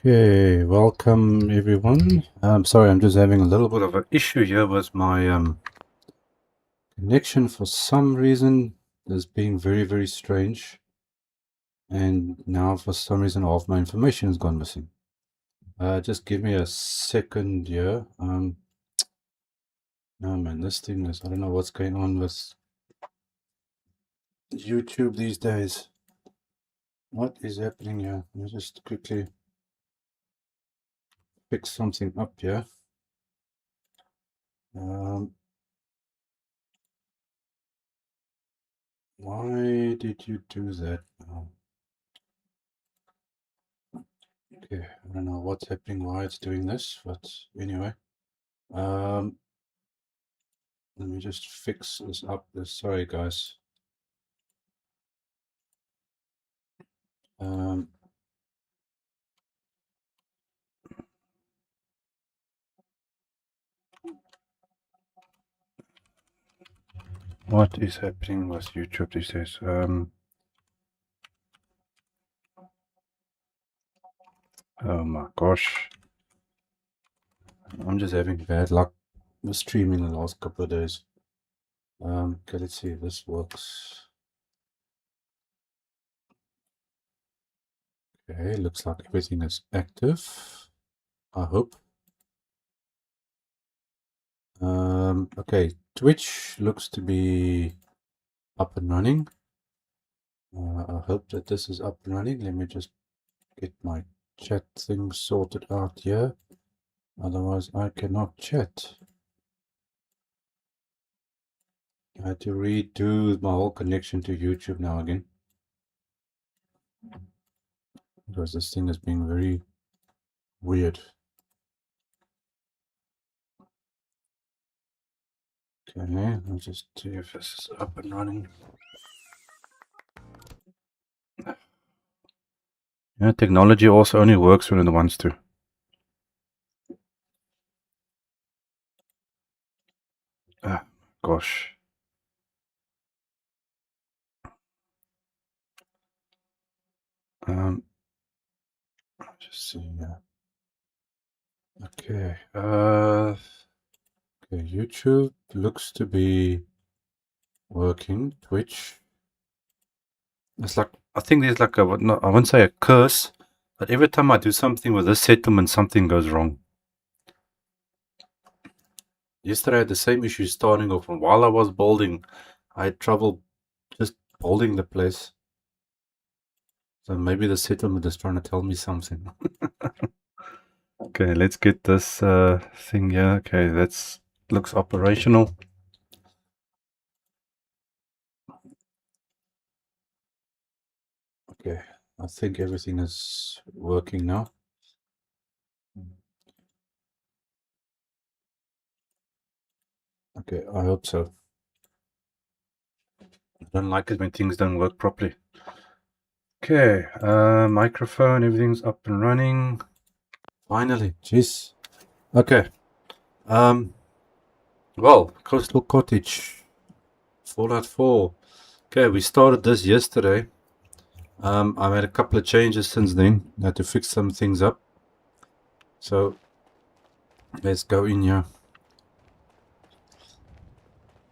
Okay, welcome everyone. I'm sorry, I'm just having a little bit of an issue here with my connection for some reason. It's being very strange, and now for some reason all of my information has gone missing. Just give me a second here. No man, this thing is, I don't know what's going on with YouTube these days. What is happening here? Let me just quickly fix something up here. Why did you do that? Okay, I don't know what's happening, why it's doing this, but anyway. Let me just fix this up. Sorry, guys. What is happening with YouTube these days? Oh my gosh. I'm just having bad luck with streaming the last couple of days. Okay, let's see if this works. Okay, looks like everything is active. I hope. Okay, Twitch looks to be up and running. I hope that this is up and running. Let me just get my chat thing sorted out here. Otherwise, I cannot chat. I had to redo my whole connection to YouTube now again. Because this thing has been very weird. Okay, I'll just see if this is up and running. Yeah, technology also only works when it wants to. Ah, gosh. Just see. Okay. Okay. YouTube looks to be working. Twitch. It's like, I think there's like a, no, I wouldn't say a curse, but every time I do something with this settlement, something goes wrong. Yesterday I had the same issue starting off, and while I was building, I had trouble just building the place. So maybe the settlement is trying to tell me something. Okay, let's get this thing here. Okay, that's looks operational. Okay, I think everything is working now. Okay, I hope so. I don't like it when things don't work properly. Okay, microphone, everything's up and running. Finally, jeez. Okay. Well, Coastal Cottage, Fallout 4. Okay, we started this yesterday. I made a couple of changes since then. I had to fix some things up. So, let's go in here.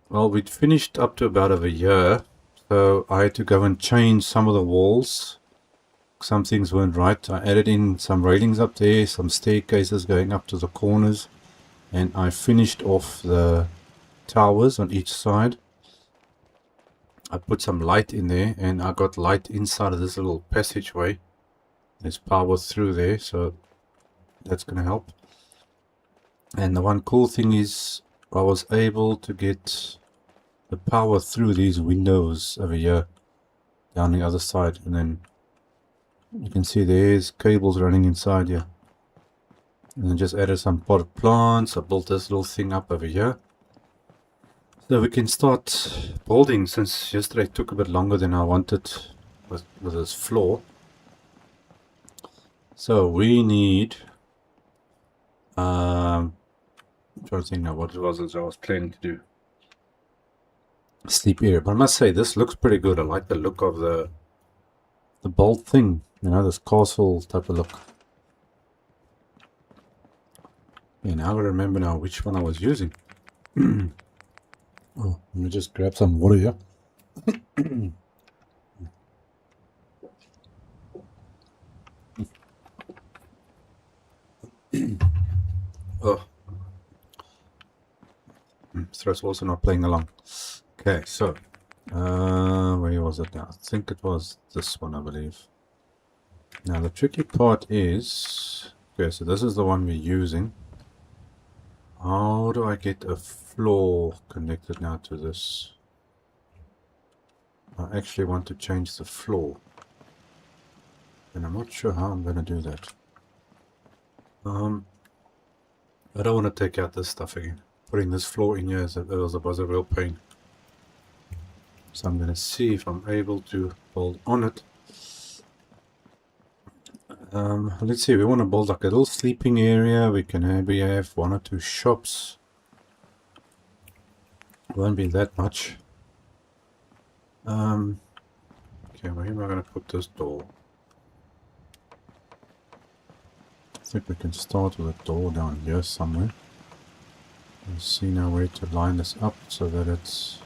Well, we'd finished up to about a year. So, I had to go and change some of the walls. Some things weren't right. I added in some railings up there, some staircases going up to the corners. And I finished off the towers on each side. I put some light in there, and I got light inside of this little passageway. There's power through there, so that's going to help. And the one cool thing is I was able to get the power through these windows over here down the other side, and then you can see there's cables running inside here. And then just added some potted plants. I built this little thing up over here. So we can start building, since yesterday took a bit longer than I wanted with this floor. So we need, I'm trying to think now what it was I was planning to do. Sleep area, but I must say this looks pretty good. I like the look of the bold thing, you know, this castle type of look. Yeah, now I remember now which one I was using. Oh, let me just grab some water here. Oh, throat's also not playing along. Okay, so where was it now? I think it was this one, I believe. Now the tricky part is, okay, so this is the one we're using. How do I get a floor connected now to this? I actually want to change the floor, and I'm not sure how I'm going to do that. I don't want to take out this stuff again. Putting this floor in here was a real pain. So I'm going to see if I'm able to build on it. Let's see, we want to build like a little sleeping area. We can maybe have 1 or 2 shops. Won't be that much. Okay, where am I going to put this door? I think we can start with a door down here somewhere. Let's see now where to line this up so that it's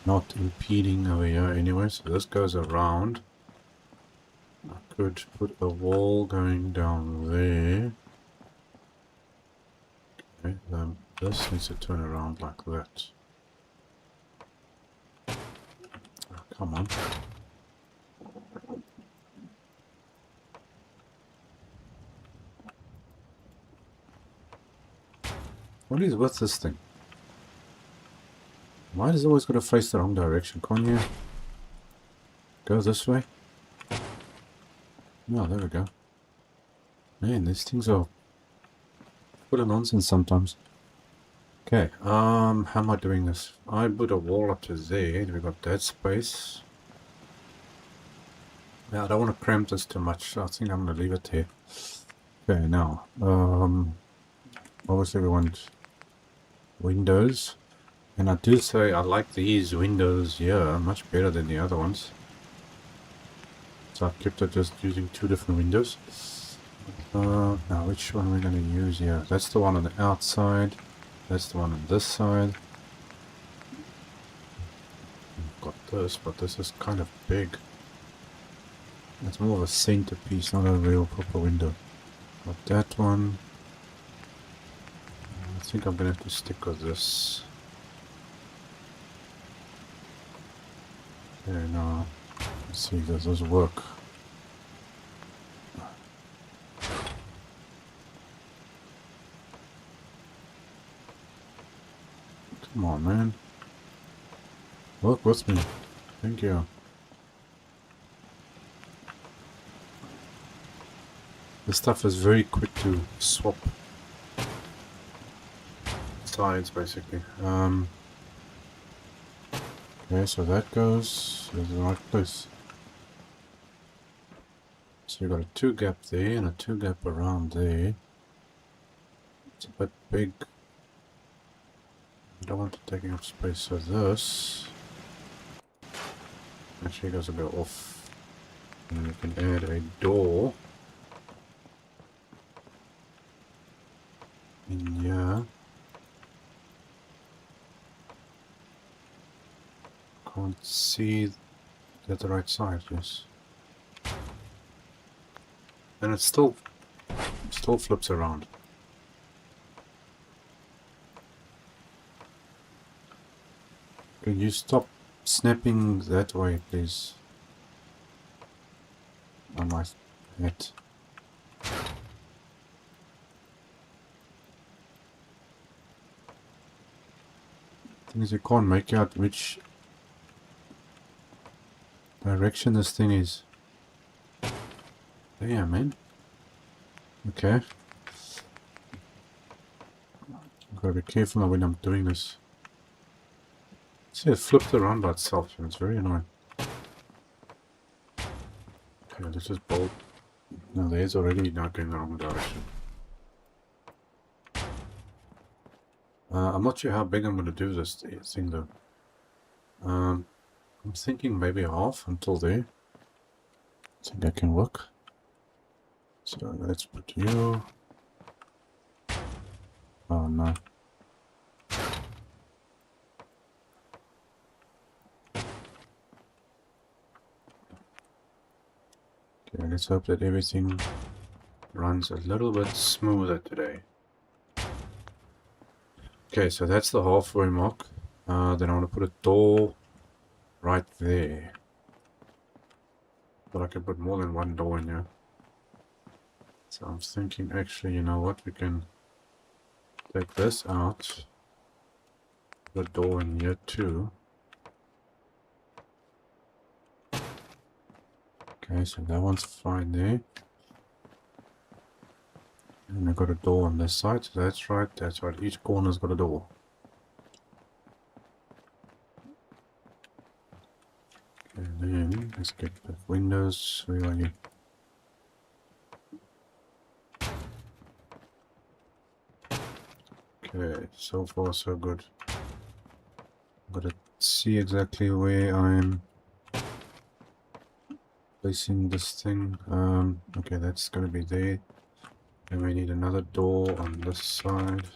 not impeding over here anyway. So this goes around. I could put a wall going down there. Okay, then this needs to turn around like that. Oh, come on. What is with this thing? Why is it always going to face the wrong direction? Can't you go this way? No, there we go. Man, these things are full of nonsense sometimes. Okay, how am I doing this? I put a wall up to there. We got that space. Yeah, I don't want to cramp this too much, so I think I'm going to leave it here. Okay, now, obviously we want windows. And I do say I like these windows here much better than the other ones. So I kept it just using 2 different windows. Now which one are we going to use here? That's the one on the outside. That's the one on this side. I've got this, but this is kind of big. It's more of a centerpiece, not a real proper window. Got that one. I think I'm going to have to stick with this. Okay, now let's see, does this work? Come on, man. Work with me. Thank you. This stuff is very quick to swap sides, basically. Okay, so that goes in the right place. So you've got a 2 gap there and a 2 gap around there. It's a bit big. I don't want it taking up space, so this actually goes a bit off. And we can add a door in here. Can't see that the right side, yes. And it still flips around. Can you stop snapping that way, please? On my head. Thing is, you can't make out which direction this thing is. Damn, man. Okay. I've got to be careful when I'm doing this. See, it flipped around by itself, and it's very annoying. Okay, let's just bolt. No, there's already not going the wrong direction. I'm not sure how big I'm going to do this thing though. I'm thinking maybe half until there. I think that can work. So let's put you Oh no. Okay, let's hope that everything runs a little bit smoother today. Okay, so that's the halfway mark. Then I want to put a door right there. But I can put more than one door in here. So I'm thinking, actually, you know what? We can take this out. Put a door in here too. Okay, so that one's fine there. And I've got a door on this side, so that's right, that's right. Each corner's got a door. And then let's get the windows. Where are you? Okay, so far so good. Gotta see exactly where I'm placing this thing. Okay, that's gonna be there. And we need another door on this side.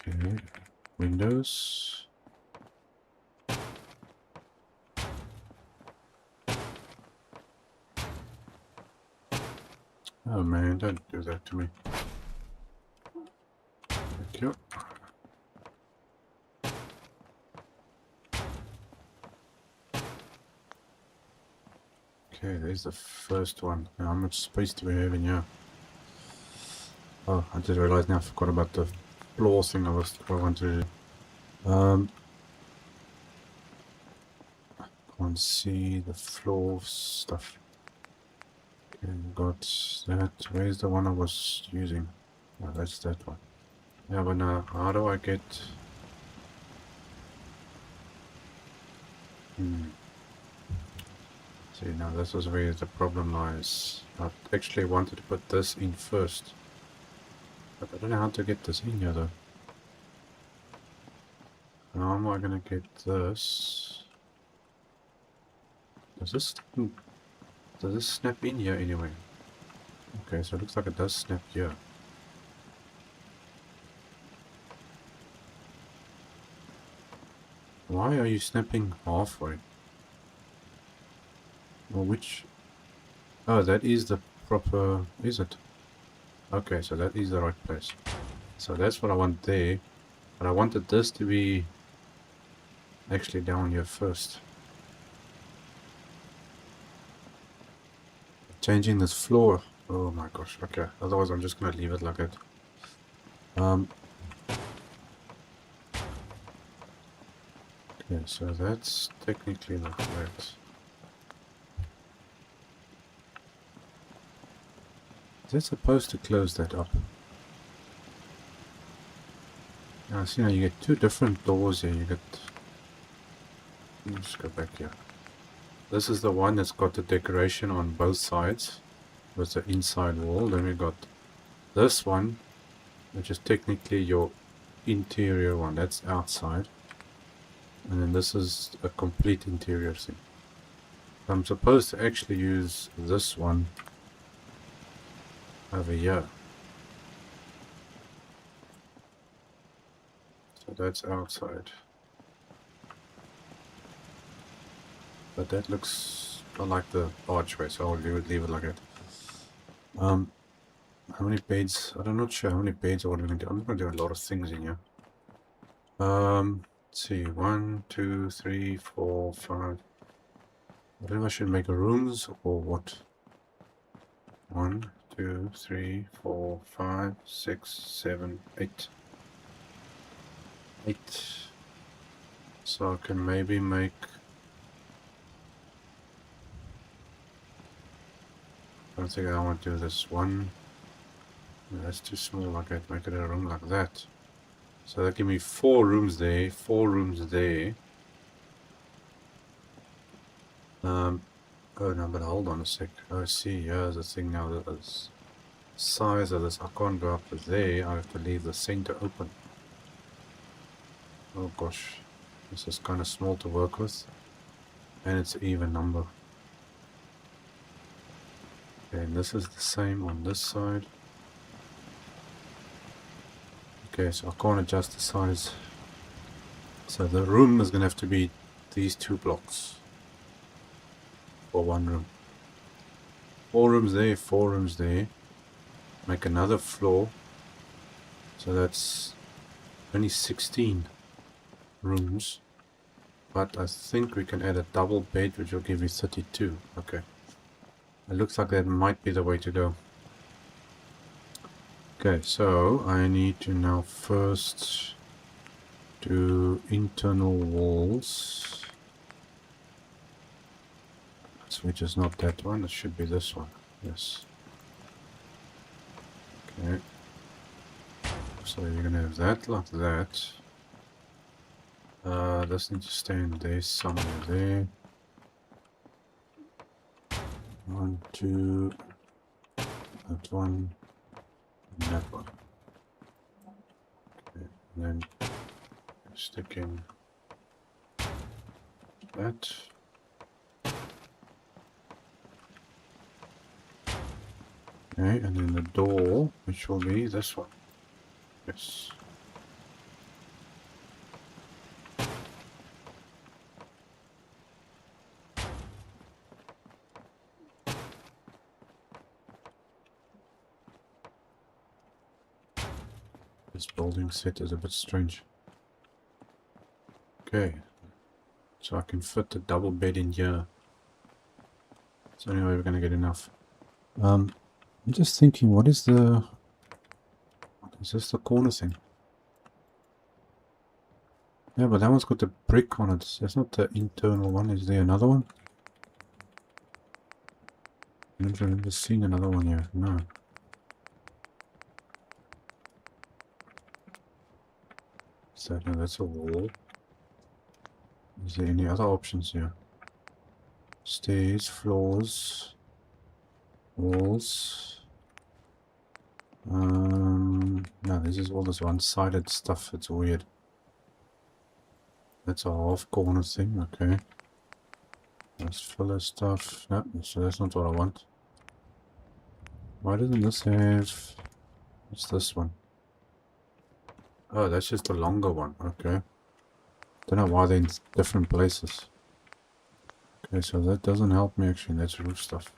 Okay, windows. Oh man, don't do that to me. Thank you. Okay, there's the first one. Now, how much space do we have in here? Oh, I just realized now I forgot about the floor thing I wanted to do. Can't see the floor stuff. Okay, got that. Where's the one I was using? Oh, that's that one. Yeah, but now, how do I get... See, now this is where the problem lies. I actually wanted to put this in first. But I don't know how to get this in here though. How am I gonna get this? Does this snap in here anyway? Okay, so it looks like it does snap here. Why are you snapping halfway? Or which... Oh, that is the proper... Is it? Okay, so that is the right place. So that's what I want there. But I wanted this to be actually down here first. Changing this floor. Oh my gosh, okay. Otherwise I'm just gonna leave it like that. Okay, so that's technically like that. Is that supposed to close that up? Now see, now you get two different doors here. You get... Let's go back here. This is the one that's got the decoration on both sides with the inside wall. Then we got this one, which is technically your interior one. That's outside. And then this is a complete interior thing. I'm supposed to actually use this one over here. So that's outside. But that looks not like the archway, so I'll leave it like that. How many beds? I'm not sure how many beds or what I'm going to do. I'm going to do a lot of things in here. Let's see. 1, 2, 3, 4, 5. I don't know if I should make rooms or what. 1, 2, 3, 4, 5, 6, 7, 8. 8. So I can maybe make... I don't think I want to do this one. No, that's too small. I can't make it a room like that. So that give me 4 rooms there, 4 rooms there. Oh no, but hold on a sec. Oh, see, here's the thing now. The size of this, I can't go up to there. I have to leave the center open. Oh gosh, this is kind of small to work with, and it's an even number. Okay, and this is the same on this side. Okay, so I can't adjust the size. So the room is going to have to be these 2 blocks for 1 room. 4 rooms there, 4 rooms there. Make another floor. So that's only 16 rooms. But I think we can add a double bed, which will give you 32. Okay. It looks like that might be the way to go. Okay, so I need to now first do internal walls. Which is not that one, it should be this one. Yes. Okay. So you're gonna have that like that. This needs to stay in there somewhere there. 1, 2, that one, and that one. Okay, and then stick in that. Okay, and then the door, which will be this one. Yes. This building set is a bit strange. Okay, so I can fit the double bed in here. It's the only way we're going to get enough. I'm just thinking, what is this the corner thing? Yeah, but that one's got the brick on it. That's not the internal one. Is there another one? I don't remember seeing another one here. No. So no, that's a wall. Is there any other options here? Stairs, floors, walls. No, this is all this one-sided stuff. It's weird. That's a half corner thing. Okay. That's filler stuff. No, so that's not what I want. Why doesn't this have... What's this one? Oh, that's just the longer one. Okay. Don't know why they're in different places. Okay, so that doesn't help me actually. That's roof stuff.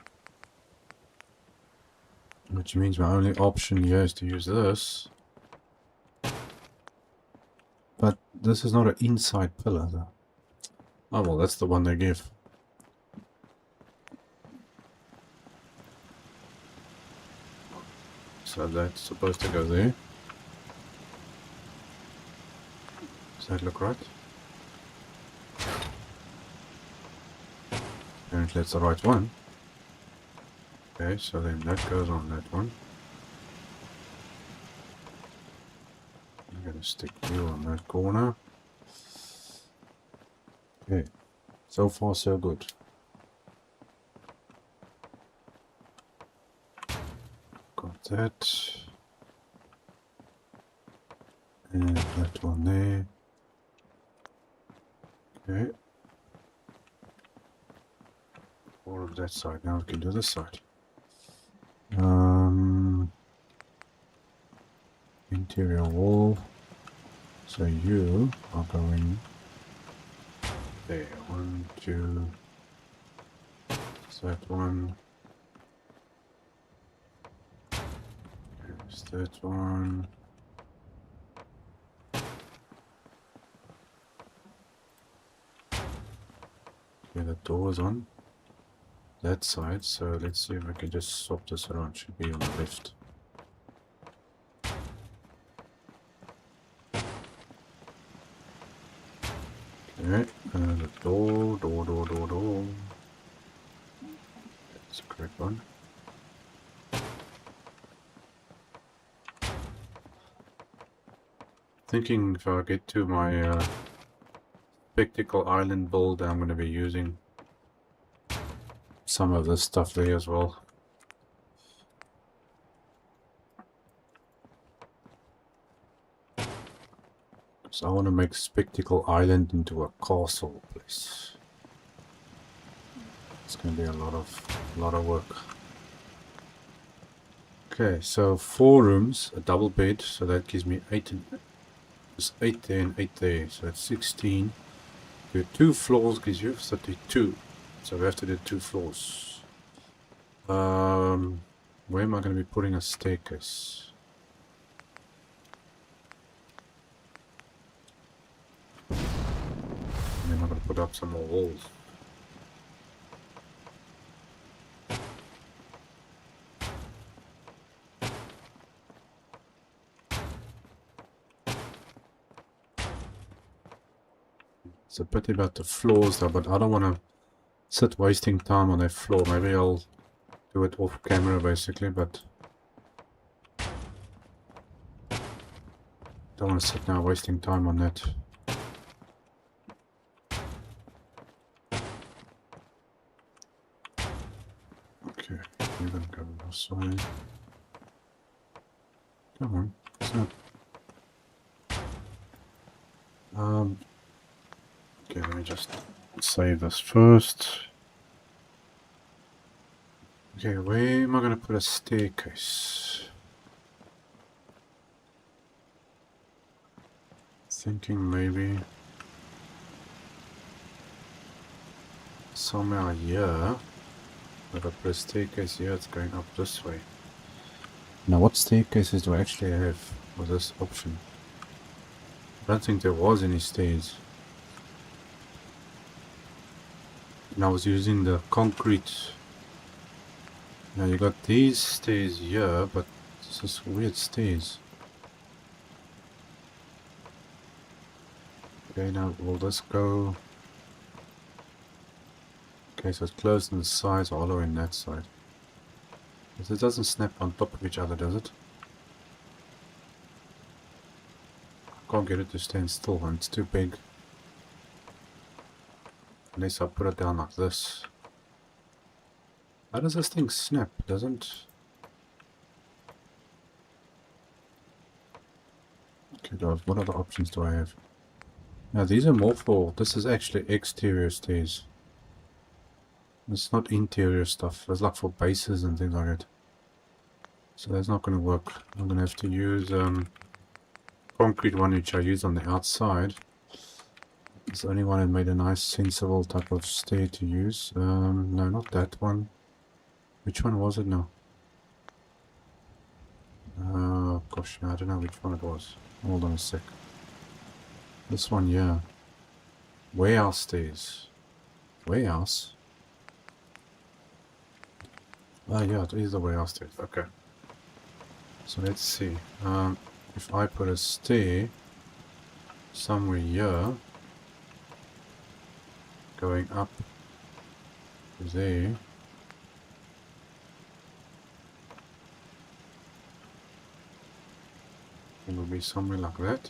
Which means my only option here is to use this. But this is not an inside pillar though. Oh well, that's the one they give. So that's supposed to go there. Does that look right? Apparently that's the right one. Okay, so then that goes on that one. I'm gonna stick you on that corner. Okay, so far so good. Got that. And that one there. Okay. All of that side. Now we can do this side. Interior wall. So you are going there. 1, 2. Is that one? There's that one. Okay, the door is on that side, so let's see if I can just swap this around. Should be on the left. Okay, the door. That's the correct one. Thinking if I get to my Spectacle Island build, I'm going to be using some of this stuff there as well. So I want to make Spectacle Island into a castle place. It's going to be a lot of work. Okay, so 4 rooms, a double bed, so that gives me 8 and there's 8 there and 8 there, so that's 16. Do 2 floors gives you 32. So we have to do 2 floors. Where am I going to be putting a staircase? And then I'm going to put up some more walls. It's a pity about the floors though, but I don't want to sit wasting time on that floor. Maybe I'll do it off camera basically, but don't want to sit now wasting time on that. Okay, we're gonna go this way. Come on, it's not. Okay, let me just save this first. Okay, where am I gonna put a staircase? Thinking maybe somewhere here. If I put a staircase here, it's going up this way. Now, what staircases do I actually have for this option? I don't think there was any stairs. And I was using the concrete. Now you got these stairs here, but this is weird stairs. Okay, now will this go? Okay, so it's closed on the sides, all the way on that side. But it doesn't snap on top of each other, does it? I can't get it to stand still when it's too big. Unless I put it down like this. How does this thing snap? Doesn't... Okay, what other options do I have? Now these are more for... This is actually exterior stairs. It's not interior stuff. It's like for bases and things like that. So that's not going to work. I'm going to have to use concrete one, which I used on the outside. It's the only one that made a nice sensible type of stair to use. No, not that one. Which one was it now? Gosh, I don't know which one it was. Hold on a sec. This one, yeah. Warehouse stairs. Warehouse? Ah, yeah, it is the warehouse stairs. Okay. So let's see. If I put a stair somewhere here, going up to there. It will be somewhere like that.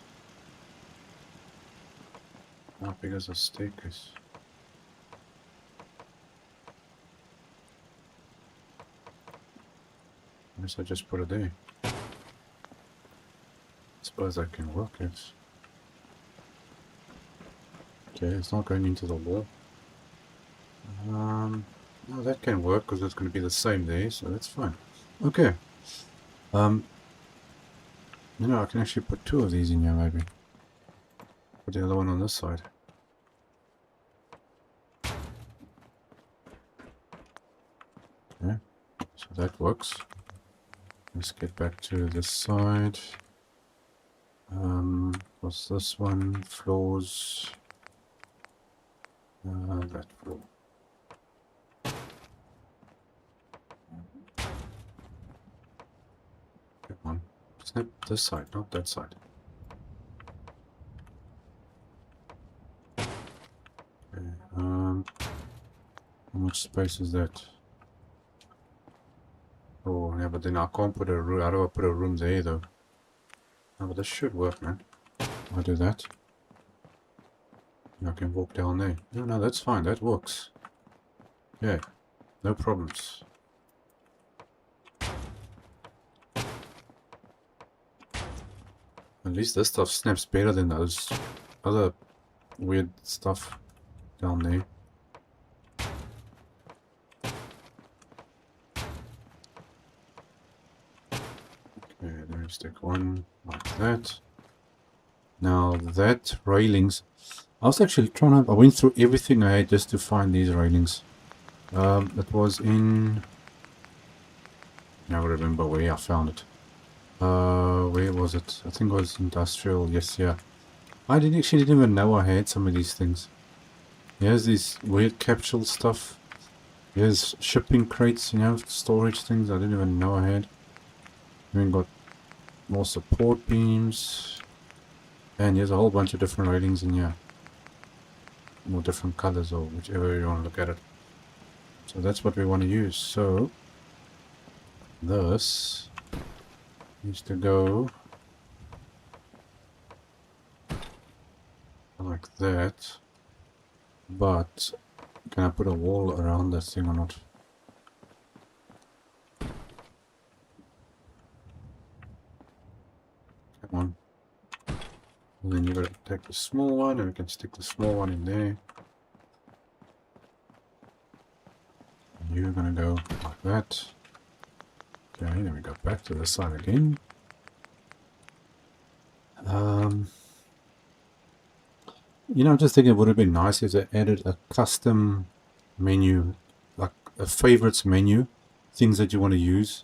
How big is a staircase? Unless I just put it there. Suppose that can work, yes. Okay, it's not going into the wall. No, that can work because it's going to be the same there, so that's fine. Okay. You know, I can actually put 2 of these in here, maybe. Put the other one on this side. Okay, so that works. Let's get back to this side. What's this one? Floors. That floor. Come on. Snap this side, not that side. Okay, how much space is that? Oh, yeah, but then I can't put a room. How do I put a room there, though? Oh, but this should work, man. I'll do that. I can walk down there. No, that's fine. That works. Yeah, no problems. At least this stuff snaps better than those other weird stuff down there. stick one like that. Now that railings, I was actually trying to, I went through everything I had just to find these railings. It was in, I don't remember where I found it. Where was it? I think it was industrial. Yes, yeah. I didn't even know I had some of these things. Here's these weird capsule stuff. Here's shipping crates, you know, storage things I didn't even know I had. Then got more support beams. And here's a whole bunch of different railings in here. More different colors or whichever you want to look at it. So that's what we want to use. So this needs to go like that. But can I put a wall around that thing or not? Come on. And then you gotta take the small one and we can stick the small one in there. And you're gonna go like that. Okay, then we go back to the side again. You know, just thinking it would have been nice if they added a custom menu, like a favorites menu, things that you want to use.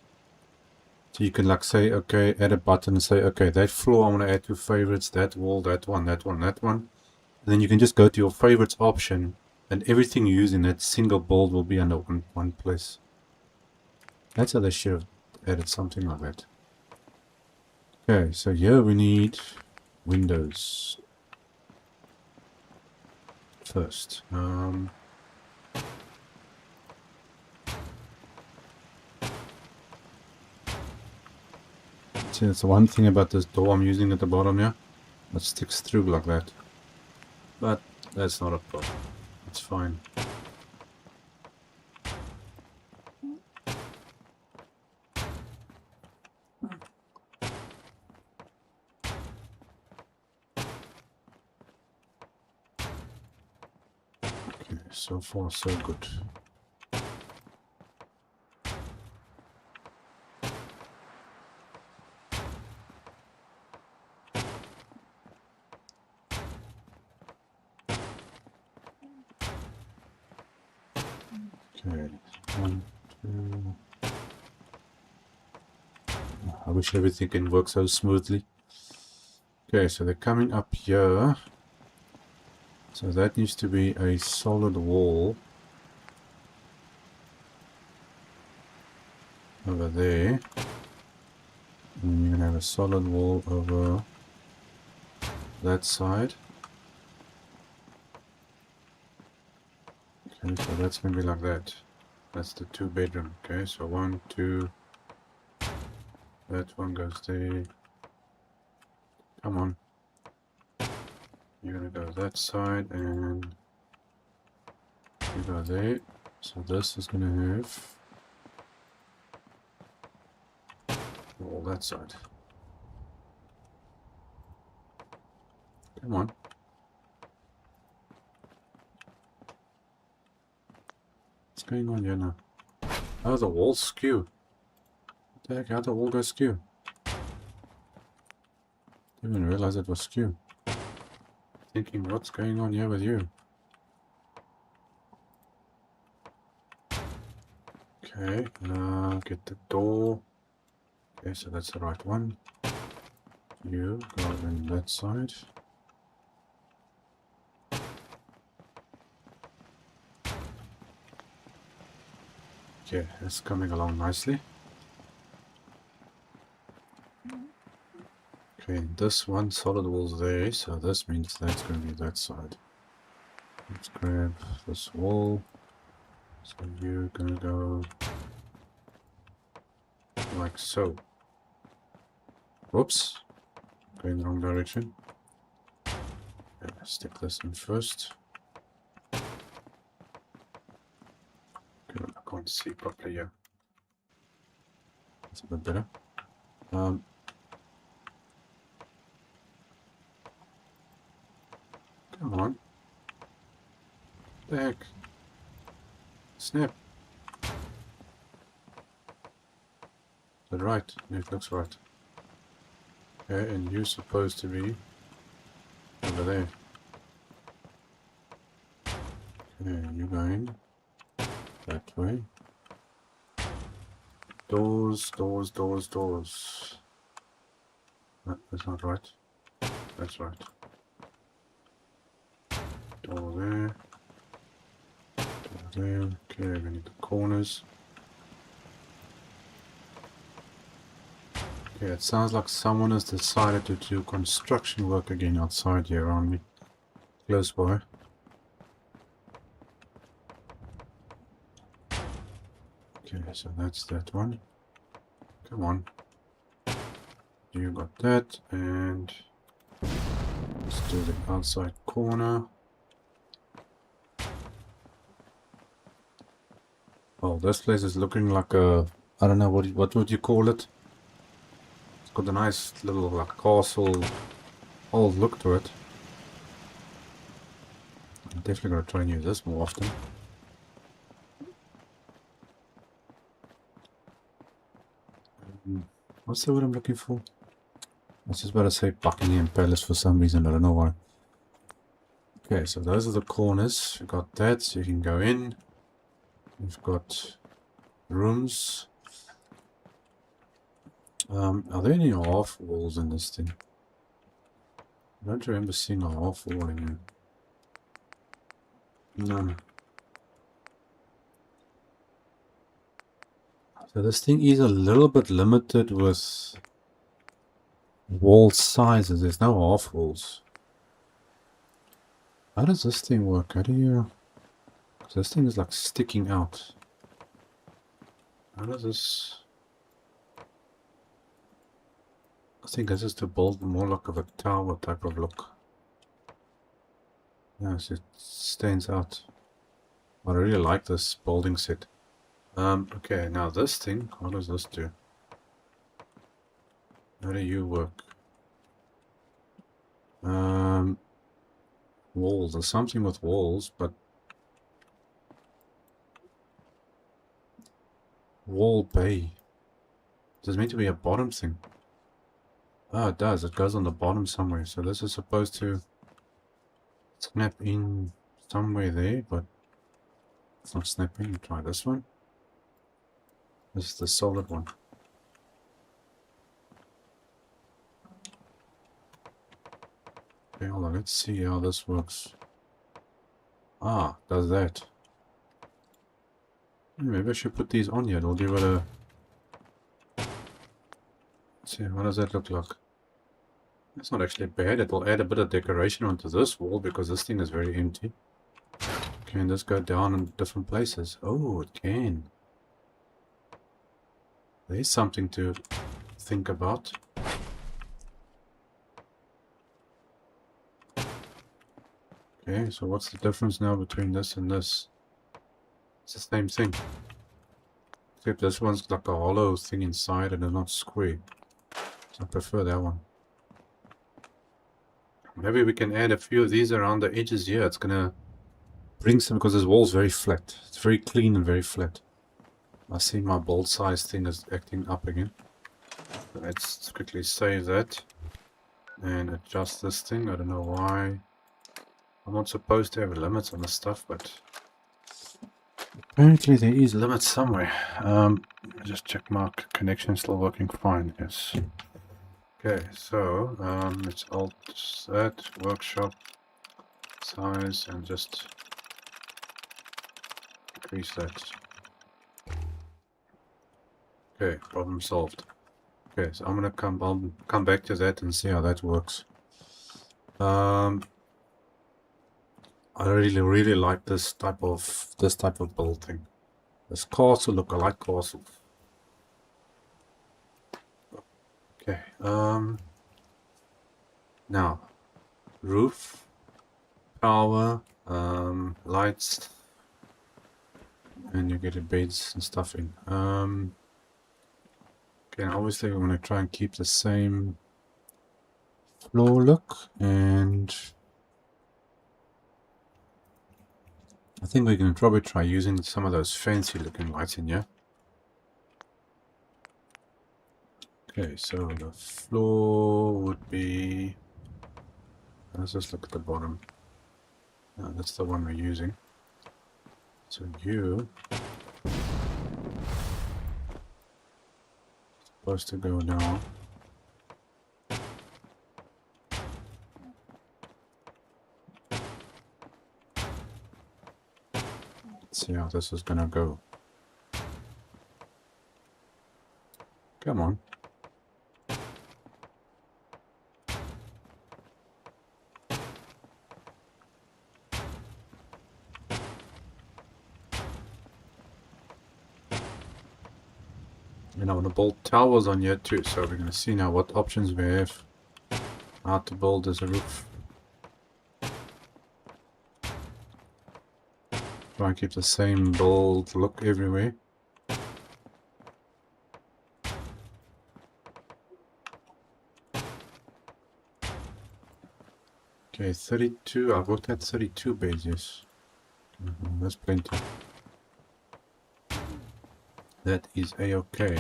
So you can like say, okay, add a button and say, okay, that floor I want to add to favorites, that wall, that one, that one, that one. And then you can just go to your favorites option and everything you use in that single build will be under one place. That's how they should have added something like that. Okay, so here we need windows first. See, that's the one thing about this door I'm using at the bottom here. It sticks through like that. But that's not a problem. It's fine. Okay, so far so good. Okay, 1, 2. I wish everything can work so smoothly. Okay, so they're coming up here. So that needs to be a solid wall over there. And you're gonna have a solid wall over that side. Okay, so that's gonna be like that. That's the 2-bedroom. Okay, so 1, 2. That one goes there. Come on. You're gonna go that side and you go there. So this is gonna have all that side. Come on. What's going on here now? Oh, the walls skew. What the heck? How'd the wall go skew? Didn't even realize it was skew. Thinking, what's going on here with you? Okay, now get the door. Okay, so that's the right one. You go on that side. Okay, it's coming along nicely. Okay, this one solid wall's there, so this means that's going to be that side. Let's grab this wall. So you're going to go like so. Whoops, going the wrong direction. Okay, stick this in first. Okay, I can't see properly here. That's a bit better. Come on. The heck? Snap. Is that right? Yeah, it looks right. Okay, and you're supposed to be over there. Okay, you're going that way. Doors, doors, doors, doors. No, that's not right. That's right. Door there. Door there. Okay, we need the corners. Okay, it sounds like someone has decided to do construction work again outside here around me. Close by. Okay, so that's that one. Come on. You got that, and let's do the outside corner. Oh, this place is looking like a, I don't know, what would you call it? It's got a nice little like castle old look to it. I'm definitely gonna try and use this more often. What's the word I'm looking for? I was just about to say Buckingham Palace for some reason, I don't know why. Okay, so those are the corners. You've got that, so you can go in. We've got rooms. Are there any half walls in this thing? I don't remember seeing a half wall in here. No. So this thing is a little bit limited with wall sizes. There's no half walls. How does this thing work? How do you... This thing is like sticking out. How does this... I think this is to build more like of a tower type of look. Yes, it stands out. I really like this building set. Okay, now this thing, what does this do? How do you work? Walls. There's something with walls, but wall bay. There's meant to be a bottom thing. Ah, it does. It goes on the bottom somewhere. So this is supposed to snap in somewhere there, but it's not snapping. Try this one. This is the solid one. Okay, hold on. Let's see how this works. Ah, does that. Maybe I should put these on here. It'll give it a... Let's see, what does that look like? It's not actually bad. It will add a bit of decoration onto this wall because this thing is very empty. Can this go down in different places? Oh, it can. There's something to think about. Okay, so what's the difference now between this and this? It's the same thing. Except this one's like a hollow thing inside and it's not square. So I prefer that one. Maybe we can add a few of these around the edges here. It's gonna bring some, because this wall's very flat. It's very clean and very flat. I see my bold size thing is acting up again. Let's quickly save that and adjust this thing. I don't know why. I'm not supposed to have limits on this stuff, but apparently there is limits somewhere. Just check my connection still working fine. Yes. Okay, so let's alt that workshop size and just increase that. Okay, problem solved. Okay, so I'll come back to that and see how that works. I really like this type of build thing. This castle look, I like castles. Okay, now roof, power, lights, and you get the beds and stuff in. Okay, obviously we're going to try and keep the same floor look, and I think we can probably try using some of those fancy looking lights in here. Okay, so the floor would be... Let's just look at the bottom. That's the one we're using. So you... supposed to go now. Let's see how this is gonna go. Come on. And I want to build towers on here too, so we're going to see now what options we have. How to build as a roof. Try and keep the same bold look everywhere. Okay, 32. I've worked at 32 bases. That's plenty. That is a-okay.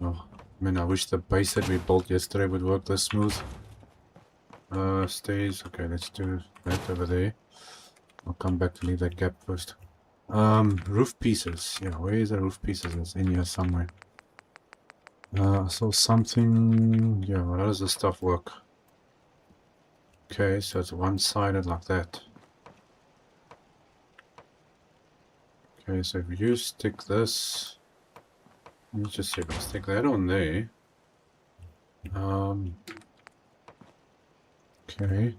Oh, man, I wish the base that we built yesterday would work this smooth. Stays. Okay, let's do that over there. I'll come back to leave that gap first. Roof pieces. Yeah, where is the roof pieces? It's in here somewhere. I saw something. Yeah, how does this stuff work? Okay, so it's one-sided like that. Okay, so if you stick this, let me just see if I stick that on there. Okay.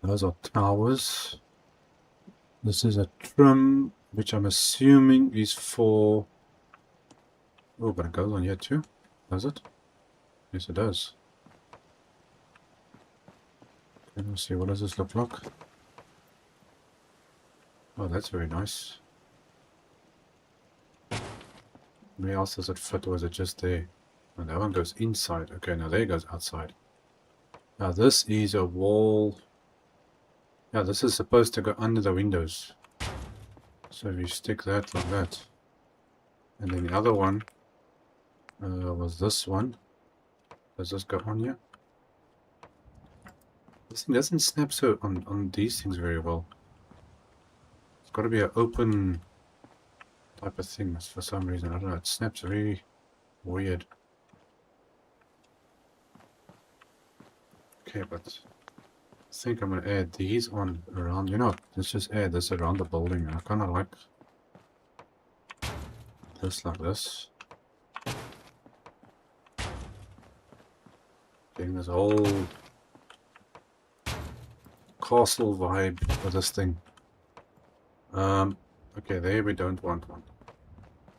Those are towers. This is a trim, which I'm assuming is for... Oh, but it goes on here too. Does it? Yes, it does. Okay, let's see, what does this look like? Oh, that's very nice. Where else does it fit, or is it just there? Oh, that one goes inside. Okay, now there goes outside. Now this is a wall. Yeah, this is supposed to go under the windows. So if you stick that like that. And then the other one was this one. Does this go on here? This thing doesn't snap so on these things very well. It's got to be an open type of thing for some reason. I don't know, it snaps very weird. Okay, but I think I'm going to add these on around, you know, let's just add this around the building. I kind of like this like this. Getting this whole castle vibe for this thing. Okay, there we don't want one.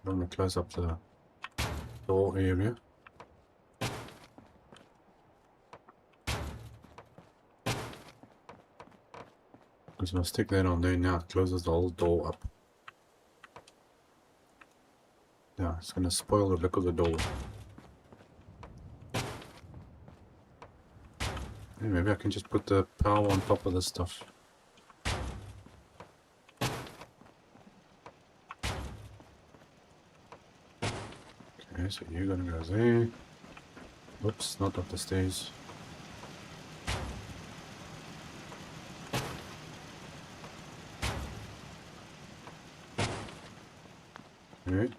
I'm going to close up the door area. Because if I stick that on there now, it closes the whole door up. Yeah, it's going to spoil the look of the door. Hey, maybe I can just put the power on top of this stuff. Okay, so you're going to go there. Oops, not up the stairs. Okay,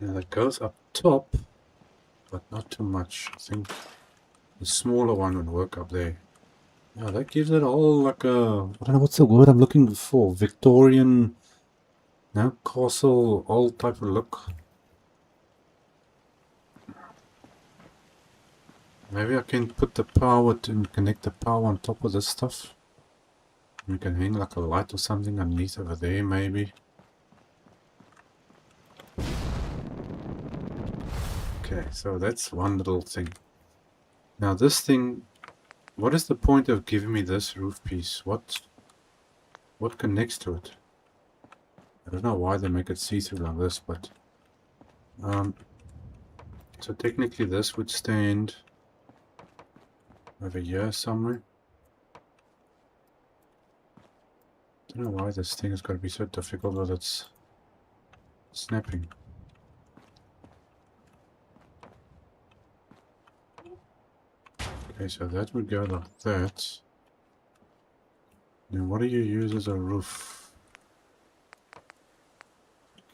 yeah, that goes up top, but not too much. I think the smaller one would work up there. Yeah, that gives it all like a... I don't know what's the word I'm looking for. Victorian, no, castle, old type of look. Maybe I can put the power to connect the power on top of this stuff. We can hang like a light or something underneath over there, maybe. Okay, so that's one little thing. Now this thing, what is the point of giving me this roof piece? What connects to it? I don't know why they make it see-through like this, but so technically this would stand Over here somewhere. I don't know why this thing has got to be so difficult with its snapping. Okay, so that would go like that. Then what do you use as a roof?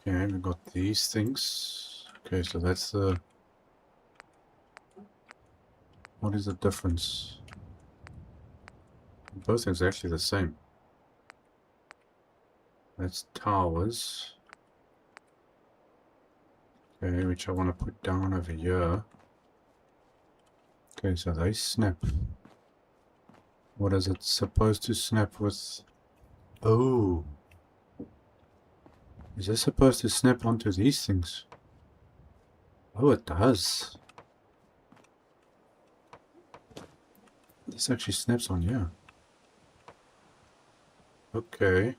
Okay, we got these things. Okay, so that's the... What is the difference? Both things are actually the same. That's towers. Okay, which I want to put down over here. Okay, so they snap. What is it supposed to snap with? Oh! Is this supposed to snap onto these things? Oh, it does. This actually snaps on here. Okay.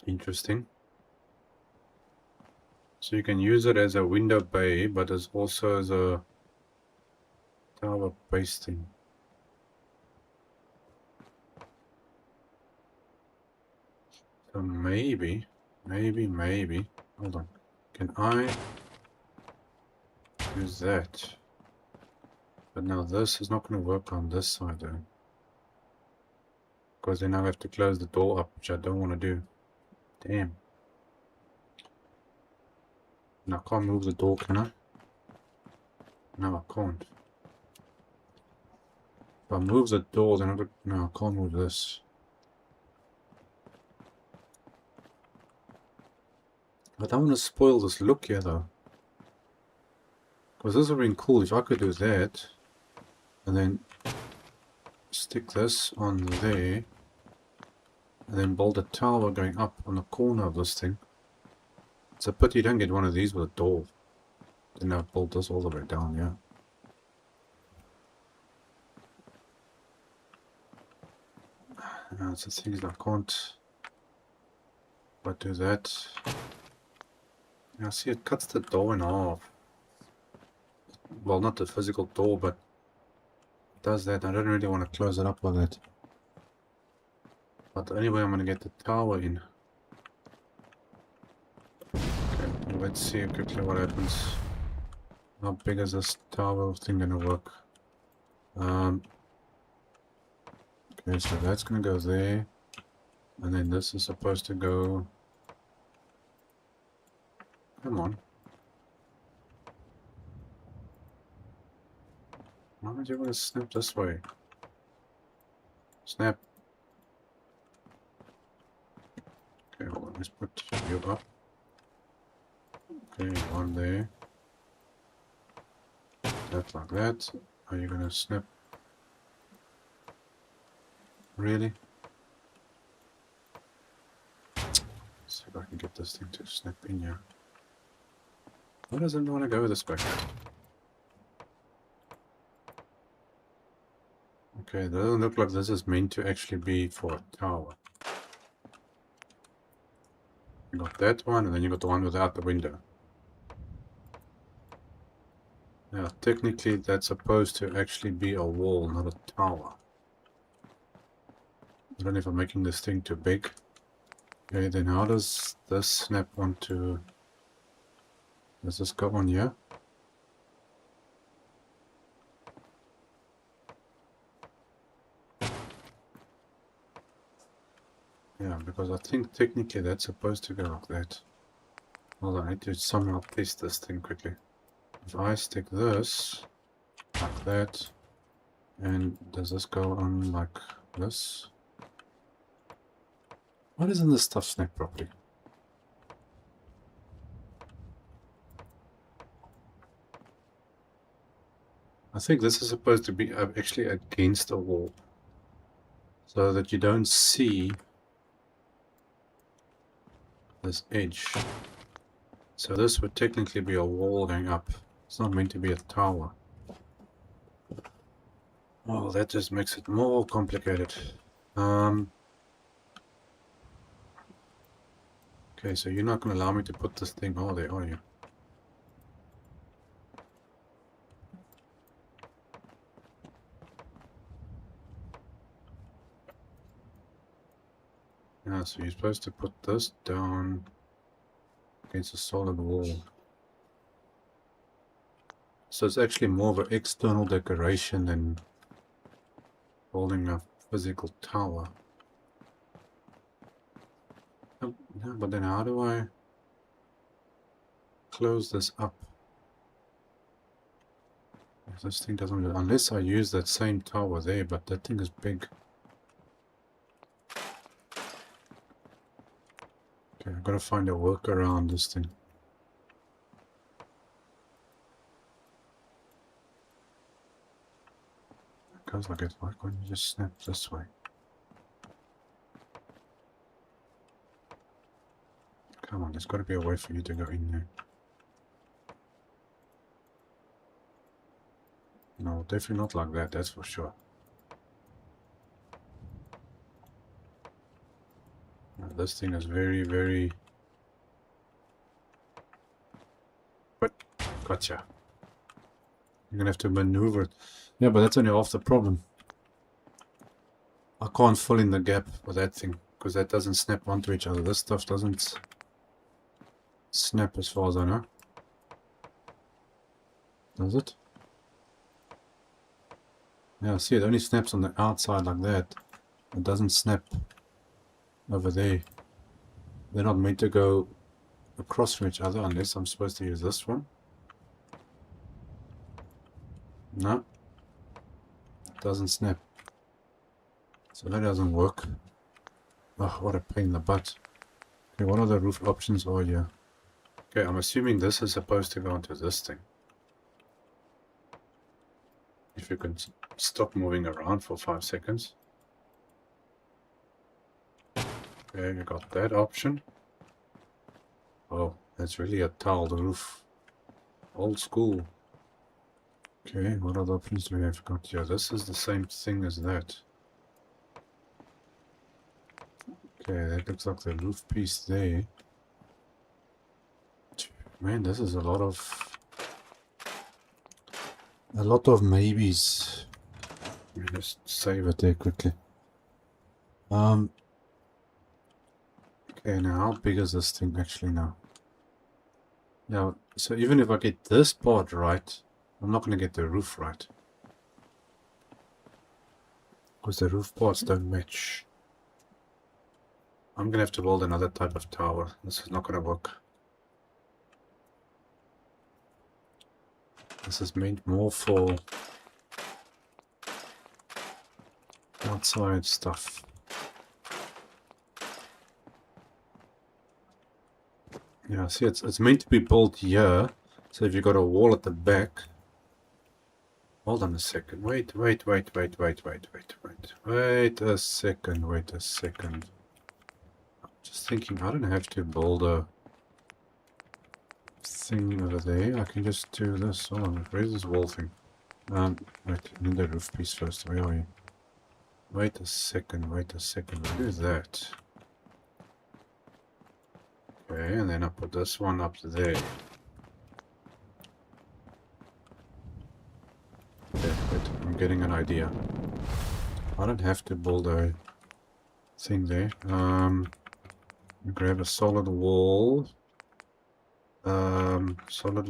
Interesting. So you can use it as a window bay, but as also as a tower base thing. So maybe. Hold on. Can I use that? But now this is not going to work on this side though. Because then I have to close the door up, which I don't want to do. Damn. And I can't move the door, can I? No, I can't. If I move the door, then I could... No, I can't move this. I don't want to spoil this look here though. Because this would have been cool if I could do that. And then stick this on there. And then build a tower going up on the corner of this thing. It's a pity you don't get one of these with a door. Then I've built this all the way down, yeah. It's the things I can't. If I do that. Yeah, see, it cuts the door in half. Well, not the physical door, but it does that. I don't really want to close it up with it. But anyway, I'm going to get the tower in. Okay, let's see quickly what happens. How big is this tower thing going to work? Okay, so that's going to go there. And then this is supposed to go... Come on. Why would you want to snap this way? Snap. Okay, well, let's put you up. Okay, one there. That like that. Are you gonna snap? Really? Let's see if I can get this thing to snap in here. Why doesn't it want to go this way? Okay, it doesn't look like this is meant to actually be for a tower. You got that one, and then you got the one without the window. Now, technically, that's supposed to actually be a wall, not a tower. I don't know if I'm making this thing too big. Okay, then how does this snap onto... Does this go on here? Yeah, because I think technically that's supposed to go like that. Hold on, I need to somehow test this thing quickly. If I stick this like that, and does this go on like this? Why doesn't this stuff snap properly? I think this is supposed to be actually against a wall, so that you don't see this edge. So this would technically be a wall going up. It's not meant to be a tower. Well, that just makes it more complicated. Okay, so you're not going to allow me to put this thing over there, are you? Yeah, so you're supposed to put this down against a solid wall. So it's actually more of an external decoration than holding a physical tower. Oh, no, but then how do I close this up? This thing doesn't, unless I use that same tower there, but that thing is big. Okay, I've got to find a workaround this thing. It goes like it. Why can't you just snap this way? Come on, there's got to be a way for you to go in there. No, definitely not like that, that's for sure. No, this thing is very, very... But, gotcha. You're gonna have to maneuver it. Yeah, but that's only half the problem. I can't fill in the gap with that thing, because that doesn't snap onto each other. This stuff doesn't snap as far as I know. Does it? Yeah, see, it only snaps on the outside like that. It doesn't snap over there. They're not meant to go across from each other unless I'm supposed to use this one. No. It doesn't snap. So that doesn't work. Oh, what a pain in the butt. Okay, what other roof options are here? Okay, I'm assuming this is supposed to go onto this thing. If you can stop moving around for 5 seconds. Okay, you got that option. Oh, that's really a tiled roof. Old school. Okay, what other options do we have got here? This is the same thing as that. Okay, that looks like the roof piece there. Man, this is a lot of maybes. Let me just save it there quickly. Okay, now how big is this thing actually now? Now, so even if I get this part right, I'm not going to get the roof right. Because the roof parts don't match. I'm going to have to build another type of tower. This is not going to work. This is meant more for outside stuff. Yeah, see, it's meant to be built here. So if you've got a wall at the back. Hold on a second. Wait a second. I'm just thinking, I don't have to build a thing over there. I can just do this. Hold on, where's this wall thing? Wait, I need the roof piece first. Where are you? Wait a second. What is that? Okay, and then I put this one up there. Okay, wait, I'm getting an idea. I don't have to build a thing there. Grab a solid wall. Solid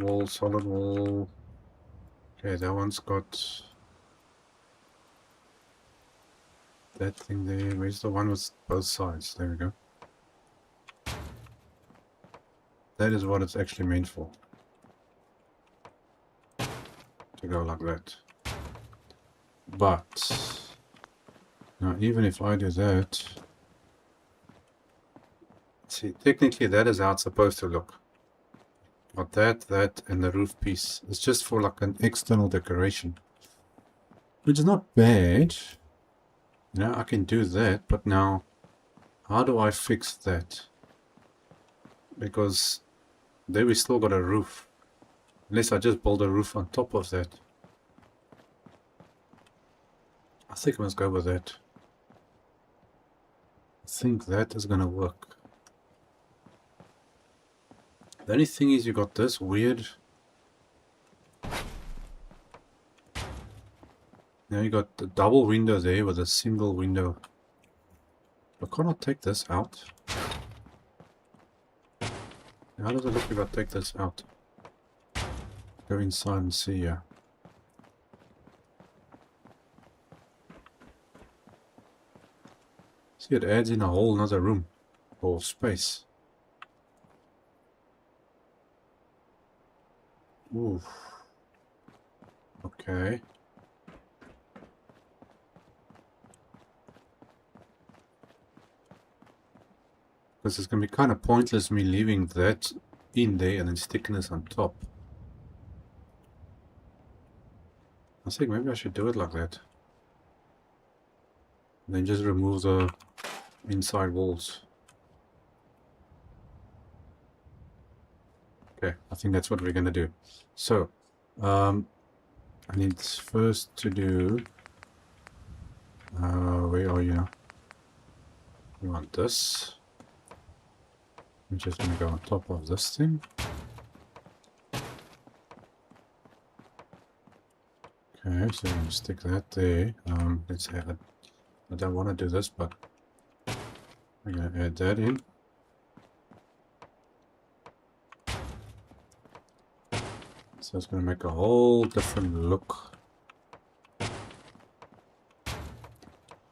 wall. Okay, that one's got that thing there. Where's the one with both sides? There we go. That is what it's actually meant for. To go like that. But now even if I do that, see, technically that is how it's supposed to look. But that and the roof piece is just for like an external decoration, which is not bad. You know, I can do that, but now how do I fix that? Because there we still got a roof. Unless I just build a roof on top of that. I think I must go with that. I think that is gonna work. The only thing is you got this weird... Now you got the double window there with a single window. But can't I take this out? How does it look if I take this out? Go inside and see, yeah. See, it adds in a whole another room or space. Ooh. Okay. Because it's going to be kind of pointless me leaving that in there and then sticking this on top. I think maybe I should do it like that. And then just remove the inside walls. Okay, I think that's what we're going to do. So, I need first to do... where are you now? We want this. I'm just going to go on top of this thing. Okay, so I'm going to stick that there. Let's add... I don't want to do this, but I'm going to add that in. So it's going to make a whole different look.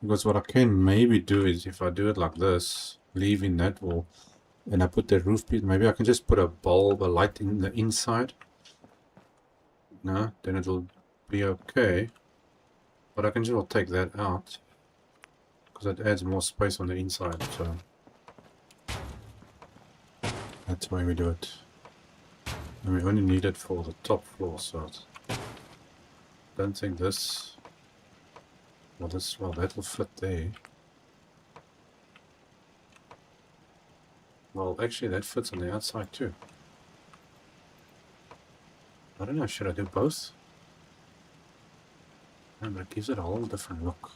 Because what I can maybe do is if I do it like this, leaving that wall, and I put the roof piece, maybe I can just put a bulb, a light in the inside. No, then it'll be okay. But I can just take that out, because it adds more space on the inside, so that's why we do it. And we only need it for the top floor, so I don't think this, well that will fit there. Well, actually that fits on the outside too. I don't know, should I do both? No, but it gives it a whole different look.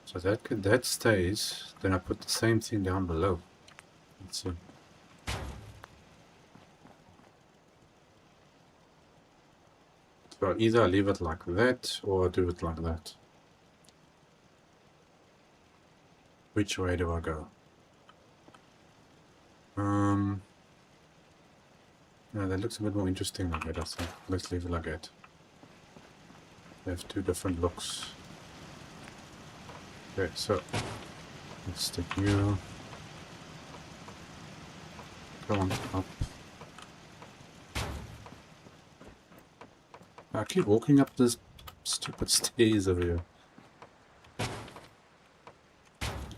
So that stays, then I put the same thing down below. Let's see. So either I leave it like that, or I do it like that. Which way do I go? No, that looks a bit more interesting like that, I think. Let's leave it like that. They have two different looks. Okay, so let's stick you. Come on, up. I keep walking up this stupid stairs over here.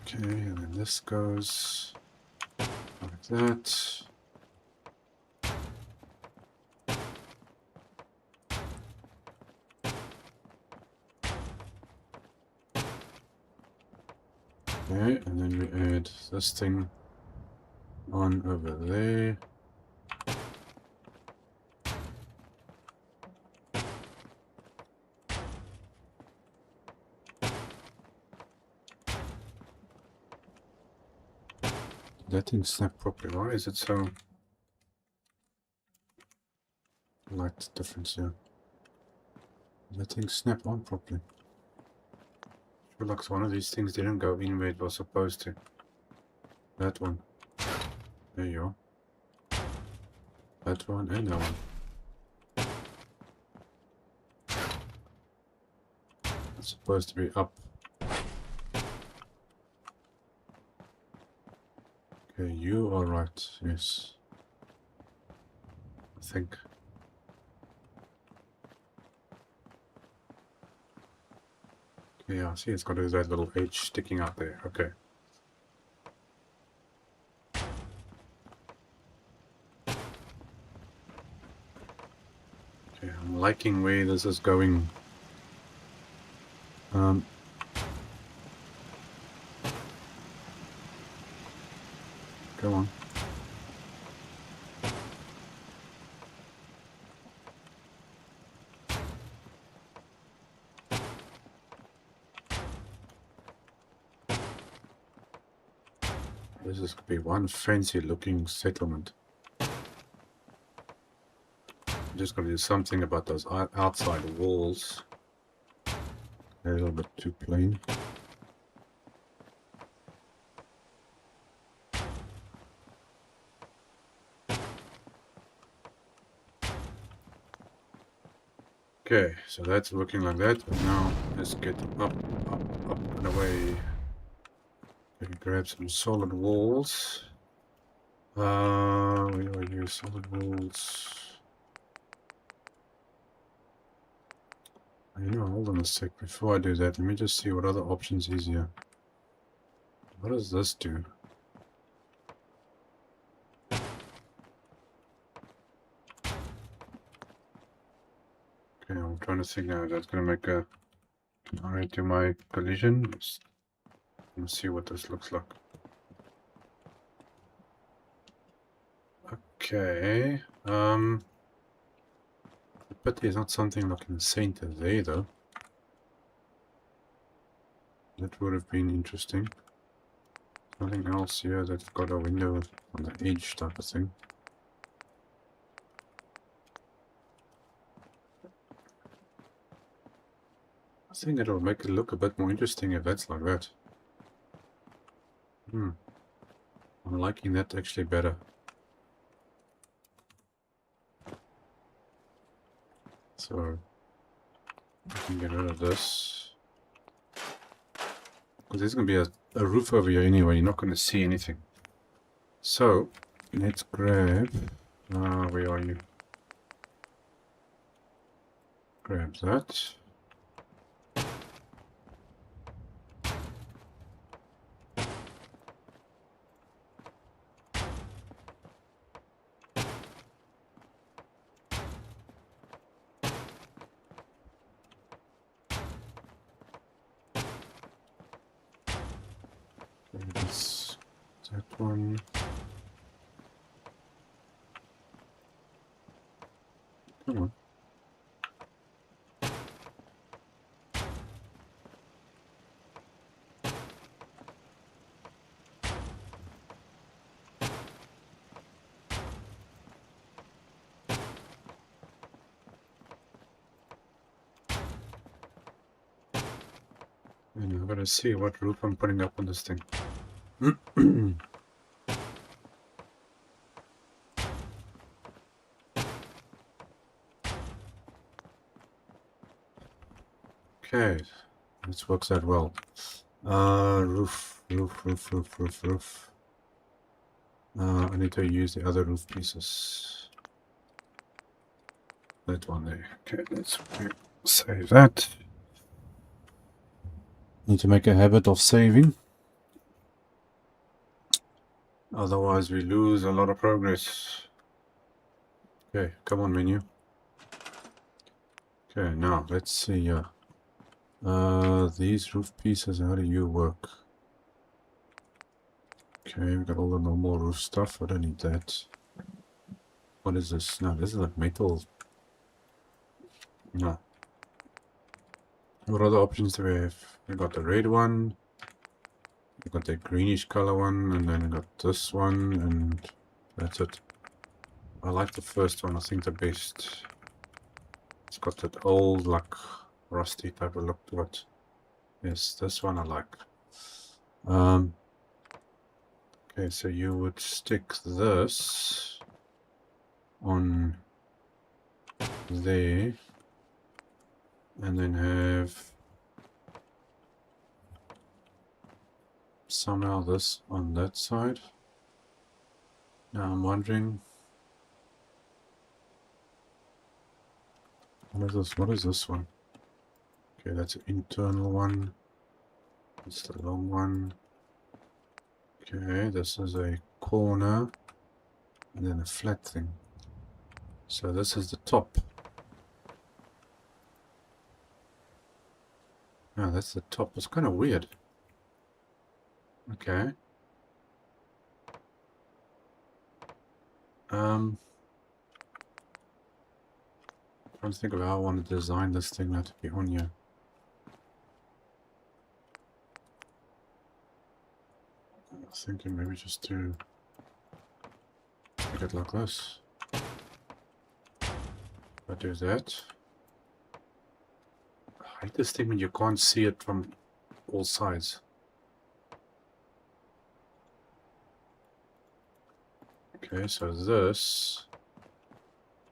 Okay, and then this goes like that. Okay, and then we add this thing on over there. That thing snap properly. Why is it so light difference here? That thing snap on properly. I feel like one of these things didn't go in where it was supposed to. That one. There you are. That one and that one. It's supposed to be up. Okay, you are right, yes. I think. Okay, yeah, see, it's got that little H sticking out there. Okay. Okay, I'm liking where this is going. Go on. This is going to be one fancy looking settlement. I'm just going to do something about those outside walls. A little bit too plain. Okay, so that's looking like that. Now let's get up, and away. Maybe grab some solid walls. Where are you? Solid walls. Hold on a sec. Before I do that, let me just see what other options is here. What does this do? Okay, I'm trying to think now. That's going to make a alright to my collision. Let's see what this looks like. Okay. The pity is not something like in the center there though. That would have been interesting. Nothing else here that's got a window on the edge type of thing. I think it'll make it look a bit more interesting if that's like that. I'm liking that actually better. So I can get rid of this. Because there's going to be a roof over here anyway, you're not going to see anything. So let's grab, where are you? Grab that. That's that one. Come on. And I've got to see what roof I'm putting up on this thing. Okay, this works out well. Roof. I need to use the other roof pieces. That one there. Okay, let's save that. Need to make a habit of saving. Otherwise we lose a lot of progress. Okay, come on menu. Okay, now let's see. These roof pieces, how do you work? Okay, we've got all the normal roof stuff. I don't need that. What is this? No, this is like metal. No. What other options do we have? We got the red one. We got the greenish color one, and then we got this one, and that's it. I like the first one, I think the best. It's got that old, like, rusty type of look to it. Yes, this one I like. Okay, so you would stick this on there, and then have somehow this on that side. Now I'm wondering, what is this one? Okay, that's an internal one. It's the long one. Okay, this is a corner and then a flat thing. So this is the top. No, that's the top. It's kind of weird. Okay. I'm trying to think of how I want to design this thing now to be on here. I was thinking maybe just to make it like this. If I do that. I hate this thing when you can't see it from all sides. Okay, so this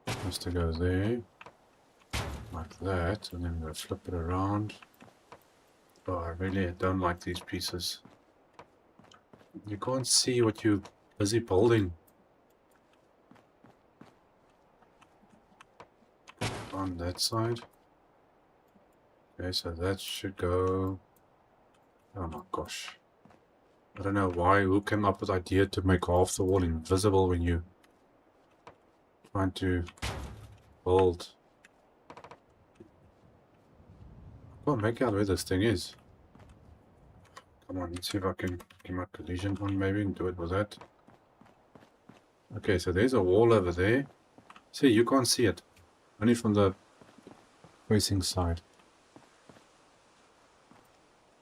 has to go there, like that, and then I'm going to flip it around. Oh, I really don't like these pieces. You can't see what you're busy building. On that side. Okay, so that should go... Oh my gosh. I don't know why, who came up with the idea to make half the wall invisible when you trying to build. I can't make out where this thing is. Come on, let's see if I can get my collision on maybe and do it with that. Okay, so there's a wall over there. See, you can't see it. Only from the facing side.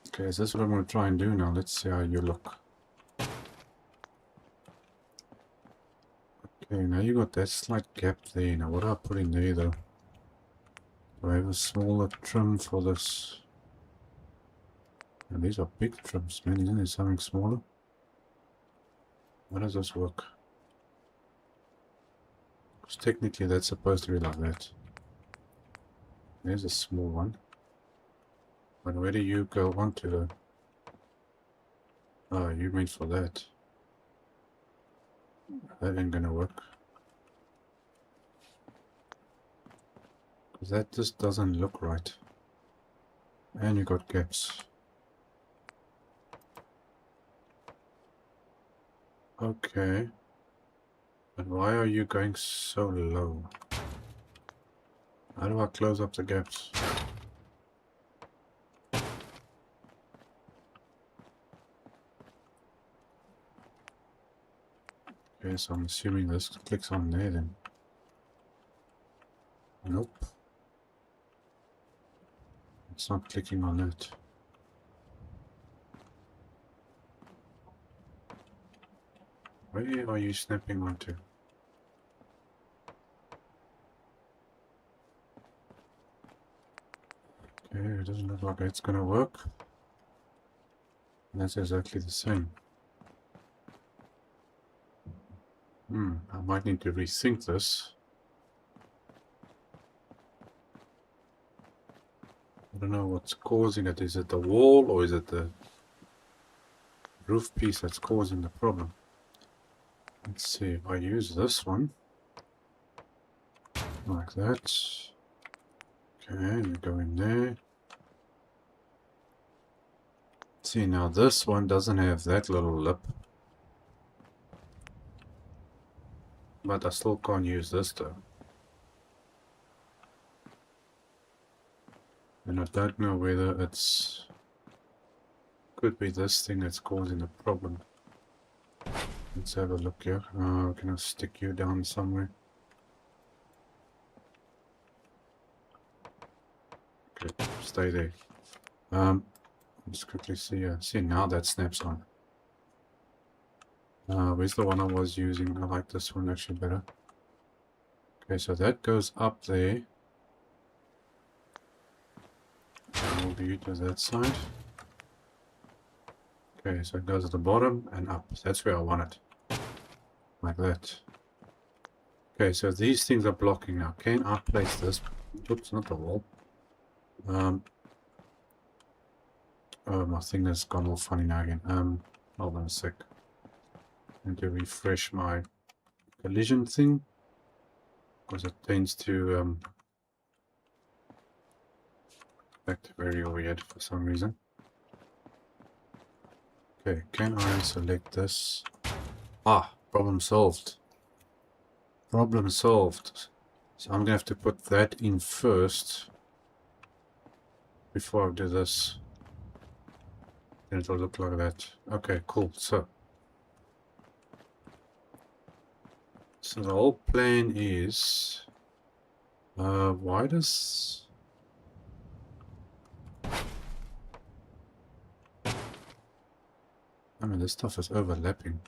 Okay, is this what I'm going to try and do now? Let's see how you look. Okay, now you got that slight gap there. Now what do I put in there though? Do I have a smaller trim for this? And these are big trims, man. Isn't there something smaller? How does this work? Because technically that's supposed to be like that. There's a small one. But where do you go onto the... Oh, you meant for that. That ain't gonna work. Because that just doesn't look right. And you got gaps. Okay. But why are you going so low? How do I close up the gaps? Okay, so I'm assuming this clicks on there then. Nope. It's not clicking on that. Where are you snapping onto? Okay, it doesn't look like it's gonna work. And that's exactly the same. I might need to rethink this. I don't know what's causing it. Is it the wall or is it the roof piece that's causing the problem? Let's see if I use this one. Like that. Okay, we go in there. See, now this one doesn't have that little lip. But I still can't use this though. And I don't know whether it's... Could be this thing that's causing the problem. Let's have a look here. Can I stick you down somewhere? Okay, stay there. Let's quickly see here. See, now that snaps on. Where's the one I was using? I like this one actually better. Okay, so that goes up there. I'll do it to that side. Okay, so it goes at the bottom and up. That's where I want it. Like that. Okay, so these things are blocking now. Can I place this? Oops, not the wall. Oh, my thing has gone all funny now again. Hold on a sec. I need to refresh my collision thing. Because it tends to act very weird for some reason. Okay, can I select this? Ah, problem solved. Problem solved. So I'm gonna have to put that in first before I do this. Then it'll look like that. Okay, cool. So the whole plan is why does I mean this stuff is overlapping.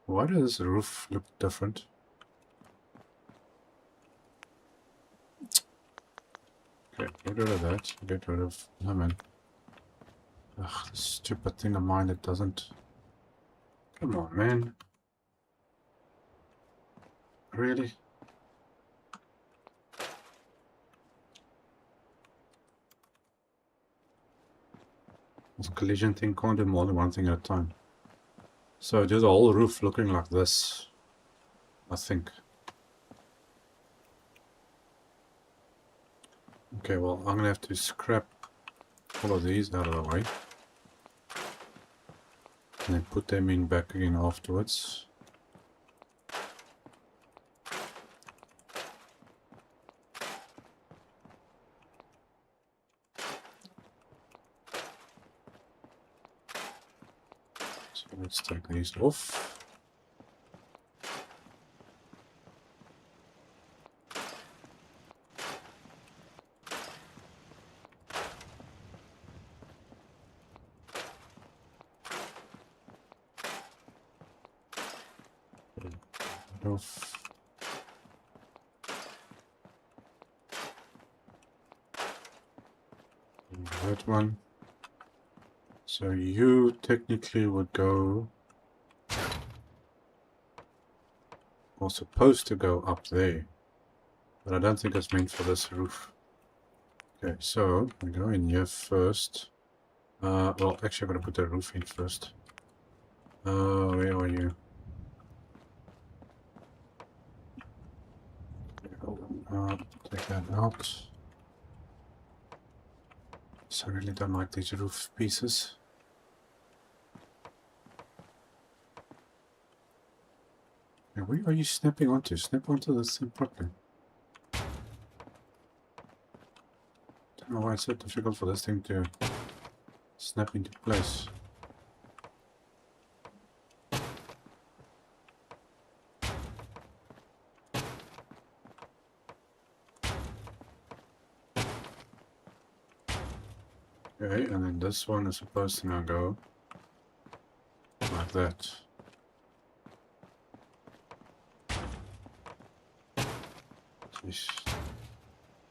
Why does the roof look different? Okay, get rid of that. Get rid of... No, man. Ugh, this stupid thing of mine that doesn't... Come on, man. Really? This collision thing can't do more than one thing at a time. So do the whole roof looking like this, I think. Okay, well, I'm gonna have to scrap all of these out of the way. And then put them in back again afterwards. So let's take these off. Off. And that one. So you technically would go, or supposed to go up there, but I don't think it's meant for this roof. Okay, so we go in here first. Well, actually, I'm gonna put the roof in first. Where are you? Take that out. So I really don't like these roof pieces. Okay, where are you snapping onto? Snap onto this thing properly. Don't know why it's so difficult for this thing to snap into place. Okay, and then this one is supposed to now go like that. Jeez.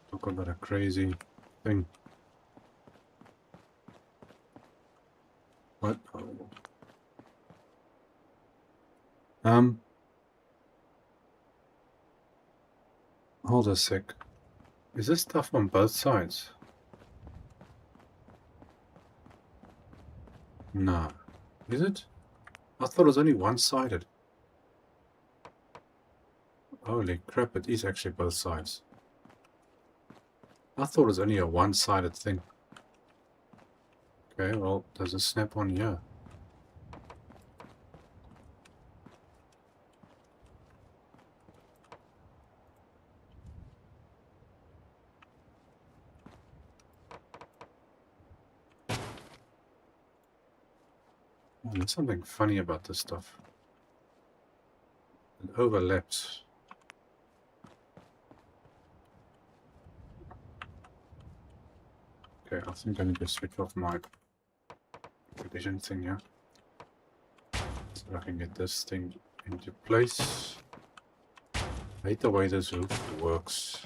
Talk about a crazy thing. What? Hold a sec. Is this stuff on both sides? No. Is it? I thought it was only one-sided. Holy crap, it is actually both sides. I thought it was only a one-sided thing. Okay, well, does it snap on here? Oh, there's something funny about this stuff. It overlaps. Okay, I think I need to switch off my collision thing here. So I can get this thing into place. I hate the way this roof works.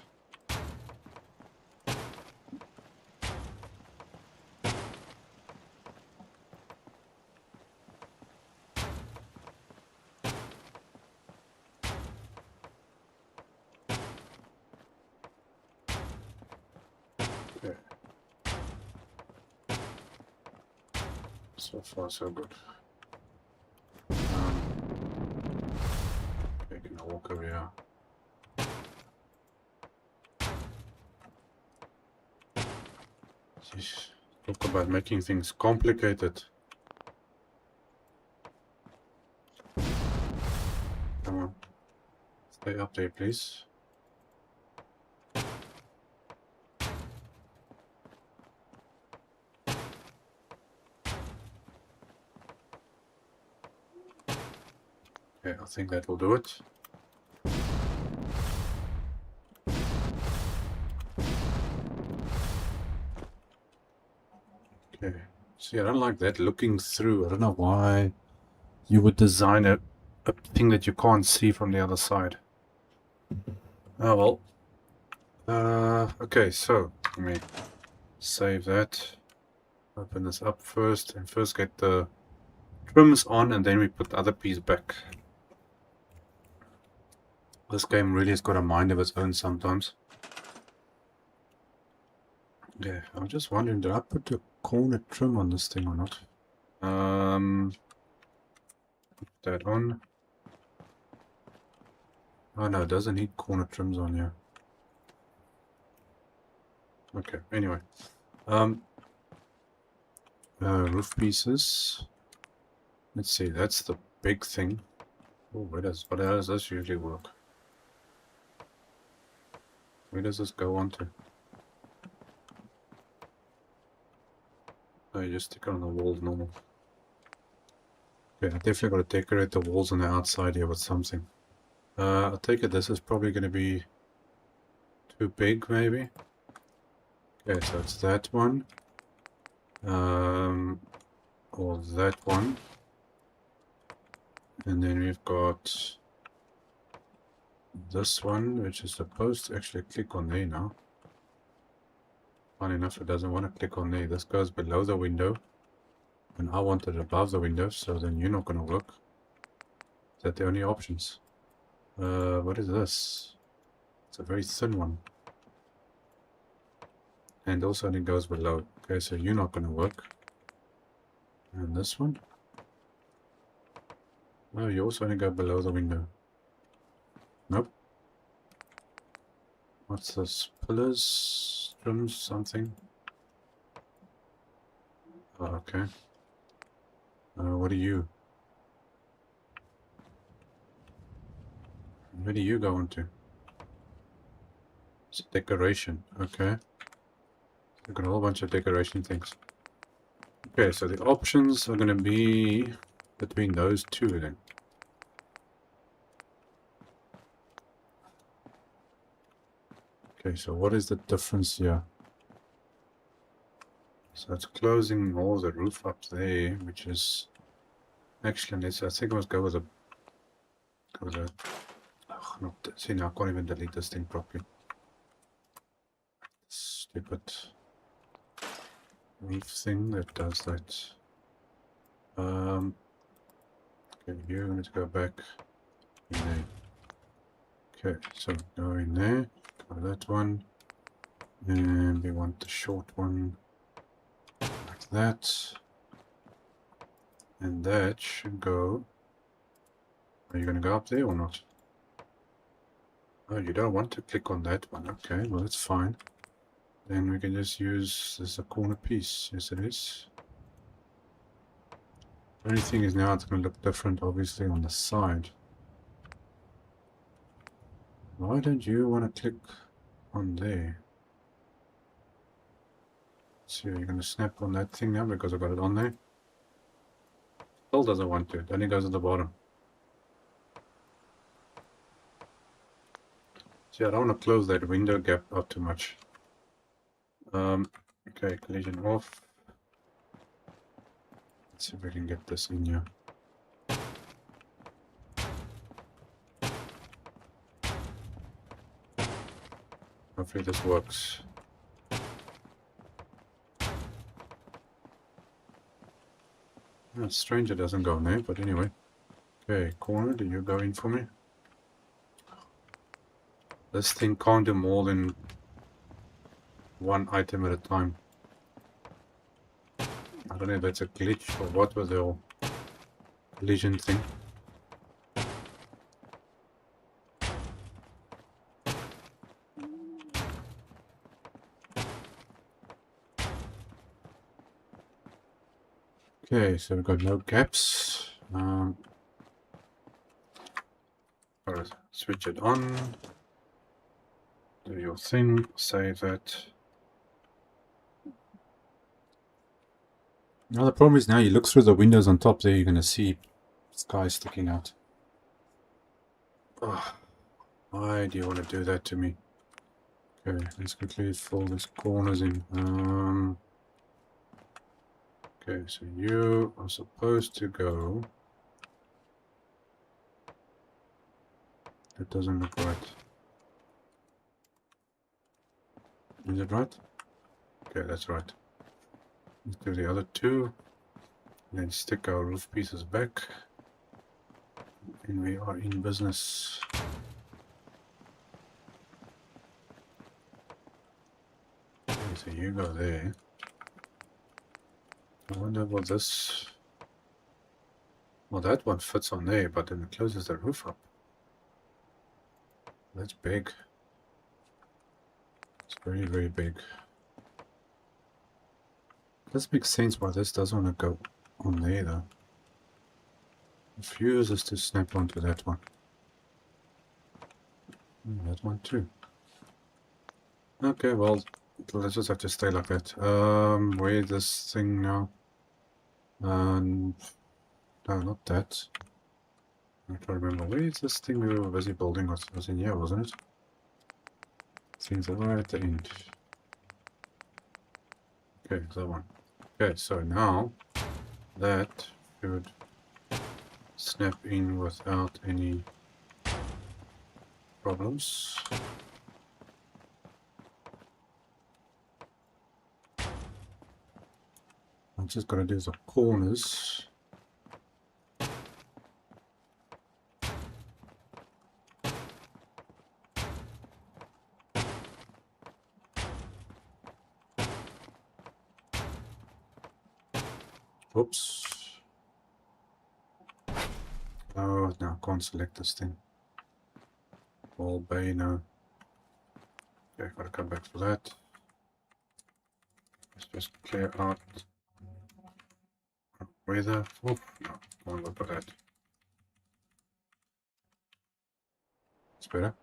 Okay. So far, so good. Okay, can I walk over here? Jeez. Talk about making things complicated. Come on. Stay up there, please. Okay, I think that will do it. Okay. See, I don't like that looking through. I don't know why you would design a thing that you can't see from the other side. Oh well. Okay, so let me save that. Open this up first, and first get the trims on, and then we put the other piece back. This game really has got a mind of its own sometimes. Yeah, I'm just wondering, did I put a corner trim on this thing or not? Put that on. Oh no, it doesn't need corner trims on here. Okay, anyway. Roof pieces. Let's see, that's the big thing. Oh, how does this usually work? Where does this go onto? Oh, you just stick it on the walls normal. Okay, I definitely got to decorate the walls on the outside here with something. I take it this is probably going to be too big, maybe. Okay, so it's that one. Or that one. And then we've got this one, which is supposed to actually click on there now. Funny enough, it doesn't want to click on there. This goes below the window. And I want it above the window, so then you're not going to work. Is that the only options? What is this? It's a very thin one. And also it goes below. Okay, so you're not going to work. And this one? Oh, you also only go below the window. Nope. What's this? Pillars? Trims? Something? Oh, okay. What are you? Where do you go into? It's decoration. Okay. We've got a whole bunch of decoration things. Okay, so the options are going to be between those two then. Okay, so what is the difference here? So it's closing all the roof up there, which is actually, I think I must go with a oh, not, see now I can't even delete this thing properly. Stupid leaf thing that does that. Okay, you're going to go back in there. Okay, so go in there, go that one, and we want the short one like that, and that should go. Are you going to go up there or not? Oh, you don't want to click on that one. Okay, well, that's fine. Then we can just use this a corner piece. Yes, it is. The only thing is now it's going to look different, obviously, on the side. Why don't you want to click on there? So you're going to snap on that thing now because I got it on there. Still doesn't want to. It only goes at the bottom. See, I don't want to close that window gap out too much. Okay, collision off. Let's see if we can get this in here. Hopefully this works. It's strange it doesn't go in there, but anyway. Okay, corner, do you go in for me? This thing can't do more than one item at a time. I don't know if that's a glitch or what was the whole collision thing. Okay, so we've got no gaps. Alright, switch it on. Do your thing, save that. Now the problem is now you look through the windows on top there, you're going to see sky sticking out. Oh, why do you want to do that to me? Okay, let's quickly fill these corners in. Okay, so you are supposed to go. That doesn't look right. Is it right? Okay, that's right. Let's do the other two. And then stick our roof pieces back. And we are in business. Okay, Okay, so you go there. I wonder what this... Well, that one fits on there, but then it closes the roof up. That's big. It's very, very big. This makes sense why this doesn't want to go on there, though. The fuse is to snap onto that one. And that one too. Okay, well, let's just have to stay like that. Where's this thing now? No, not that. I can't remember. Where is this thing we were busy building? Was in here, wasn't it? Things are right at the end. Okay, that one. Okay, so now that should snap in without any problems. I'm just going to do the corners. Oops. Oh, no, I can't select this thing. Wall bay, no. Okay, gotta come back for that. Let's just clear out weather. Oh, no, can't look at that. It's better.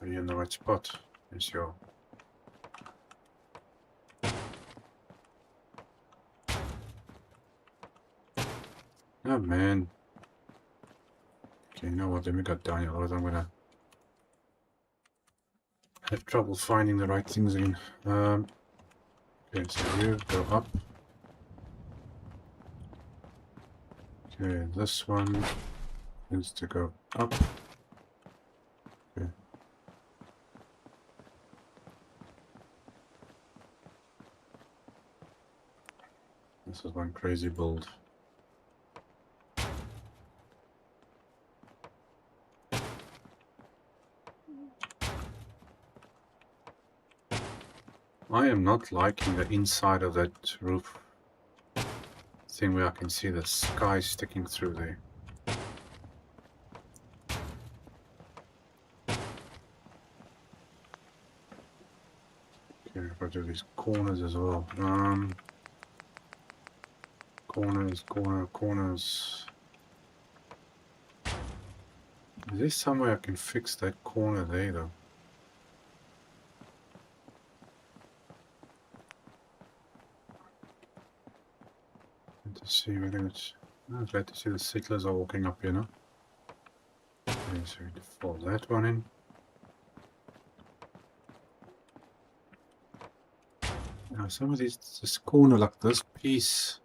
Are you in the right spot? Yes, you are. Oh man. Okay, you know what? Let me go down here, otherwise I'm gonna have trouble finding the right things in. Okay, so you go up. Okay, this one needs to go up. Okay. This is one crazy build. I am not liking the inside of that roof thing where I can see the sky sticking through there. Okay, I've got to do these corners as well. Corners. Is there some way I can fix that corner there though? To see whether it's... I'm glad to see the settlers are walking up here now. Okay, so we fold that one in. Now some of this corner, like this piece,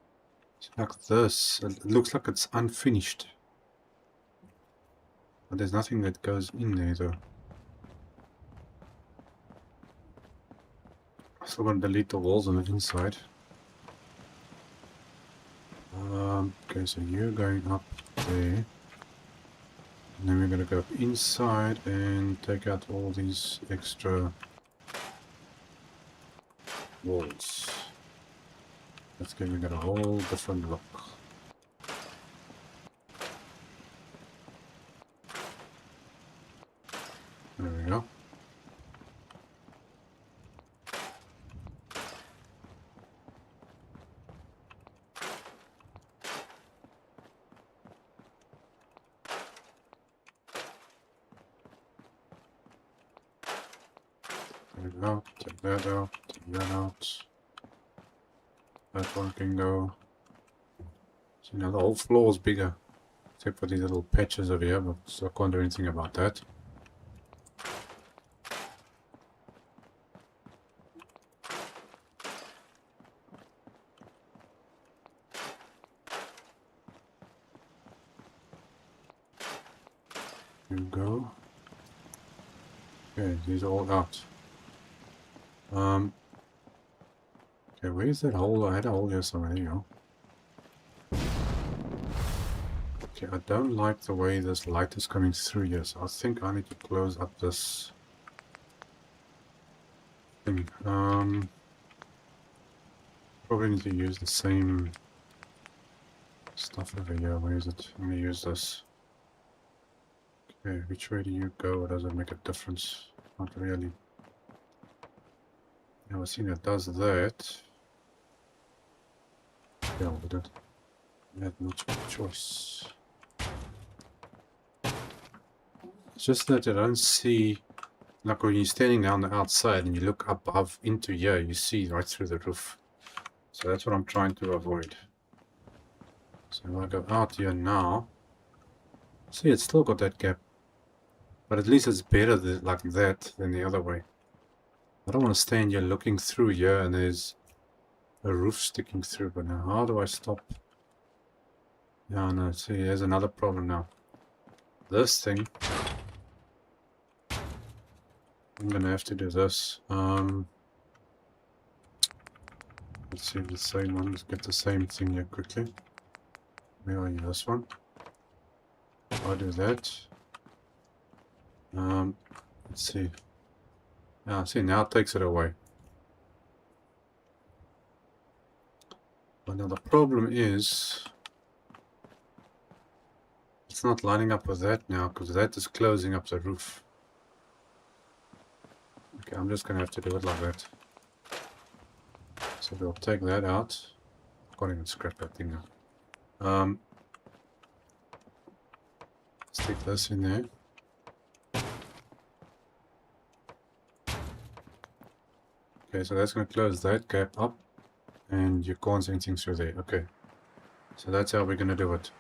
like this, it looks like it's unfinished. But there's nothing that goes in there though. I'm still going to delete the walls on the inside. Okay, so you're going up there. And then we're going to go inside and take out all these extra walls. Let's give it a whole different look. There we go. Take that out, take that out. That one can go. So now the whole floor is bigger. Except for these little patches over here, but I can't do anything about that. Here we go. Okay, these are all out. Okay, where's that hole? I had a hole here somewhere. There you go. Okay, I don't like the way this light is coming through here, so I think I need to close up this thing. Probably need to use the same stuff over here. Where is it? Let me use this. Okay, which way do you go? Does it make a difference? Not really. Yeah, I think it does that. Yeah, we don't have much of a choice. It's just that I don't see, like when you're standing down the outside and you look up above into here, you see right through the roof. So that's what I'm trying to avoid. So if I go out here now, see, it's still got that gap. But at least it's better like that than the other way. I don't want to stand here looking through here and there's a roof sticking through. But now, how do I stop? Yeah, no, see, there's another problem now. This thing, I'm gonna have to do this. Let's see the same one. Let's get the same thing here quickly. Where are you? This one. I'll do that. Let's see. Yeah, see, now it takes it away. But now the problem is it's not lining up with that now because that is closing up the roof. Okay, I'm just gonna have to do it like that. So we'll take that out. Can't even scrap that thing now. Stick this in there. Okay, so that's going to close that gap up and you can't see anything through there. Okay, so that's how we're going to do it.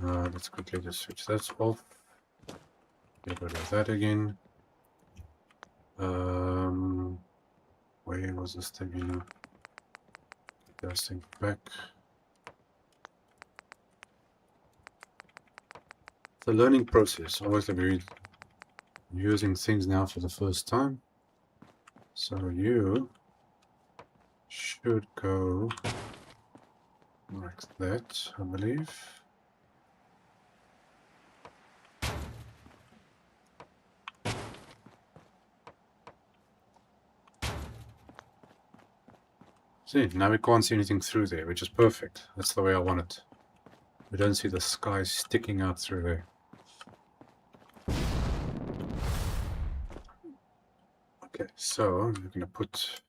Let's quickly just switch that off. Get rid of that again. Where was this thing? You know, get this thing back. It's a learning process. Obviously, we're using things now for the first time. So you should go like that, I believe. See, now we can't see anything through there, which is perfect. That's the way I want it. We don't see the sky sticking out through there. Okay, so we're going to put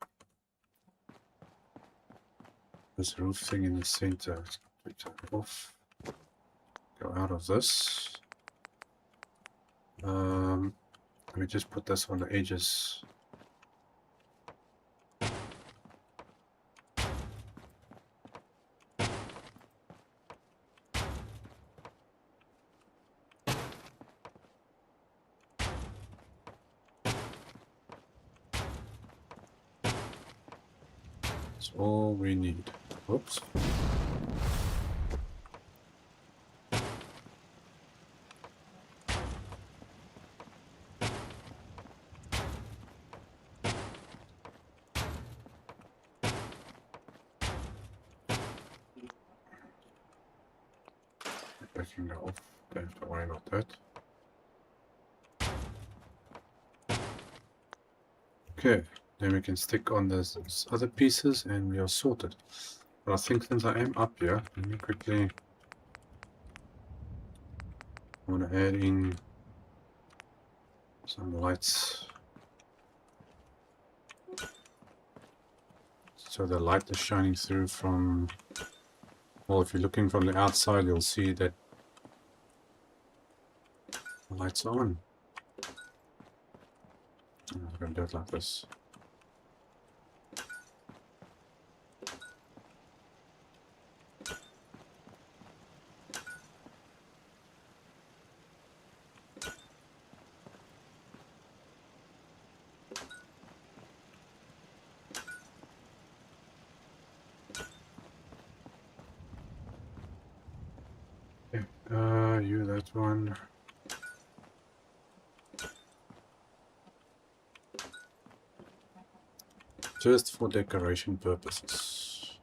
this roof thing in the center. Let's switch that off. Go out of this. We just put this on the edges. That's all we need. Whoops. Backing that off. Don't have to worry about that. Okay, then we can stick on those other pieces and we are sorted. But I think since I am up here, let me quickly, I want to add in some lights. So the light is shining through from, well, if you're looking from the outside, you'll see that the lights are on. I'm going to do it like this. Okay, you that one. Just for decoration purposes.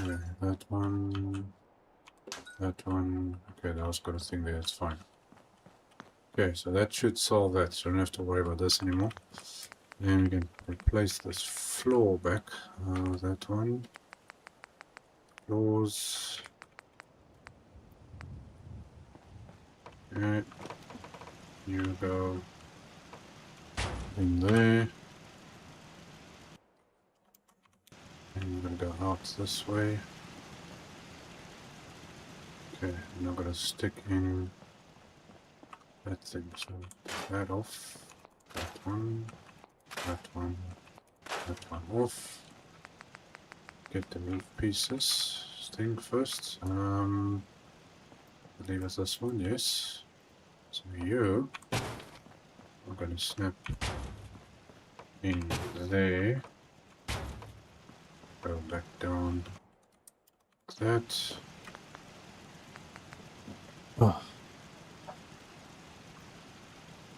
Okay, that one. That one. Okay, that was got a thing there. It's fine. Okay, so that should solve that. So I don't have to worry about this anymore. Then we can replace this floor back. That one. Floors. Okay. You go in there. And you're going to go out this way. Okay, and I'm going to stick in that thing. So that off. That one. That one. That one off. Get the roof pieces. Thing first. I believe it's this one, yes. So you are going to snap in there. Go back down like that.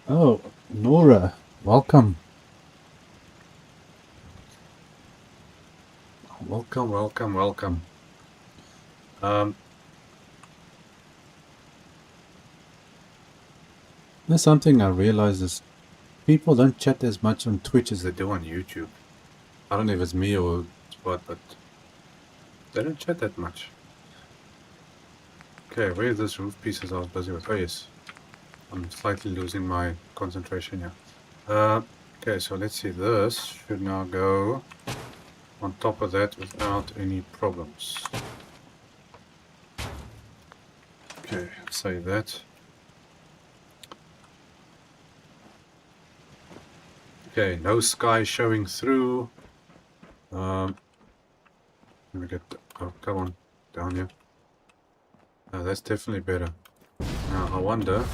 Oh, Nora, welcome. Welcome, welcome, welcome. There's something I realized is people don't chat as much on Twitch as they do on YouTube. I don't know if it's me or what, but they don't chat that much. Okay, where are those roof pieces I was busy with? Oh yes, I'm slightly losing my concentration here. Okay, so let's see, this should now go on top of that without any problems. Okay, save that. Okay, no sky showing through. Let me get, oh, come on, down here. That's definitely better. Now, I wonder,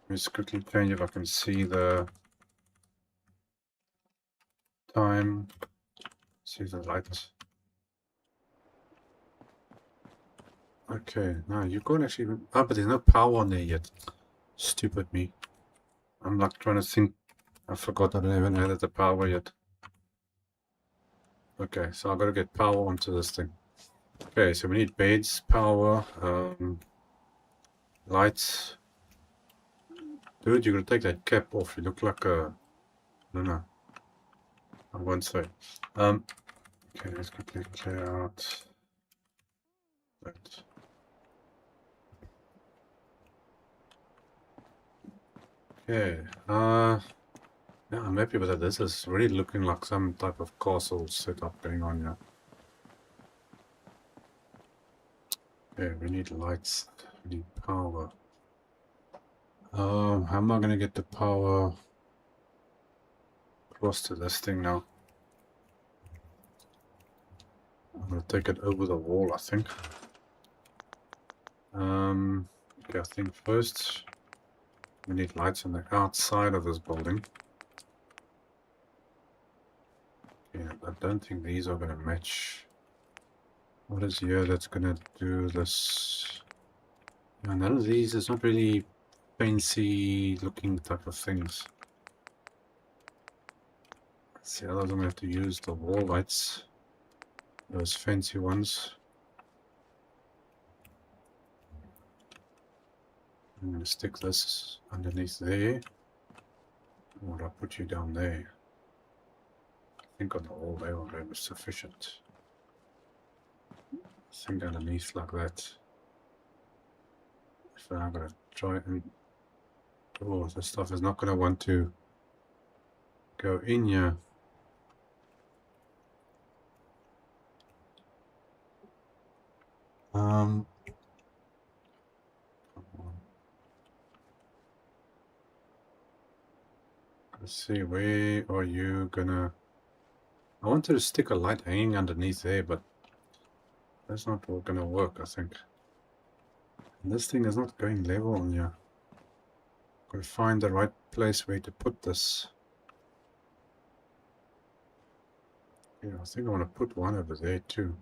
let's quickly change if I can see the time, see the light. Okay, now you can't actually, oh, but there's no power on there yet. Stupid me. I'm like trying to think, I forgot I haven't added the power yet. Okay, so I've got to get power onto this thing. Okay, so we need beds, power, lights. Dude, you're gonna take that cap off. You look like a... I don't know. I won't say. Okay, let's quickly clear out that. Okay, yeah, I'm happy with that. This is really looking like some type of castle setup going on here. Okay, we need lights, we need power. How am I gonna get the power across to this thing now? I'm gonna take it over the wall, I think. Okay, I think first we need lights on the outside of this building. Yeah, I don't think these are gonna match. What is here that's gonna do this? Yeah, none of these is not really fancy looking type of things. Let's see, otherwise I'm gonna have to use the wall lights, those fancy ones. I'm gonna stick this underneath there. Or I'll put you down there. I think on the wall there already was sufficient. I think underneath like that. So I'm gonna try and... Oh, this stuff is not gonna want to go in here. Come on. Let's see, where are you gonna... I wanted to stick a light hanging underneath there, but that's not gonna work, I think. And this thing is not going level on here. Gotta find the right place where to put this. Yeah, I think I want to put one over there too.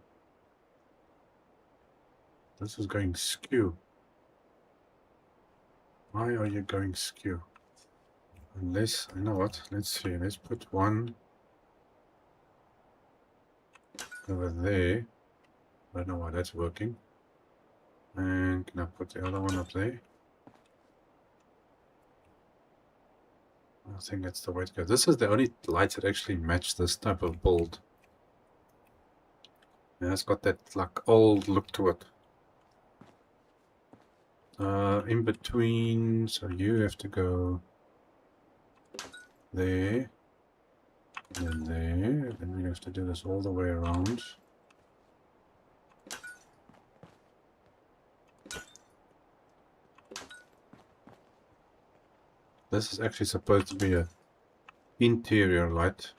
This is going skew. Why are you going skew? Unless, you know what, let's see, let's put one over there. I don't know why that's working. And can I put the other one up there? I think that's the way to go. This is the only lights that actually match this type of build. Yeah, it's got that like old look to it. In between, so you have to go there, and then there, then we have to do this all the way around. This is actually supposed to be a interior light,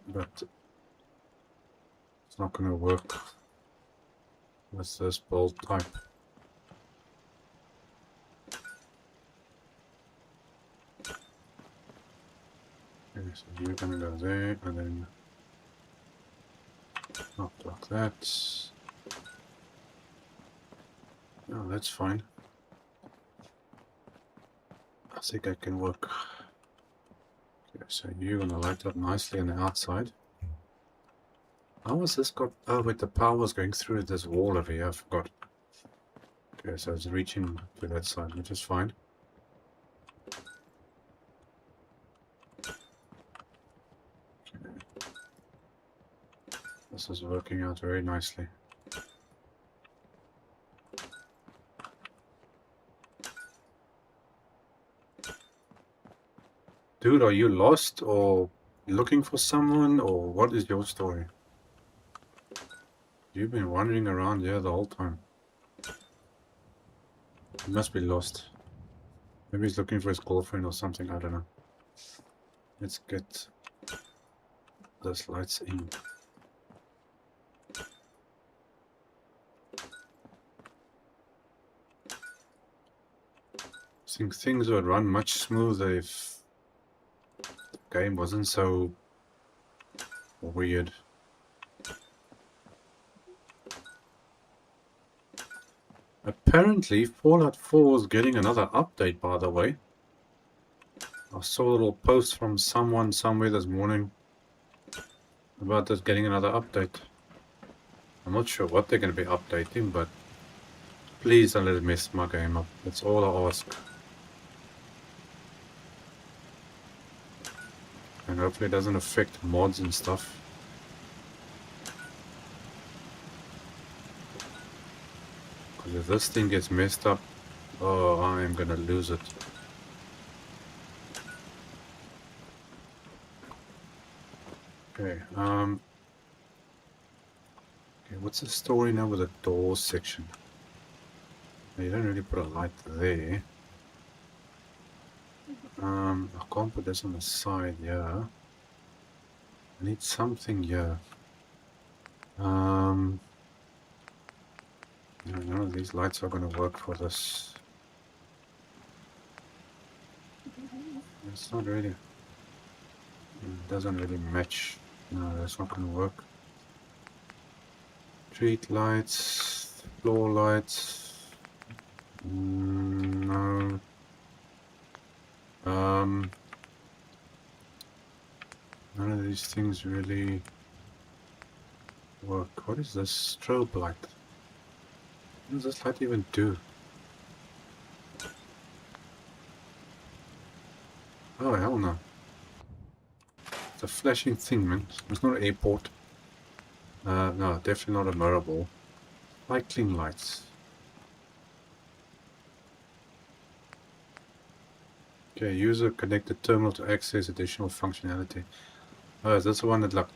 but it's not going to work with this bolt type. Okay, so you're going to go there, and then up like that. Oh, that's fine. I think I can work. Okay, so you're going to light up nicely on the outside. How was this got? Oh, wait, the power was going through this wall over here. I forgot. Okay, so it's reaching to that side, which is fine. Okay. This is working out very nicely. Dude, are you lost or looking for someone, or what is your story? You've been wandering around here the whole time. He must be lost. Maybe he's looking for his girlfriend or something, I don't know. Let's get those lights in. I think things would run much smoother if the game wasn't so weird. Apparently, Fallout 4 is getting another update, by the way. I saw a little post from someone somewhere this morning about this getting another update. I'm not sure what they're going to be updating, but please don't let it mess my game up. That's all I ask. And hopefully it doesn't affect mods and stuff. Because if this thing gets messed up, oh, I am gonna lose it. Okay, okay, what's the story now with the doors section? You don't really put a light there. I can't put this on the side here. I need something here. None of these lights are going to work for this. It's not really. It doesn't really match. No, that's not going to work. Street lights, floor lights. No. None of these things really work. What is this strobe light? What does this light even do? Oh, hell no. It's a flashing thing, man. It's not an airport. No, definitely not a mirror ball. Cycling lights. Okay, user connected terminal to access additional functionality. Oh, is this the one that like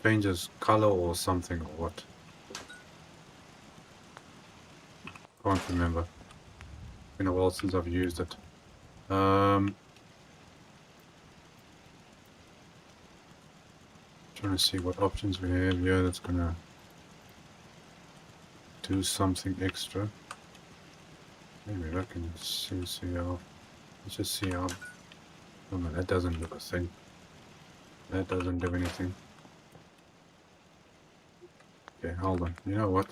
changes color or something or what? Can't remember. It's been a while since I've used it. Trying to see what options we have here that's gonna do something extra. Maybe I can see how. Let's just see how. Oh no, that doesn't do a thing. That doesn't do anything. Okay, hold on. You know what?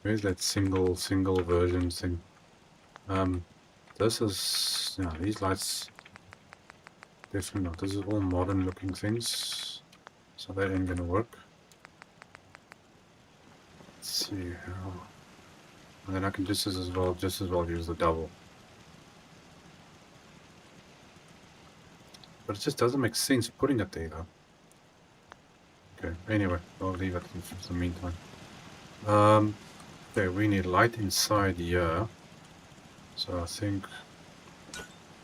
Where's that single version thing? This is, yeah, these lights definitely not. This is all modern looking things, so that ain't gonna work. see how. And then I can just as well use the double. But it just doesn't make sense putting it there though. Okay, anyway, I'll leave it for the meantime. Okay, we need light inside here. So I think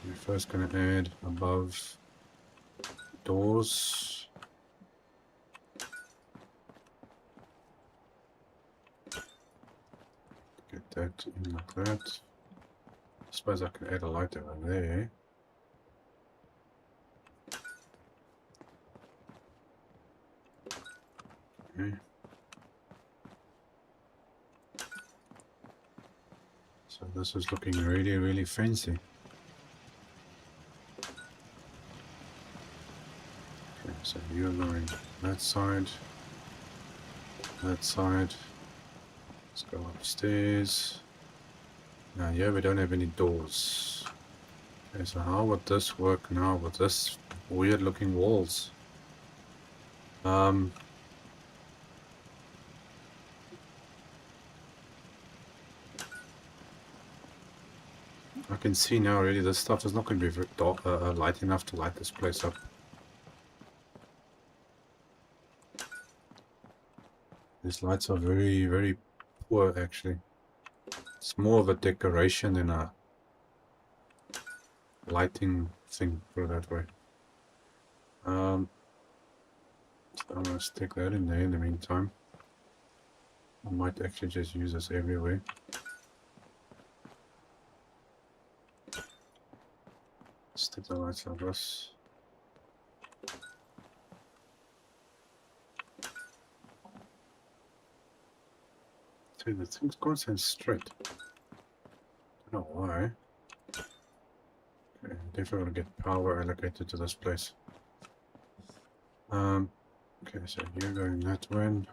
we're first gonna add above doors. Get that in like that. I suppose I can add a light over there. Okay. So this is looking really, really fancy. Okay, so you're going that side. That side. Let's go upstairs. Now here we don't have any doors. Okay, so how would this work now with this weird looking walls? I can see now already this stuff is not going to be very dark, light enough to light this place up. These lights are very, very poor actually. It's more of a decoration than a lighting thing, put it that way. So I'm going to stick that in there in the meantime. I might actually just use this everywhere. Stick the lights like this. See, the thing's going straight. Don't know why. Okay, definitely want to get power allocated to this place. Okay, so you're going that way.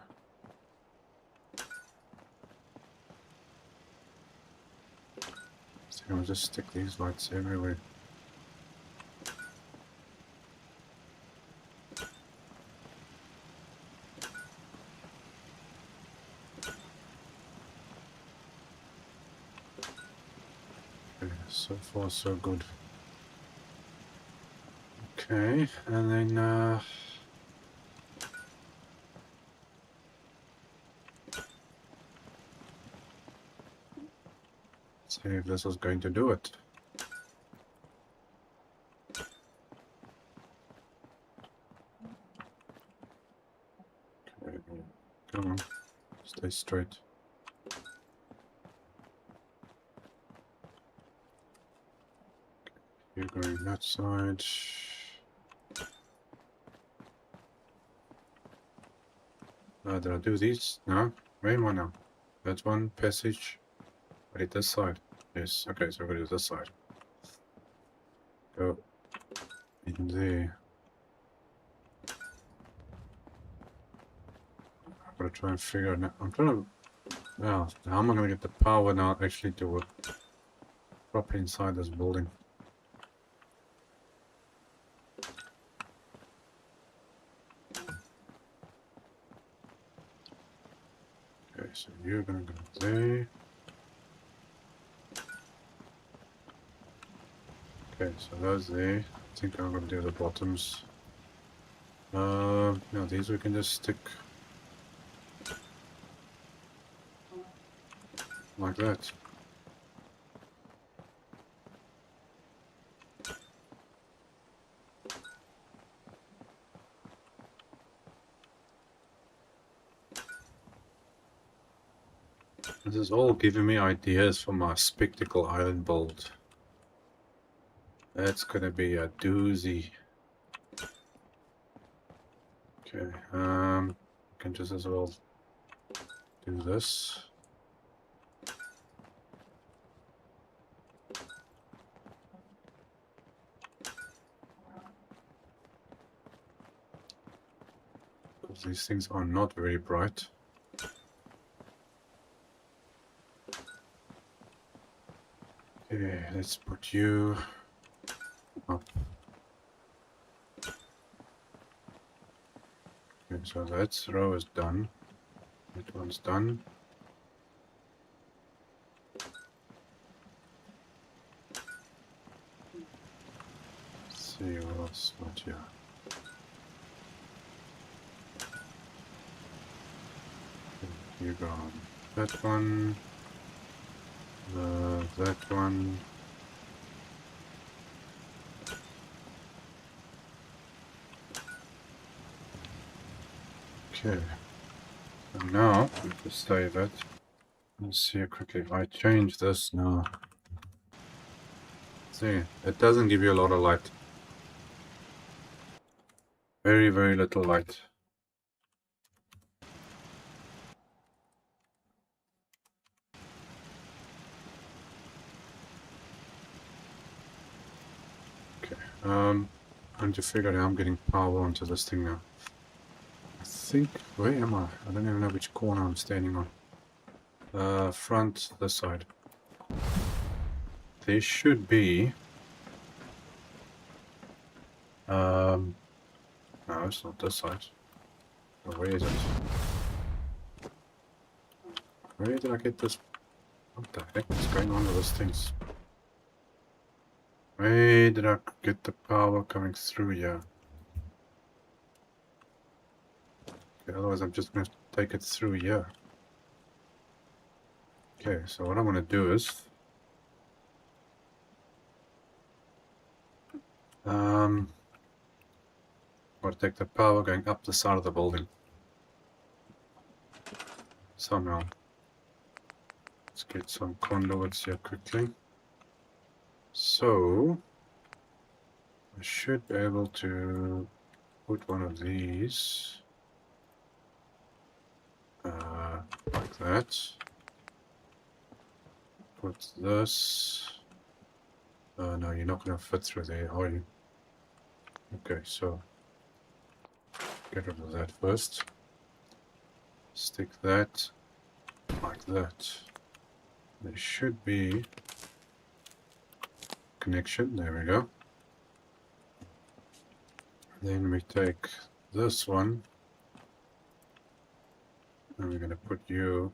So I'll just stick these lights everywhere. Okay, so far so good. Okay, and then see if this was going to do it. Okay, come on, stay straight. You're going that side. Did I do these? No? Where am I now? That's one passage. Wait, this side. Yes, okay, so we're going to do this side. Go in there. I'm going to try and figure it out. I'm trying to... Well, how am I going to get the power now actually to work properly inside this building? Okay, so you're going to go there. Okay, so those there. I think I'm going to do the bottoms. No, these we can just stick like that. This is all giving me ideas for my spectacle island build. That's gonna be a doozy. Okay, can just as well do this. Because these things are not very bright. Okay, let's put you up. Okay, so that row is done. That one's done. see what else not here. You go on that one, that one. Okay, and now we just save it. Let's see quickly. If I change this now, see, it doesn't give you a lot of light. Very, very little light. Okay, I need to figure out how I'm getting power onto this thing now. I think, where am I? I don't even know which corner I'm standing on. Front, this side. There should be... no, it's not this side. Oh, where is it? Where did I get this? What the heck is going on with these things? Where did I get the power coming through here? Okay, otherwise I'm just going to take it through here. Okay, so what I'm going to do is... I'm going to take the power going up the side of the building. Somehow. Let's get some conduits here quickly. So, I should be able to put one of these like that. Put this. No, you're not going to fit through there, are you? Okay, so get rid of that first. Stick that like that. There should be connection. There we go. Then we take this one and we're going to put you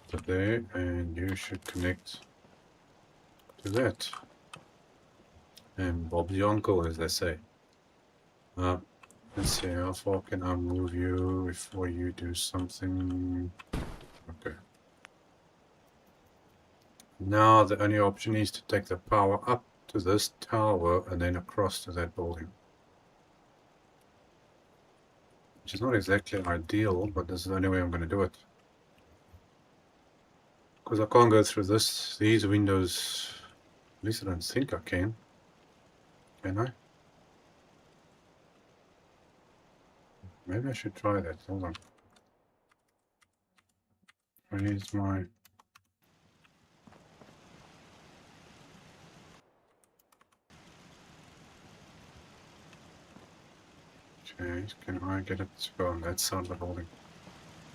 to there, and you should connect to that. And Bob's your uncle, as they say. Let's see, how far can I move you before you do something? Okay. Now the only option is to take the power up to this tower and then across to that building. Which is not exactly ideal, but this is the only way I'm going to do it. Because I can't go through these windows. At least I don't think I can. Can I? Maybe I should try that. Hold on. Where's my... Okay, can I get it to go on that side of the building?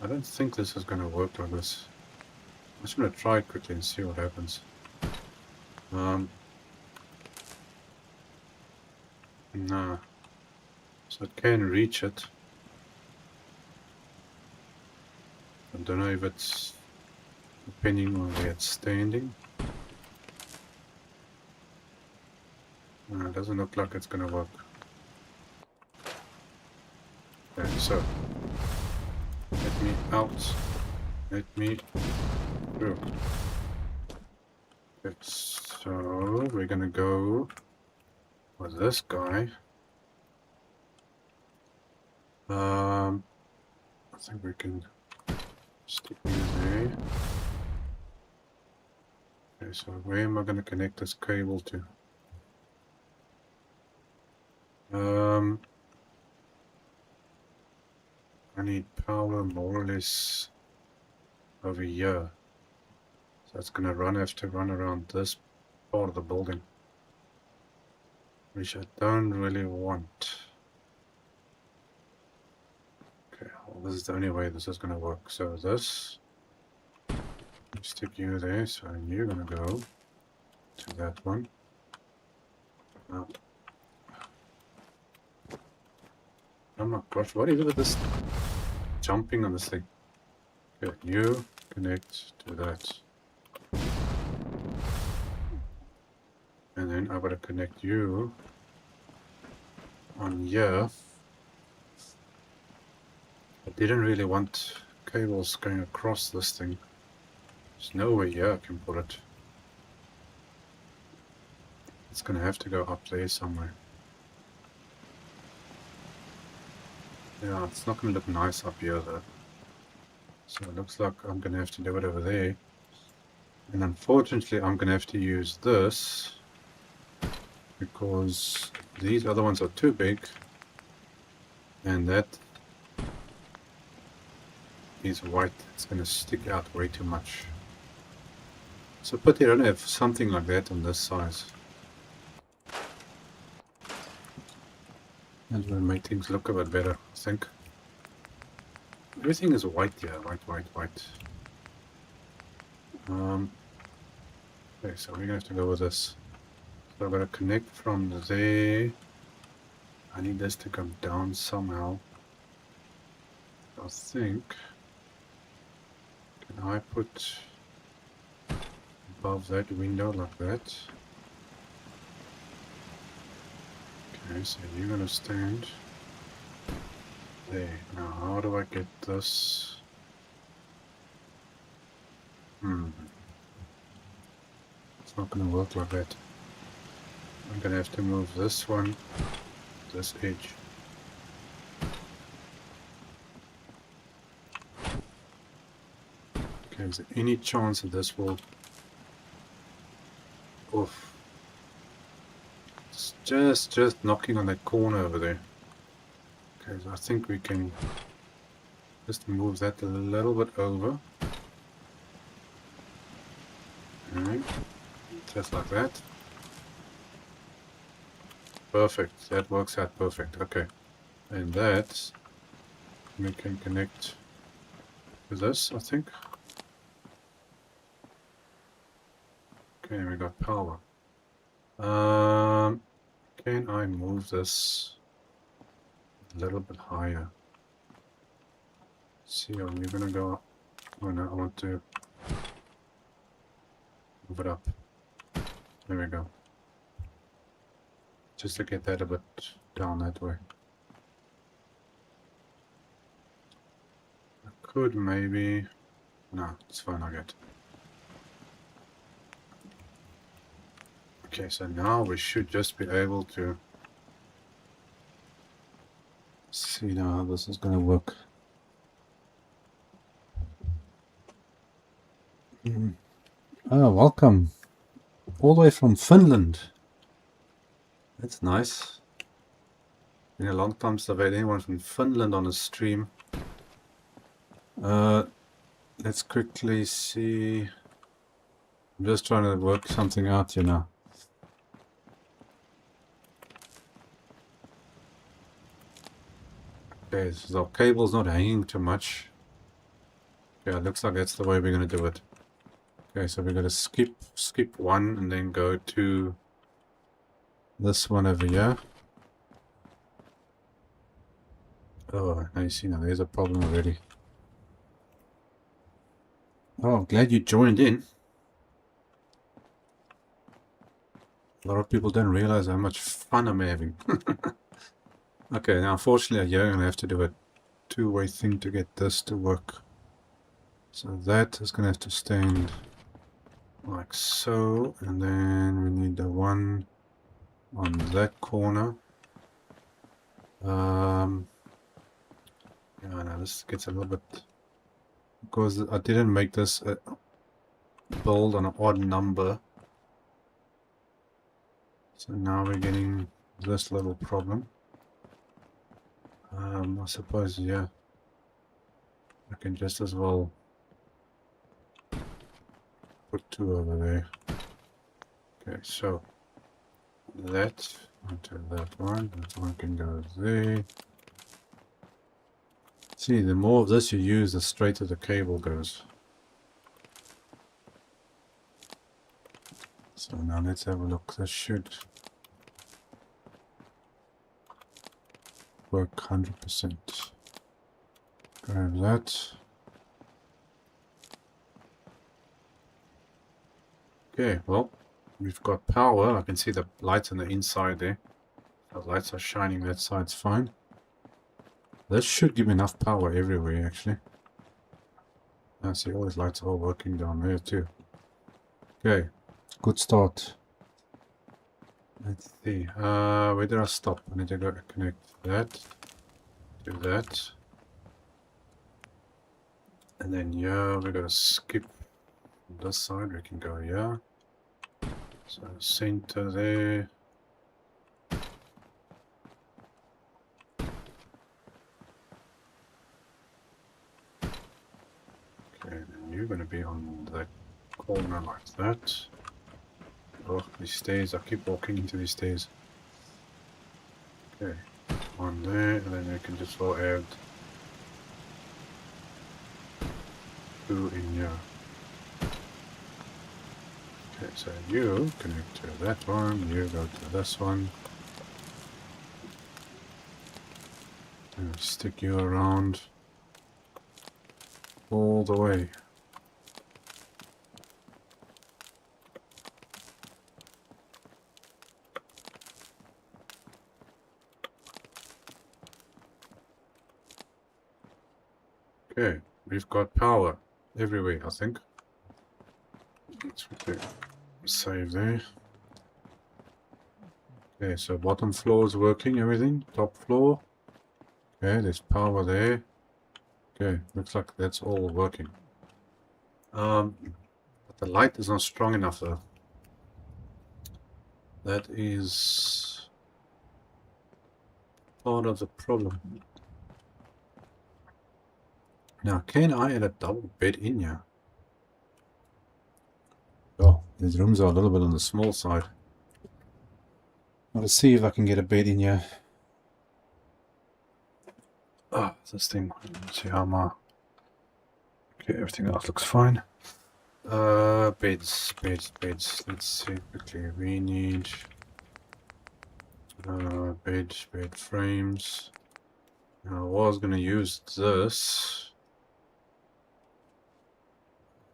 I don't think this is going to work like this. I'm just going to try it quickly and see what happens. Nah. So it can reach it. I don't know if it's depending on where it's standing. No, it doesn't look like it's going to work. Okay, so let me out. Let me through. Okay, so we're going to go with this guy. I think we can stick you there. Okay, so where am I going to connect this cable to? I need power more or less over here. So it's going to have to run around this part of the building, which I don't really want. Okay, well, this is the only way this is going to work. So this, stick you there, so you're going to go to that one. Oh my gosh, what is it with this jumping on this thing? Okay, you connect to that. And then I'm going to connect you on here. I didn't really want cables going across this thing. There's nowhere here I can put it. It's gonna have to go up there somewhere. Yeah, it's not gonna look nice up here though. So it looks like I'm gonna have to do it over there. And unfortunately I'm gonna have to use this because these other ones are too big and that is white. It's gonna stick out way too much. So pity I don't have something like that on this size. That will make things look a bit better, I think. Everything is white here, white. Okay, so we're gonna have to go with this. So I'm gonna connect from there. I need this to come down somehow. I think. Can I put above that window like that? Okay, so you're gonna stand there. Now, how do I get this? It's not gonna work like that. I'm gonna have to move this one, this edge. Okay, is there any chance that this will... Oof. It's just knocking on that corner over there. Okay, so I think we can just move that a little bit over. Alright, just like that. Perfect, that works out perfect, okay. And that we can connect to this, I think. Okay, we got power. Can I move this a little bit higher? See, are we gonna go up? Oh no, I want to move it up. There we go. Just to get that a bit down that way. I could maybe... No, it's fine, I get. Okay, so now we should just be able to see now how this is going to work. Oh, welcome. All the way from Finland. That's nice. Been a long time since I've had anyone from Finland on a stream. Let's quickly see. I'm just trying to work something out, you know. Okay, so the cable's not hanging too much. Yeah, it looks like that's the way we're going to do it. Okay, so we're going to skip one and then go to this one over here. Oh, now you see, now there's a problem already. Oh, I'm glad you joined in. A lot of people don't realize how much fun I'm having. Okay, now unfortunately you're going to have to do a two-way thing to get this to work. So that is going to have to stand like so, and then we need the one on that corner. Yeah, no, this gets a little bit... Because I didn't make this a build on an odd number. So now we're getting this little problem. I suppose, yeah, I can just as well put two over there. Okay, so that onto that one can go there. See, the more of this you use, the straighter the cable goes. So now let's have a look. This should work 100%. Grab that. Okay, well, we've got power. I can see the lights on the inside there. The lights are shining that side's fine. This should give enough power everywhere actually. I see all these lights are working down there too. Okay, good start. Let's see, where did I stop? I need to go connect that to that. And then yeah, we're gonna skip this side, we can go here. So center there. Okay, then you're gonna be on the corner like that. Oh, these stairs, I keep walking into these stairs. Okay, one there, and then we can just go add two in here. Okay, so you connect to that one, you go to this one. And stick you around all the way. Okay, we've got power everywhere, I think. Let's save there. Okay, so bottom floor is working, everything. Top floor. Okay, there's power there. Okay, looks like that's all working. But the light is not strong enough though. That is part of the problem. Now, can I add a double bed in here? Oh, these rooms are a little bit on the small side. Let's see if I can get a bed in here. Oh, this thing. Let's see how my... Okay, everything else looks fine. Beds. Let's see quickly. We need bed frames. Now, I was gonna use this.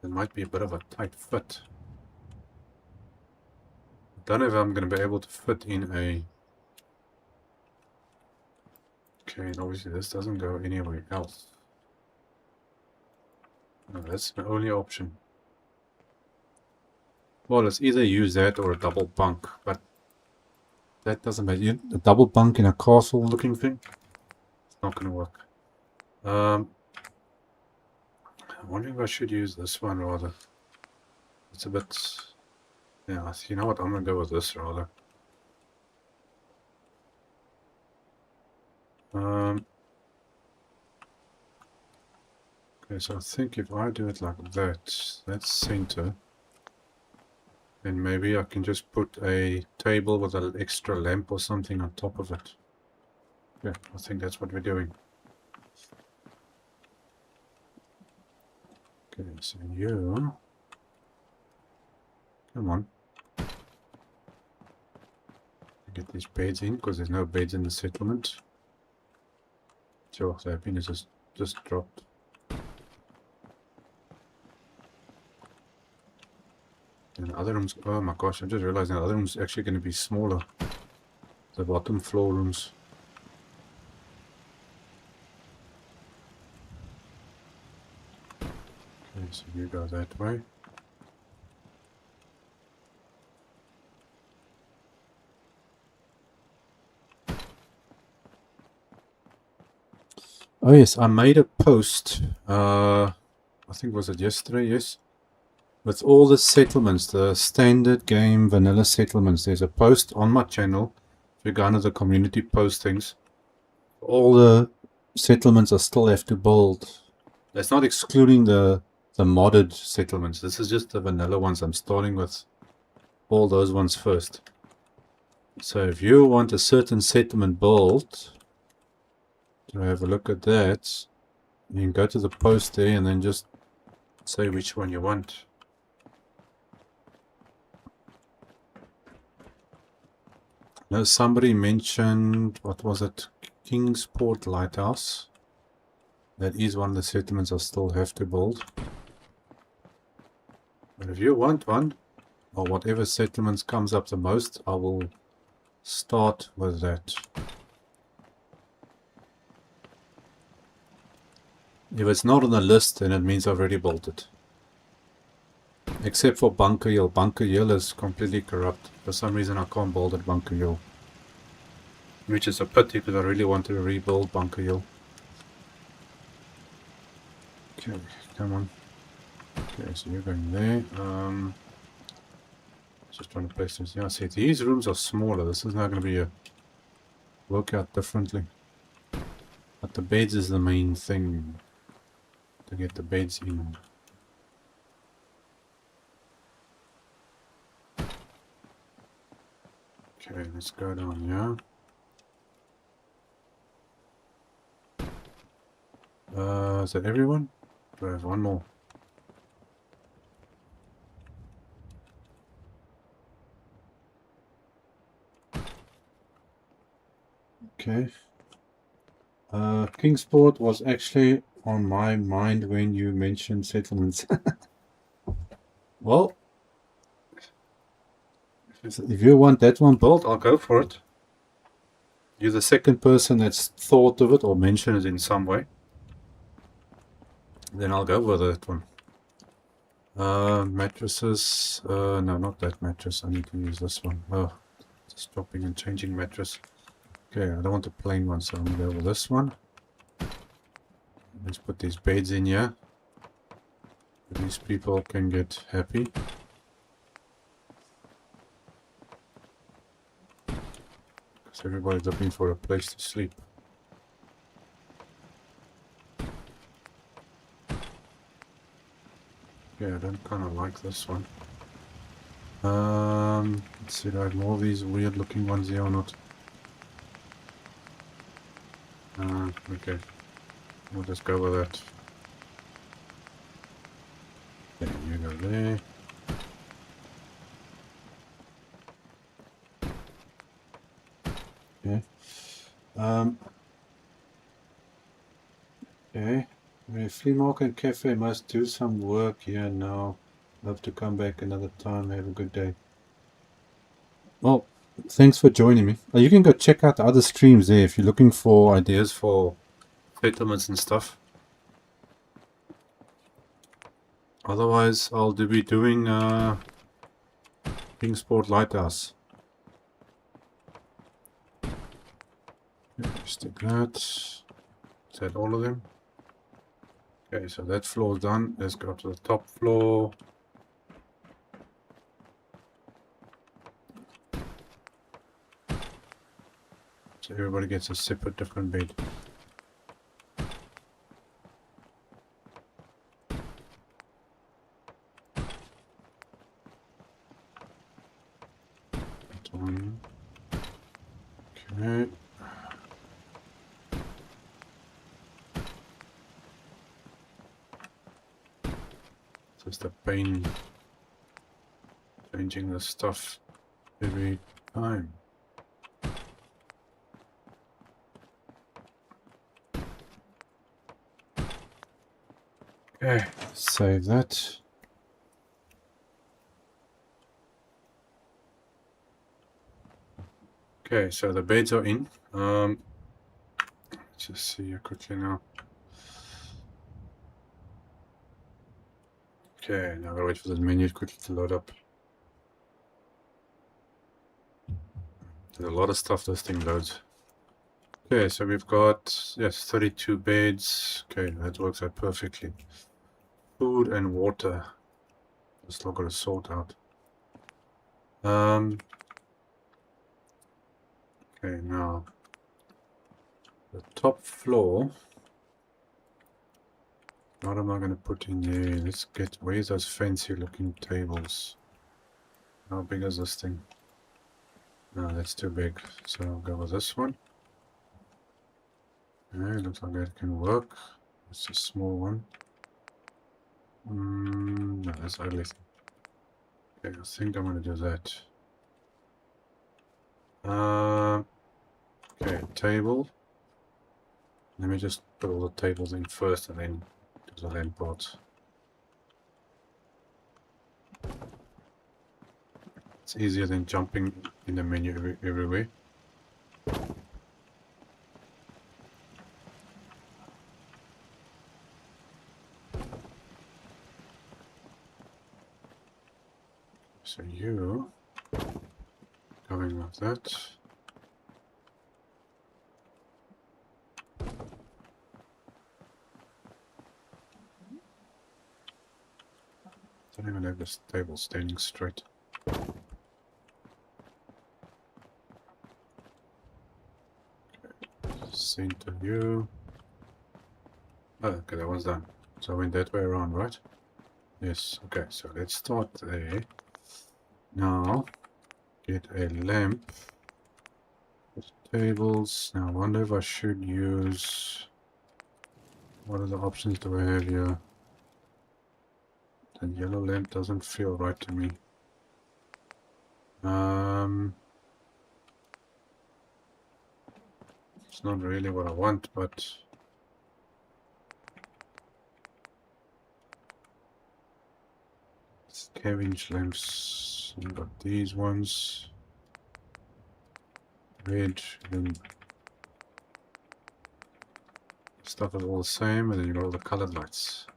It might be a bit of a tight fit. I don't know if I'm going to be able to fit in a... Okay, and obviously this doesn't go anywhere else. No, that's the only option. Well, let's either use that or a double bunk, but that doesn't matter. A double bunk in a castle looking thing? It's not going to work. I'm wondering if I should use this one rather. It's a bit... Yeah, you know what? I'm going to go with this rather. Okay, so I think if I do it like that, that's center. Then maybe I can just put a table with an extra lamp or something on top of it. Yeah, I think that's what we're doing. Okay, so you... Come on. Get these beds in, because there's no beds in the settlement. Sure, the happiness is just dropped. And the other rooms, oh my gosh, I just realized the other rooms are actually going to be smaller. The bottom floor rooms. Okay, so you go that way. Oh yes, I made a post, I think was it yesterday, yes, with all the settlements, the standard game vanilla settlements. There's a post on my channel, if you go under the community postings, all the settlements I still have to build. That's not excluding the modded settlements, this is just the vanilla ones. I'm starting with all those ones first. So if you want a certain settlement built, to have a look at that, you can go to the post there and then just say which one you want. Now somebody mentioned, what was it, Kingsport Lighthouse. That is one of the settlements I still have to build. But if you want one, or whatever settlements comes up the most, I will start with that. If it's not on the list, then it means I've already built it. Except for Bunker Hill. Bunker Hill is completely corrupt. For some reason I can't build at Bunker Hill. Which is a pity because I really wanted to rebuild Bunker Hill. Okay, come on. Okay, so you're going there. Just trying to place this. Yeah, see, these rooms are smaller. This is not going to be a work out differently. But the beds is the main thing. To get the beds in. Okay, let's go down here. Is that everyone? There's one more. Okay. Kingsport was actually on my mind when you mentioned settlements. Well, if you want that one built, I'll go for it. You're the second person that's thought of it or mentioned it in some way. Then I'll go with that one. Mattresses. No, not that mattress. I need to use this one. Oh, stopping and changing mattress. Okay, I don't want a plain one, so I'm going to go with this one. Let's put these beds in here. These people can get happy. Because everybody's looking for a place to sleep. Yeah, I don't kind of like this one. Let's see, do I have more of these weird looking ones here or not? Okay. We'll just go with that. Okay, you go there. Okay. Okay. The flea market cafe must do some work here now. Love to come back another time. Have a good day. Well, thanks for joining me. You can go check out the other streams there if you're looking for ideas for settlements and stuff. Otherwise, I'll be doing Kingsport Lighthouse. Okay, stick that. Is that all of them? Okay, so that floor is done. Let's go to the top floor. So everybody gets a separate different bed. Okay. Just a pain changing the stuff every time. Okay, save that. Okay, so the beds are in. Let's just see here quickly now. Okay, now I gotta wait for the menu quickly to load up. There's a lot of stuff this thing loads. Okay, so we've got, yes, 32 beds. Okay, that works out perfectly. Food and water. Still got to sort out. Okay, now the top floor. What am I going to put in there? Let's get, where's those fancy looking tables? How big is this thing? No, that's too big. So I'll go with this one. Okay, looks like that can work. It's a small one. No, that's ugly. Okay, I think I'm going to do that. Okay, table. Let me just put all the tables in first and then do the land part. It's easier than jumping in the menu everywhere. So you going like that. Don't even have this table standing straight. Center you. Oh, okay, that one's done. So I went that way around, right? Yes, okay, so let's start there. Now, get a lamp. Tables. Now, I wonder if I should use... What are the options do I have here? The yellow lamp doesn't feel right to me. It's not really what I want, but... Scavenge lamps. I've got these ones. Red, then stuff is all the same, and then you got all the colored lights.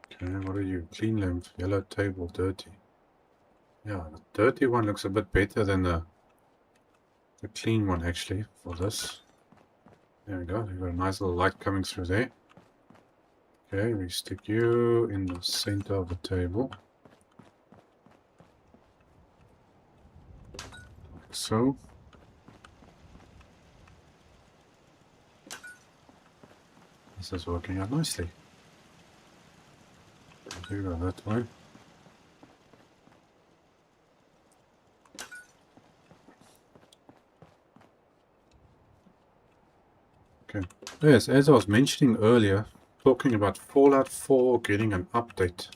Okay, what are you? Clean lamp, yellow table, dirty. Yeah, the dirty one looks a bit better than the clean one actually for this. There we go, you've got a nice little light coming through there. Okay, we stick you in the center of the table. Like so. This is working out nicely. You go that way. Okay. Yes, as I was mentioning earlier, talking about Fallout 4 getting an update.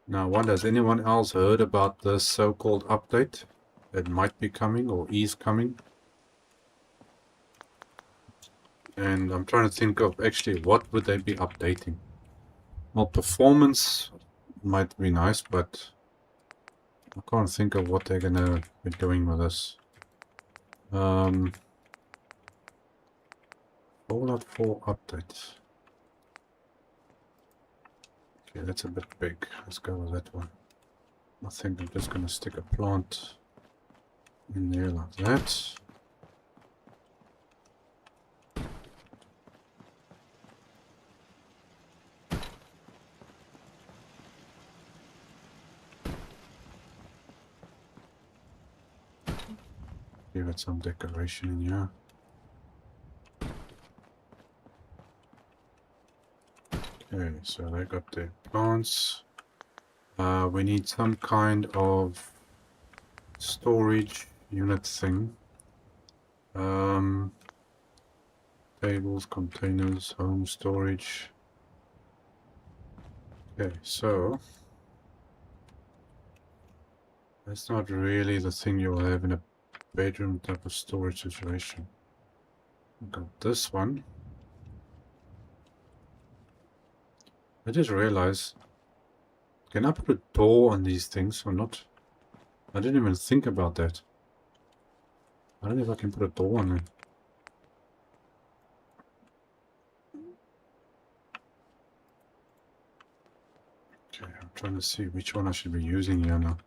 Now, I wonder, has anyone else heard about this so-called update that might be coming or is coming? And I'm trying to think of actually what would they be updating. Well, performance might be nice, but I can't think of what they're gonna be doing with this. Fallout 4 update. Okay, that's a bit big. Let's go with that one. I think I'm just gonna stick a plant in there like that. Give it some decoration in here. Okay, so they got their plants. We need some kind of storage unit thing. Tables, containers, home storage. Okay, so that's not really the thing you'll have in a bedroom type of storage situation. I've got this one. I just realized, can I put a door on these things or not? I didn't even think about that. I don't know if I can put a door on it. Okay, I'm trying to see which one I should be using here now.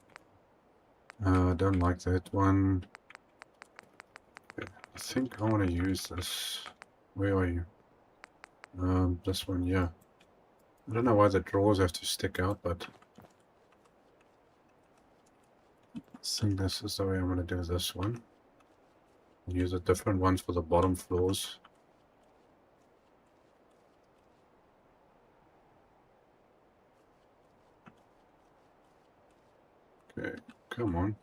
I don't like that one. Okay, I think I want to use this. Where are you? This one, yeah. I don't know why the drawers have to stick out, but I think this is the way I'm going to do this one. Use the different ones for the bottom floors. Okay, come on.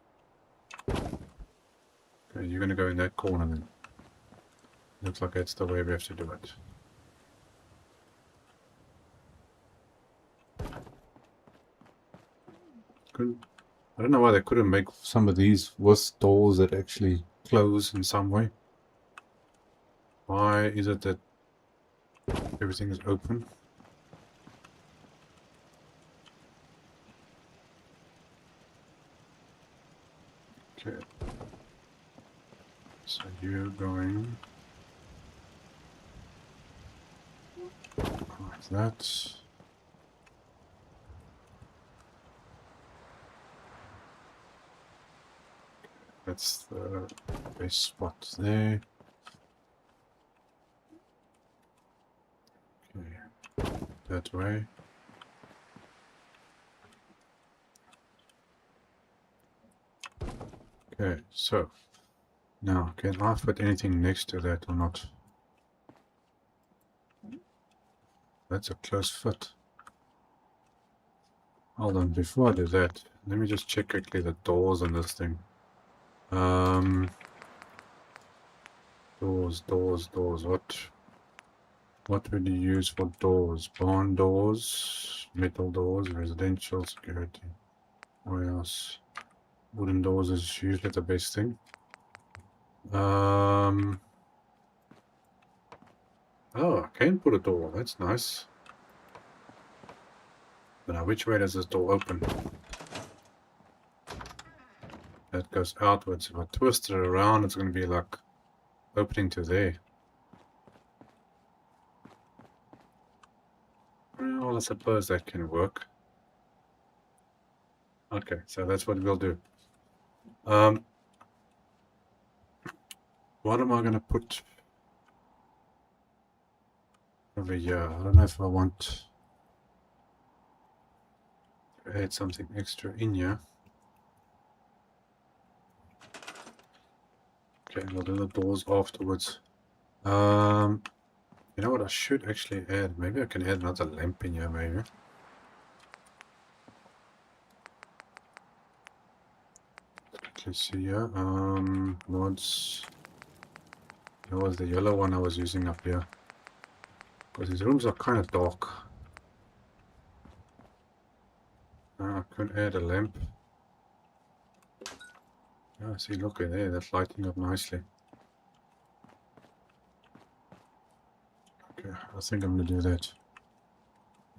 Okay, you're going to go in that corner then. Looks like that's the way we have to do it. I don't know why they couldn't make some of these with doors that actually close in some way. Why is it that everything is open? Okay. So you're going like that. That's the base spot there. Okay, that way. Okay, so now can I put anything next to that or not? That's a close fit. Hold on, before I do that, let me just check quickly the doors on this thing. Doors. What would you use for doors? Barn doors, metal doors, residential security. What else? Wooden doors is usually the best thing. Oh, I can put a door. That's nice. But now, which way does this door open? That goes outwards. If I twist it around, it's going to be like opening to there. Well, I suppose that can work. Okay, so that's what we'll do. What am I going to put over here? I don't know if I want to add something extra in here. Okay, we'll do the doors afterwards. You know what I should actually add? Maybe I can add another lamp in here, maybe. Let's see here. Mods. That was the yellow one I was using up here. Because these rooms are kind of dark. I could add a lamp. Yeah, see, look at there. That's lighting up nicely. Okay, I think I'm going to do that.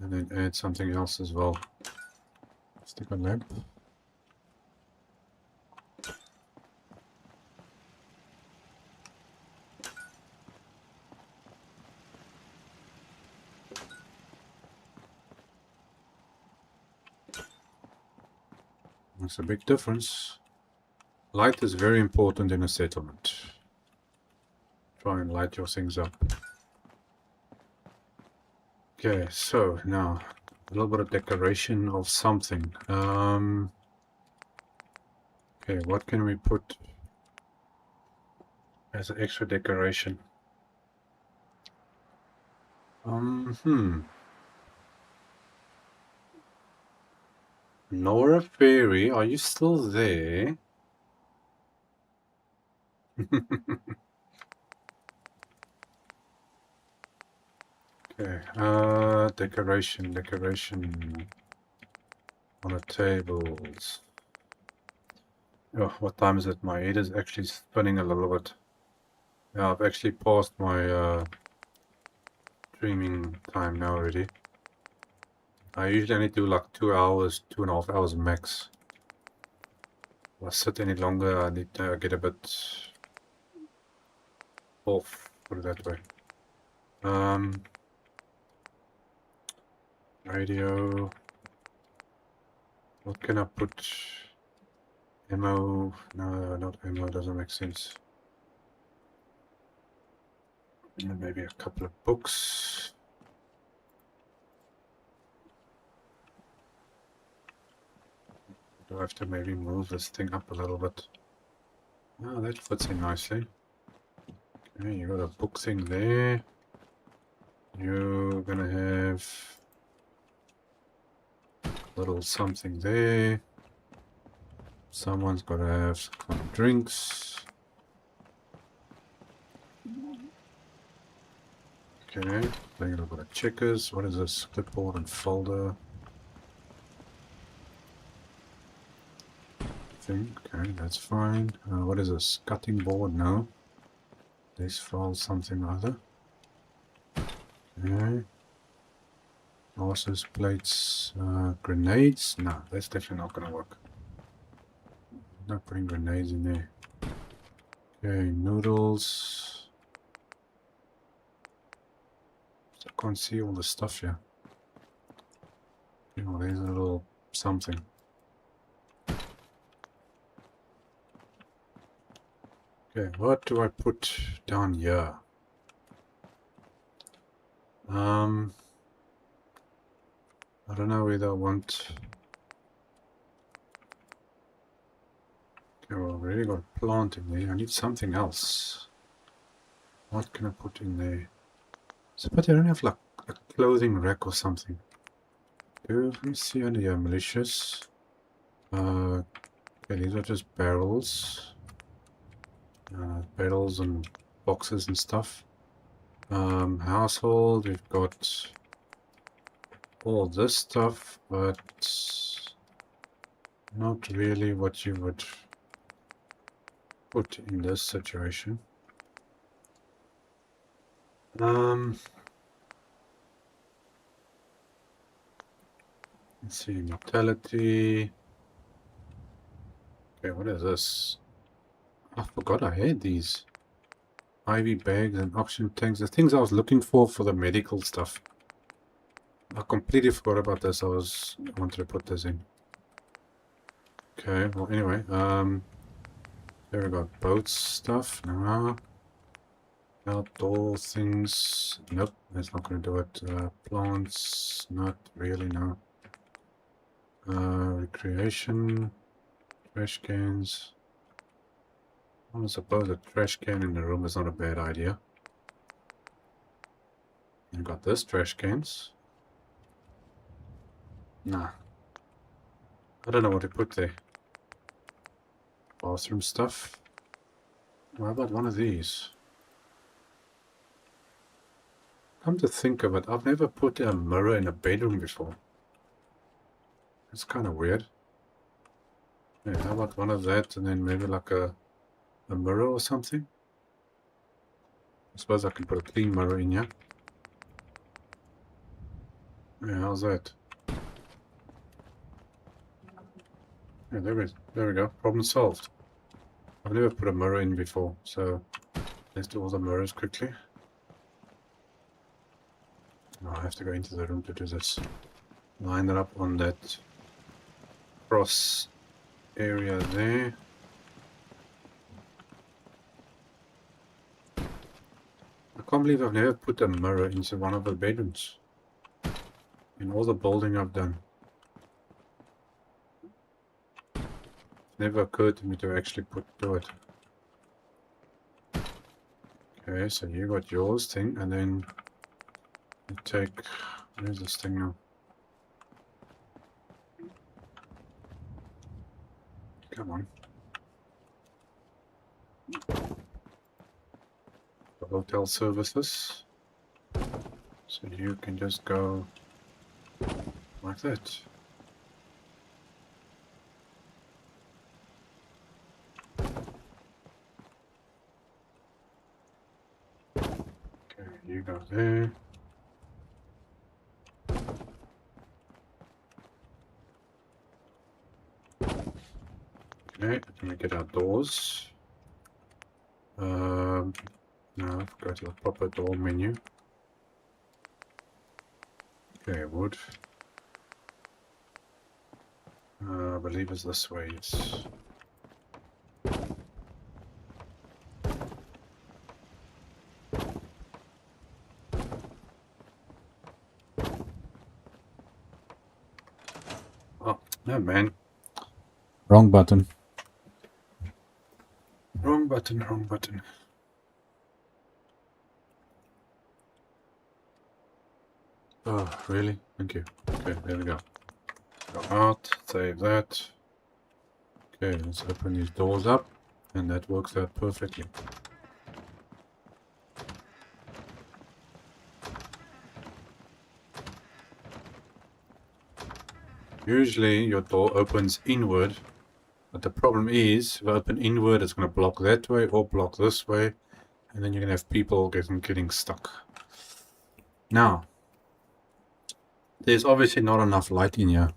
And then add something else as well. Stick a lamp. Makes a big difference. Light is very important in a settlement. Try and light your things up. Okay, so now a little bit of decoration of something. Okay, what can we put as an extra decoration? Nora Fairy, are you still there? Okay, decoration on the tables. Oh, what time is it? My head is actually spinning a little bit. Yeah, I've actually passed my streaming time now already. I usually only do like 2 hours, 2.5 hours max. If I sit any longer, I need to get a bit off, put it that way. Radio. What can I put? Ammo? No, not ammo, doesn't make sense. And maybe a couple of books. Do I have to maybe move this thing up a little bit? Oh, that fits in nicely. Okay, you got a book thing there. You're gonna have a little something there. Someone's gotta have some drinks. Okay, playing a little bit of checkers. What is this? Clipboard and folder. Okay, that's fine. What is this? Cutting board? No. This file something or other. Okay. Glasses, plates, grenades. No, that's definitely not gonna work. not putting grenades in there. Okay, noodles. I can't see all the stuff here. Oh, there's a little something. Okay, what do I put down here? I don't know whether I want... Okay, well, I've already got a plant in there. I need something else. What can I put in there? So, but I don't have like a clothing rack or something. Let me see under here, malicious. Okay, these are just barrels. Barrels and boxes and stuff. Household, we've got all this stuff, but not really what you would put in this situation. Let's see, mortality. Okay, what is this? I forgot I had these. IV bags and oxygen tanks. The things I was looking for the medical stuff. I completely forgot about this. I wanted to put this in. Okay, well anyway, there we go. Boat stuff. No. Outdoor things. Nope, that's not going to do it. Plants. Not really, no. Recreation. Trash cans. I suppose a trash can in the room is not a bad idea. You got this trash cans. Nah. I don't know what to put there. Bathroom stuff. How about one of these? Come to think of it, I've never put a mirror in a bedroom before. It's kind of weird. Yeah, how about one of that and then maybe like a mirror or something? I suppose I can put a clean mirror in here. Yeah, how's that? Yeah, there we go. Problem solved. I've never put a mirror in before, so let's do all the mirrors quickly. Oh, I have to go into the room to do this. Line it up on that cross area there. I can't believe I've never put a mirror into one of the bedrooms. In all the building I've done. Never occurred to me to actually do it. Okay, so you got yours thing, and then you take... Where's this thing now? Come on. The hotel services. So you can just go like that. Okay, you go there. Okay, can we get our doors? No, go to the proper door menu. Okay, wood. I believe it's this way, yes. Oh, no man. Wrong button. Wrong button, wrong button. Oh, really? Thank you. Okay, there we go. Go out, save that. Okay, let's open these doors up, and that works out perfectly. Usually your door opens inward, but the problem is, if I open inward, it's going to block that way or block this way, and then you're going to have people getting stuck. Now, there's obviously not enough light in here.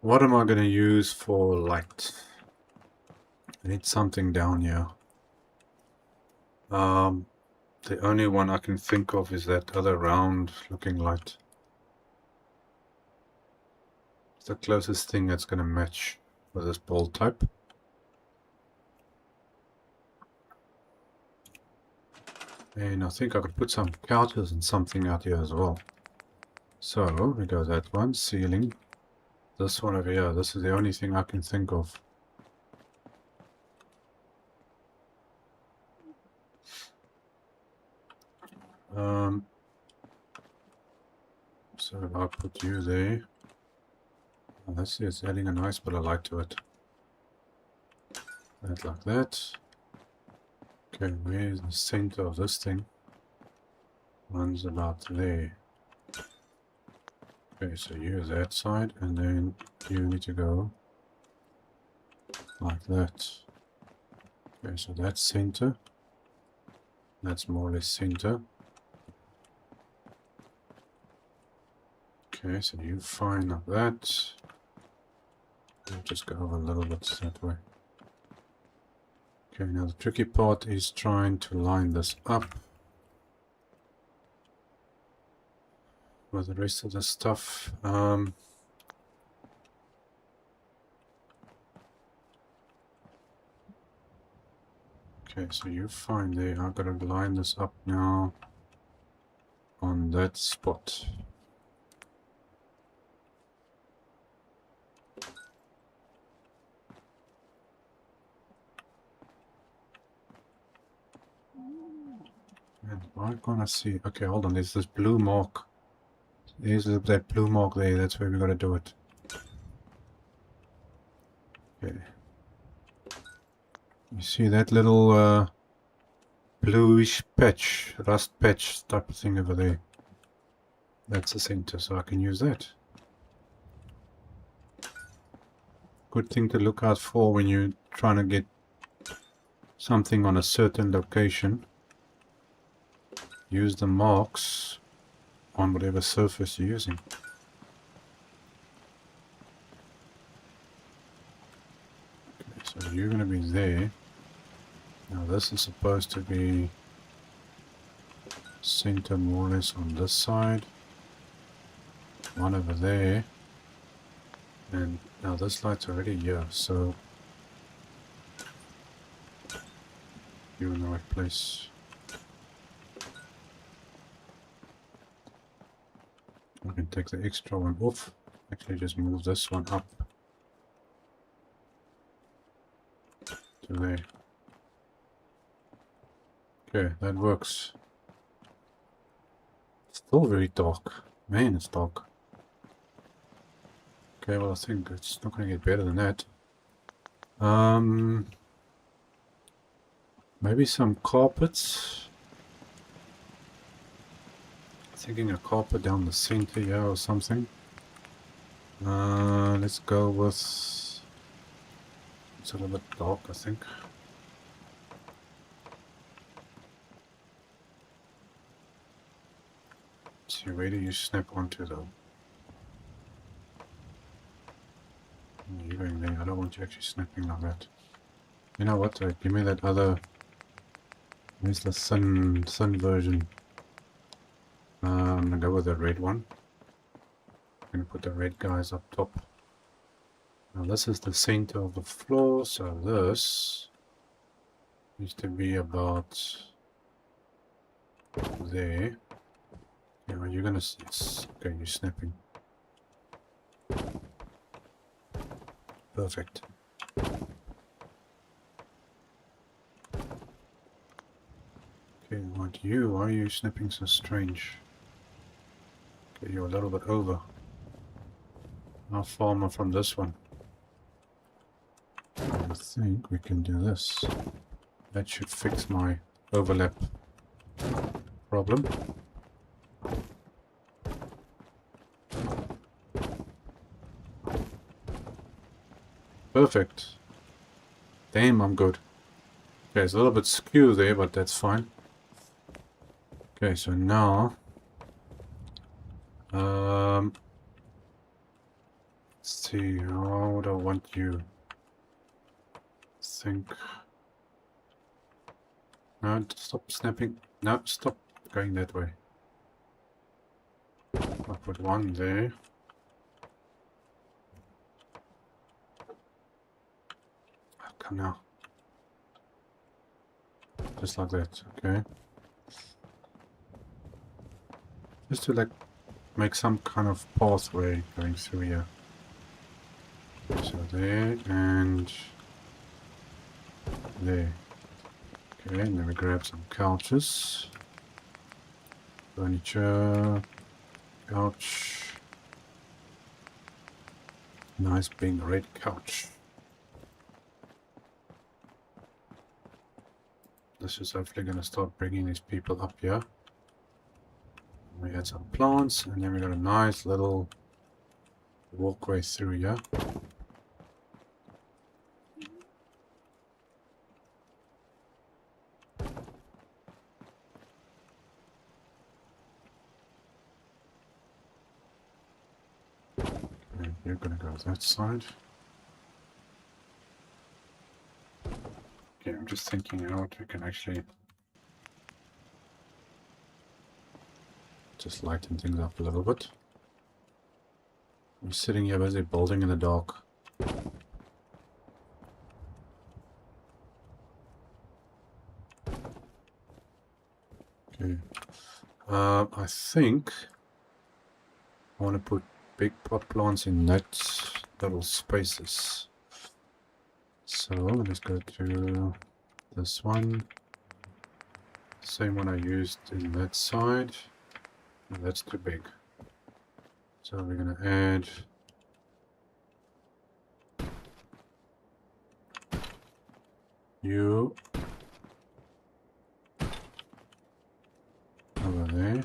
What am I going to use for light? I need something down here. The only one I can think of is that other round looking light. It's the closest thing that's going to match with this ball type. And I think I could put some couches and something out here as well. So we go that one, ceiling. This one over here, this is the only thing I can think of. So I'll put you there. Oh, let's see, it's adding a nice bit of light to it. That like that. Okay, where's the center of this thing? One's about there. Okay, so you that side, and then you need to go like that. Okay, so that's center. That's more or less center. Okay, so you fine up that. I'll just go over a little bit that way. Okay, now the tricky part is trying to line this up with the rest of the stuff. Okay, so you're fine there. I've got to line this up now on that spot. And why can't I see? Okay, hold on. There's this blue mark. There's that blue mark there. That's where we got to do it. Okay. You see that little bluish patch, rust patch type of thing over there? That's the center, so I can use that. Good thing to look out for when you're trying to get something on a certain location. Use the marks on whatever surface you're using. Okay, so you're going to be there. Now this is supposed to be center more or less on this side. One over there. And now this light's already here, so you're in the right place. I can take the extra one off. Actually just move this one up to there. Okay, that works. Still very dark. Man, it's dark. Okay, well I think it's not going to get better than that. Maybe some carpets. Thinking a carpet down the center here or something. Let's go with... It's a little bit dark, I think. Let's see, where do you snap onto though? You're going there. I don't want you actually snapping like that. You know what? Give me that other... Where's the sun version? I'm gonna go with the red one. I'm gonna put the red guys up top. Now this is the center of the floor, so this needs to be about there. Yeah, well, you're gonna... Okay, you're snapping. Perfect. Okay, what you? Why are you snapping so strange? Okay, you're a little bit over. How far am I from this one? I think we can do this. That should fix my overlap problem. Perfect. Damn, I'm good. Okay, it's a little bit skew there, but that's fine. Okay, so now... let's see, how would I want you? Think. No, stop snapping. No, stop going that way. I'll put one there. Oh, come now. Just like that, okay. Just to like make some kind of pathway going through here. So there and there. Okay, and then we grab some couches. Furniture. Couch. Nice big red couch. This is hopefully going to start bringing these people up here. We had some plants, and then we got a nice little walkway through here. And you're going to go that side. Okay, I'm just thinking out we can actually just lighten things up a little bit. I'm sitting here busy building in the dark. Okay. I think I want to put big pot plants in that little spaces. So let's go to this one. Same one I used in that side. That's too big. So we're going to add you over there.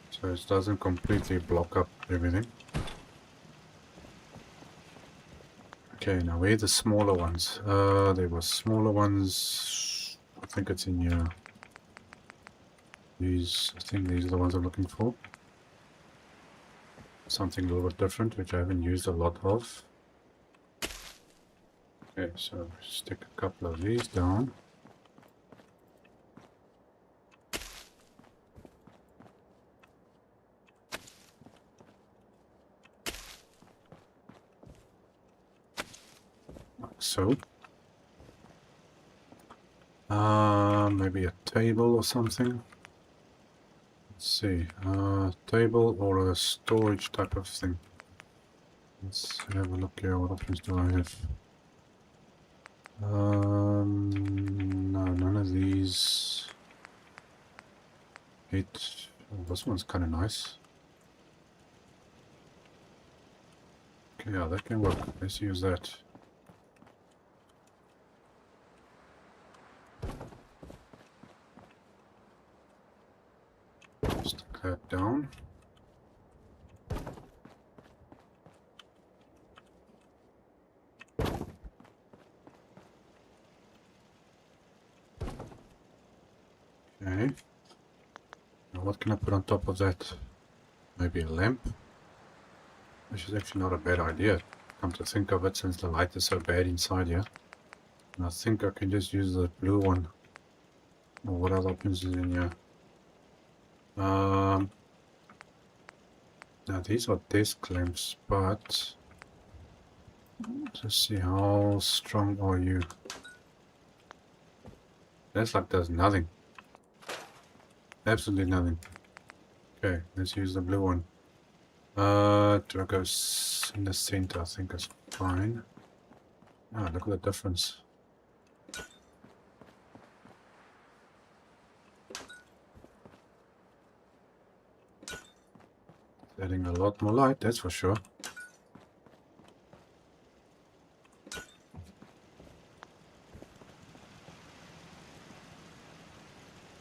So it doesn't completely block up everything. Okay, now where are the smaller ones? There were smaller ones. I think it's in here. These, I think these are the ones I'm looking for. Something a little bit different, which I haven't used a lot of. Okay, so stick a couple of these down. So, maybe a table or something. Let's see, table or a storage type of thing. Let's have a look here. What options do I have? No, none of these. Oh, this one's kind of nice. Okay, yeah, that can work. Let's use that. Stick that down. Okay. Now what can I put on top of that? Maybe a lamp? Which is actually not a bad idea, come to think of it, since the light is so bad inside here. And I think I can just use the blue one. Or what other options is in here? Now these are desk lamps, but let's see, how strong are you? That's like does nothing. Absolutely nothing. Okay, let's use the blue one. Do I go in the center? I think it's fine. Ah, look at the difference. Adding a lot more light, that's for sure.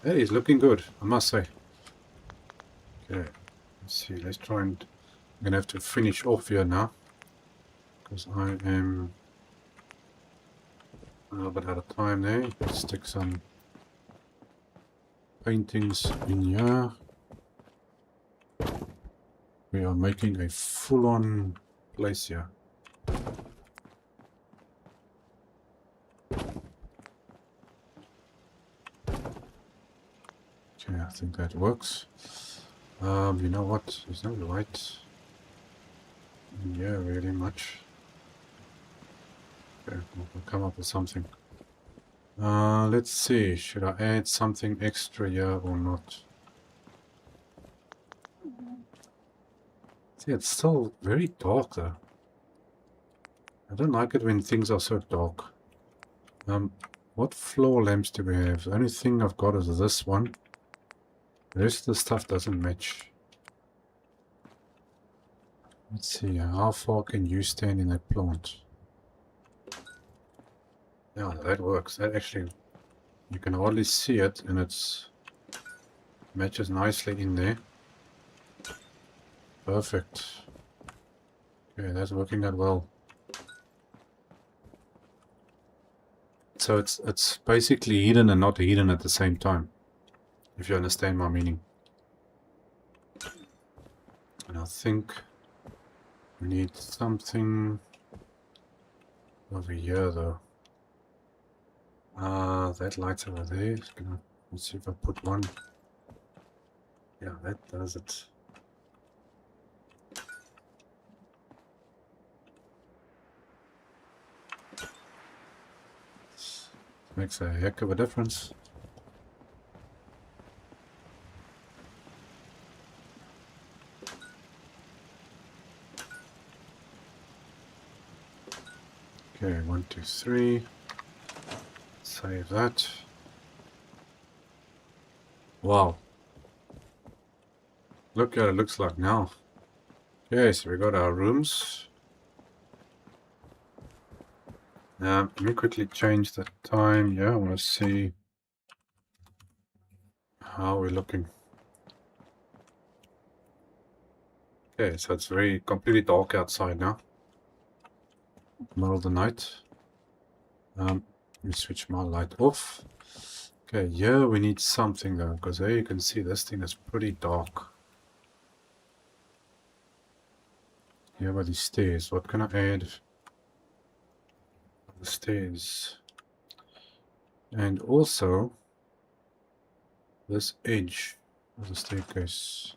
That is looking good, I must say. Okay, let's see, let's try and... I'm gonna have to finish off here now. because I am a little bit out of time there. Let's stick some paintings in here. We are making a full-on place here. Okay, I think that works. You know what? There's no light in here really much. Okay, we'll come up with something. Let's see. Should I add something extra here or not? See, it's still very dark though. I don't like it when things are so dark. What floor lamps do we have? The only thing I've got is this one. The rest of the stuff doesn't match. Let's see, how far can you stand in that plant? Yeah, that works. That actually, you can hardly see it, and it's matches nicely in there. Perfect. Okay, that's working out well. So it's basically hidden and not hidden at the same time, if you understand my meaning. And I think we need something over here though. That light's over there. Let's see if I put one. Yeah, that does it. Makes a heck of a difference. Okay, 1, 2, 3. Save that. Wow. Look what it looks like now. Okay, so we got our rooms. Let me quickly change the time. Yeah, I want to see how we're looking. Okay, so it's very completely dark outside now. Middle of the night. Let me switch my light off. Okay, here we need something though, because there you can see this thing is pretty dark. Here by these stairs, what can I add? The stairs. And also this edge of the staircase.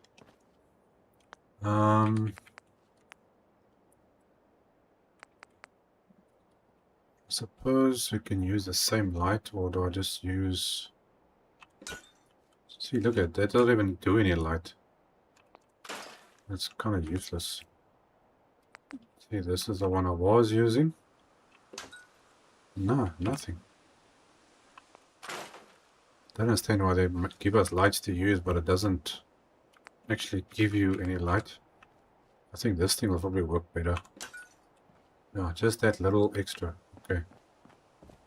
Suppose we can use the same light, or do I just use... See, look at that, doesn't even do any light. That's kind of useless. See, this is the one I was using. No, nothing. Don't understand why they give us lights to use, but it doesn't actually give you any light. I think this thing will probably work better. No, just that little extra. Okay.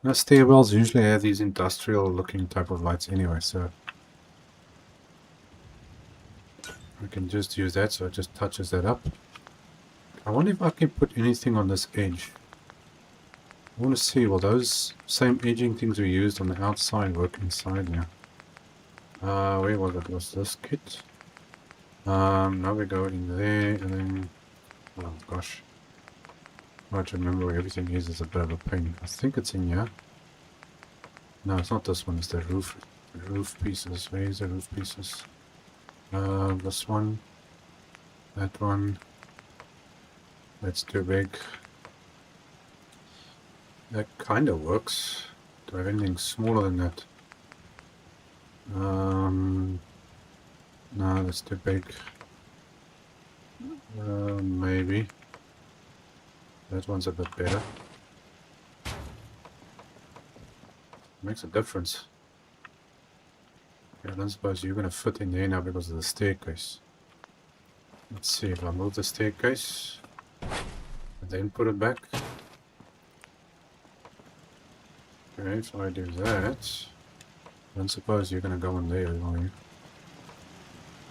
Now stairwells usually have these industrial looking type of lights anyway, so we can just use that, so it just touches that up. I wonder if I can put anything on this edge. I want to see, will those same edging things we used on the outside work inside here? Where was it? Was this kit? Now we go in there and then, oh gosh. I have to remember where everything is a bit of a pain. I think it's in here. No, it's not this one, it's the roof pieces. Where is the roof pieces? This one. That one. That's too big. That kind of works. Do I have anything smaller than that? No, that's too big. Maybe. That one's a bit better. Makes a difference. Okay, I don't suppose you're going to fit in there now because of the staircase. Let's see if I move the staircase and then put it back. Okay, if I do that, I don't suppose you're going to go in there, are you?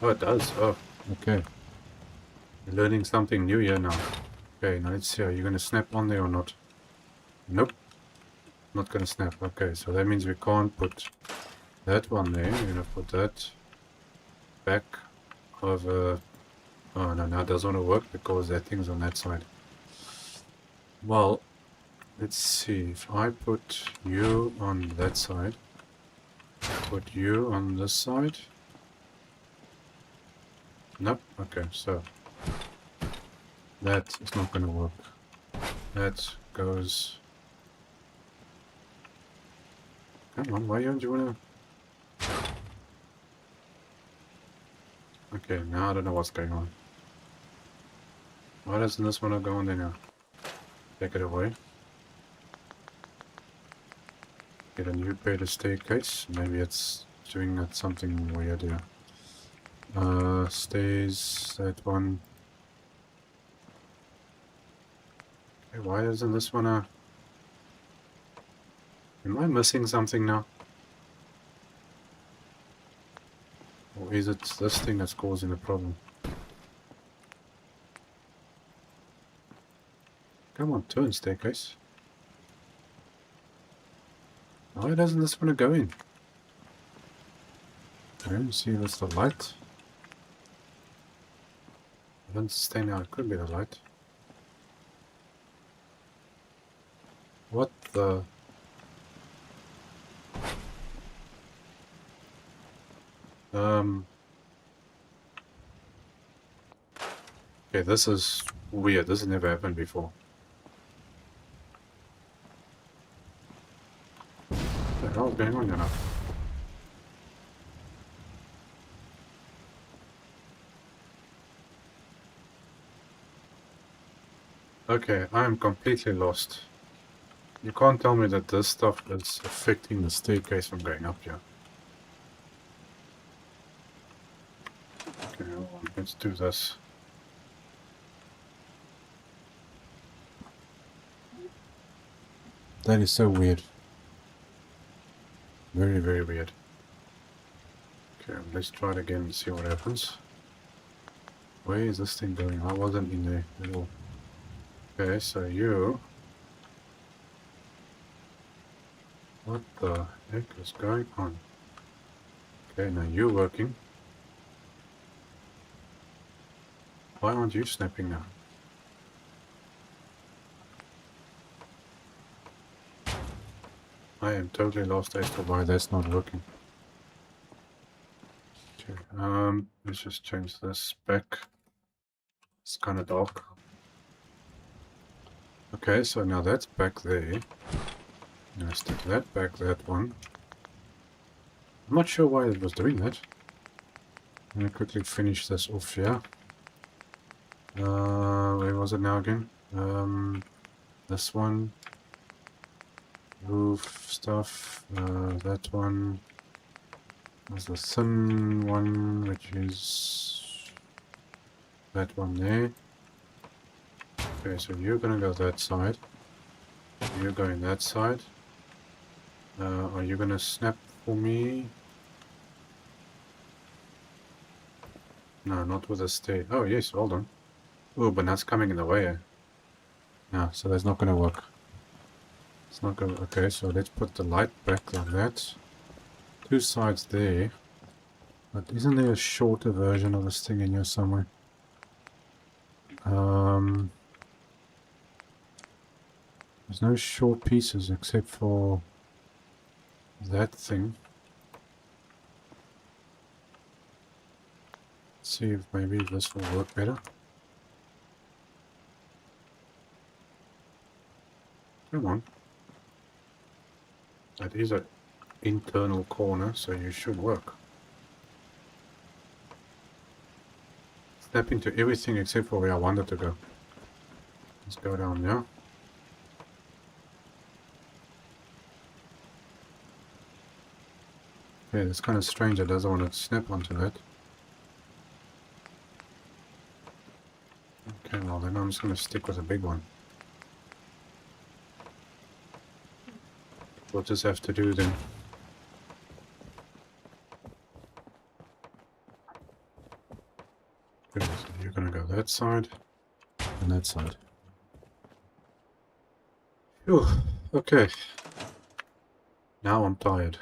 Oh, it does. Oh, okay. You're learning something new here now. Okay, now let's see. Are you going to snap on there or not? Nope. Not going to snap. Okay, so that means we can't put that one there. We're going to put that back over... Oh, no, now it doesn't want to work because that thing's on that side. Well, let's see. If I put you on that side, put you on this side. Nope. Okay, so that is not going to work. That goes... Come on, why don't you want to... Okay, now I don't know what's going on. Why doesn't this want to go on there now? Take it away. Get a new better staircase. Maybe it's doing that something weird here. Stays that one. Okay, why doesn't this one Am I missing something now? Or is it this thing that's causing the problem? Come on, turn staircase. Why doesn't this want to go in? Okay, see if it's the light. I don't stay now, it could be the light. What the... Okay, this is weird. This has never happened before. What the hell is going on here now? Okay, I am completely lost. You can't tell me that this stuff is affecting the staircase from going up here. Okay, hold on, let's do this. That is so weird. Very, very weird. Okay, let's try it again and see what happens. Where is this thing going? I wasn't in there at all. Okay, so you... What the heck is going on? Okay, now you're working. Why aren't you snapping now? I am totally lost as to why that's not working. Okay, let's just change this back. It's kind of dark. Okay, so now that's back there. I'm gonna stick that back, that one. I'm not sure why it was doing that. I'm gonna quickly finish this off here. Where was it now again? This one. Roof stuff. That one. There's the thin one, which is that one there. Okay, so you're gonna go that side. You're going that side. Are you gonna snap for me? No, not with a stay. Oh yes, hold on. Oh, but that's coming in the way. No, so that's not gonna work. It's not gonna... Okay, so let's put the light back like that. Two sides there. But isn't there a shorter version of this thing in here somewhere? There's no short pieces except for that thing. Let's see if maybe this will work better. Come on. That is an internal corner, so you should work. Snap into everything except for where I wanted to go. Let's go down there. Yeah, it's kind of strange. It doesn't want to snap onto that. Okay, well then I'm just going to stick with a big one. We'll just have to do then. Okay, so you're going to go that side and that side. Whew, okay. Now I'm tired.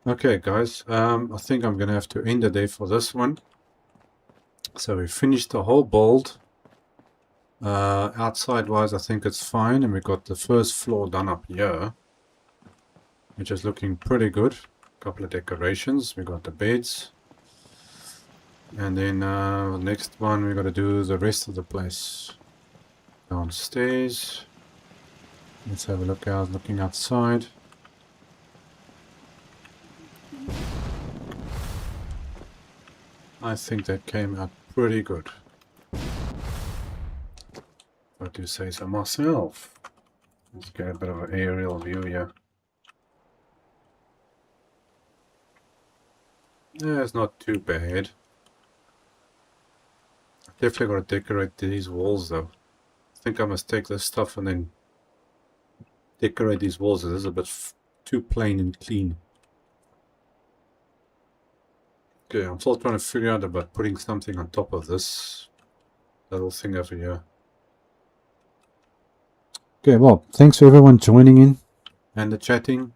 Okay, guys. I think I'm gonna have to end the day for this one. So we finished the whole build. Outside wise, I think it's fine, and we got the first floor done up here, which is looking pretty good. A couple of decorations. We got the beds, and then next one we got to do the rest of the place. Downstairs. Let's have a look out. Looking outside. I think that came out pretty good. What do you say so myself? Let's get a bit of an aerial view here. Yeah, it's not too bad. Definitely got to decorate these walls though. I think I must take this stuff and then decorate these walls. This is a bit too plain and clean. Okay, I'm still trying to figure out about putting something on top of this little thing over here. Okay, well, thanks for everyone joining in and the chatting.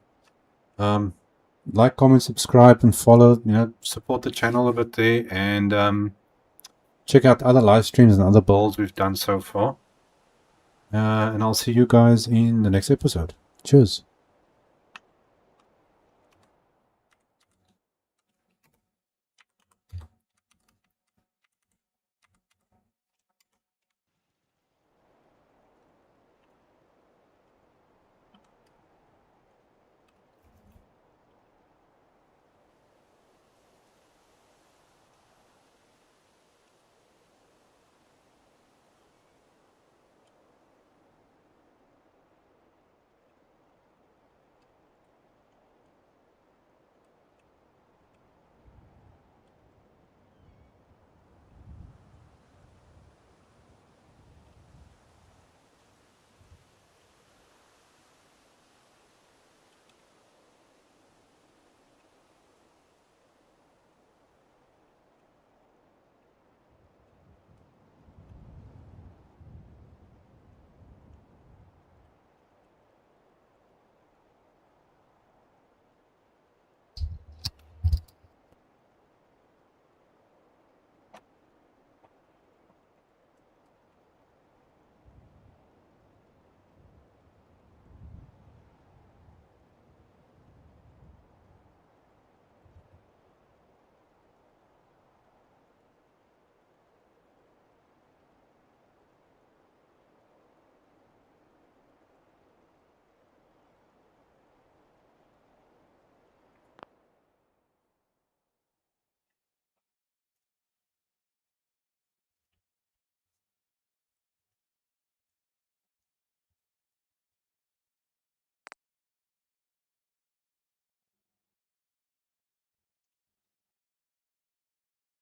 Like, comment, subscribe, and follow. You know, support the channel a bit there, and check out other live streams and other builds we've done so far. And I'll see you guys in the next episode. Cheers.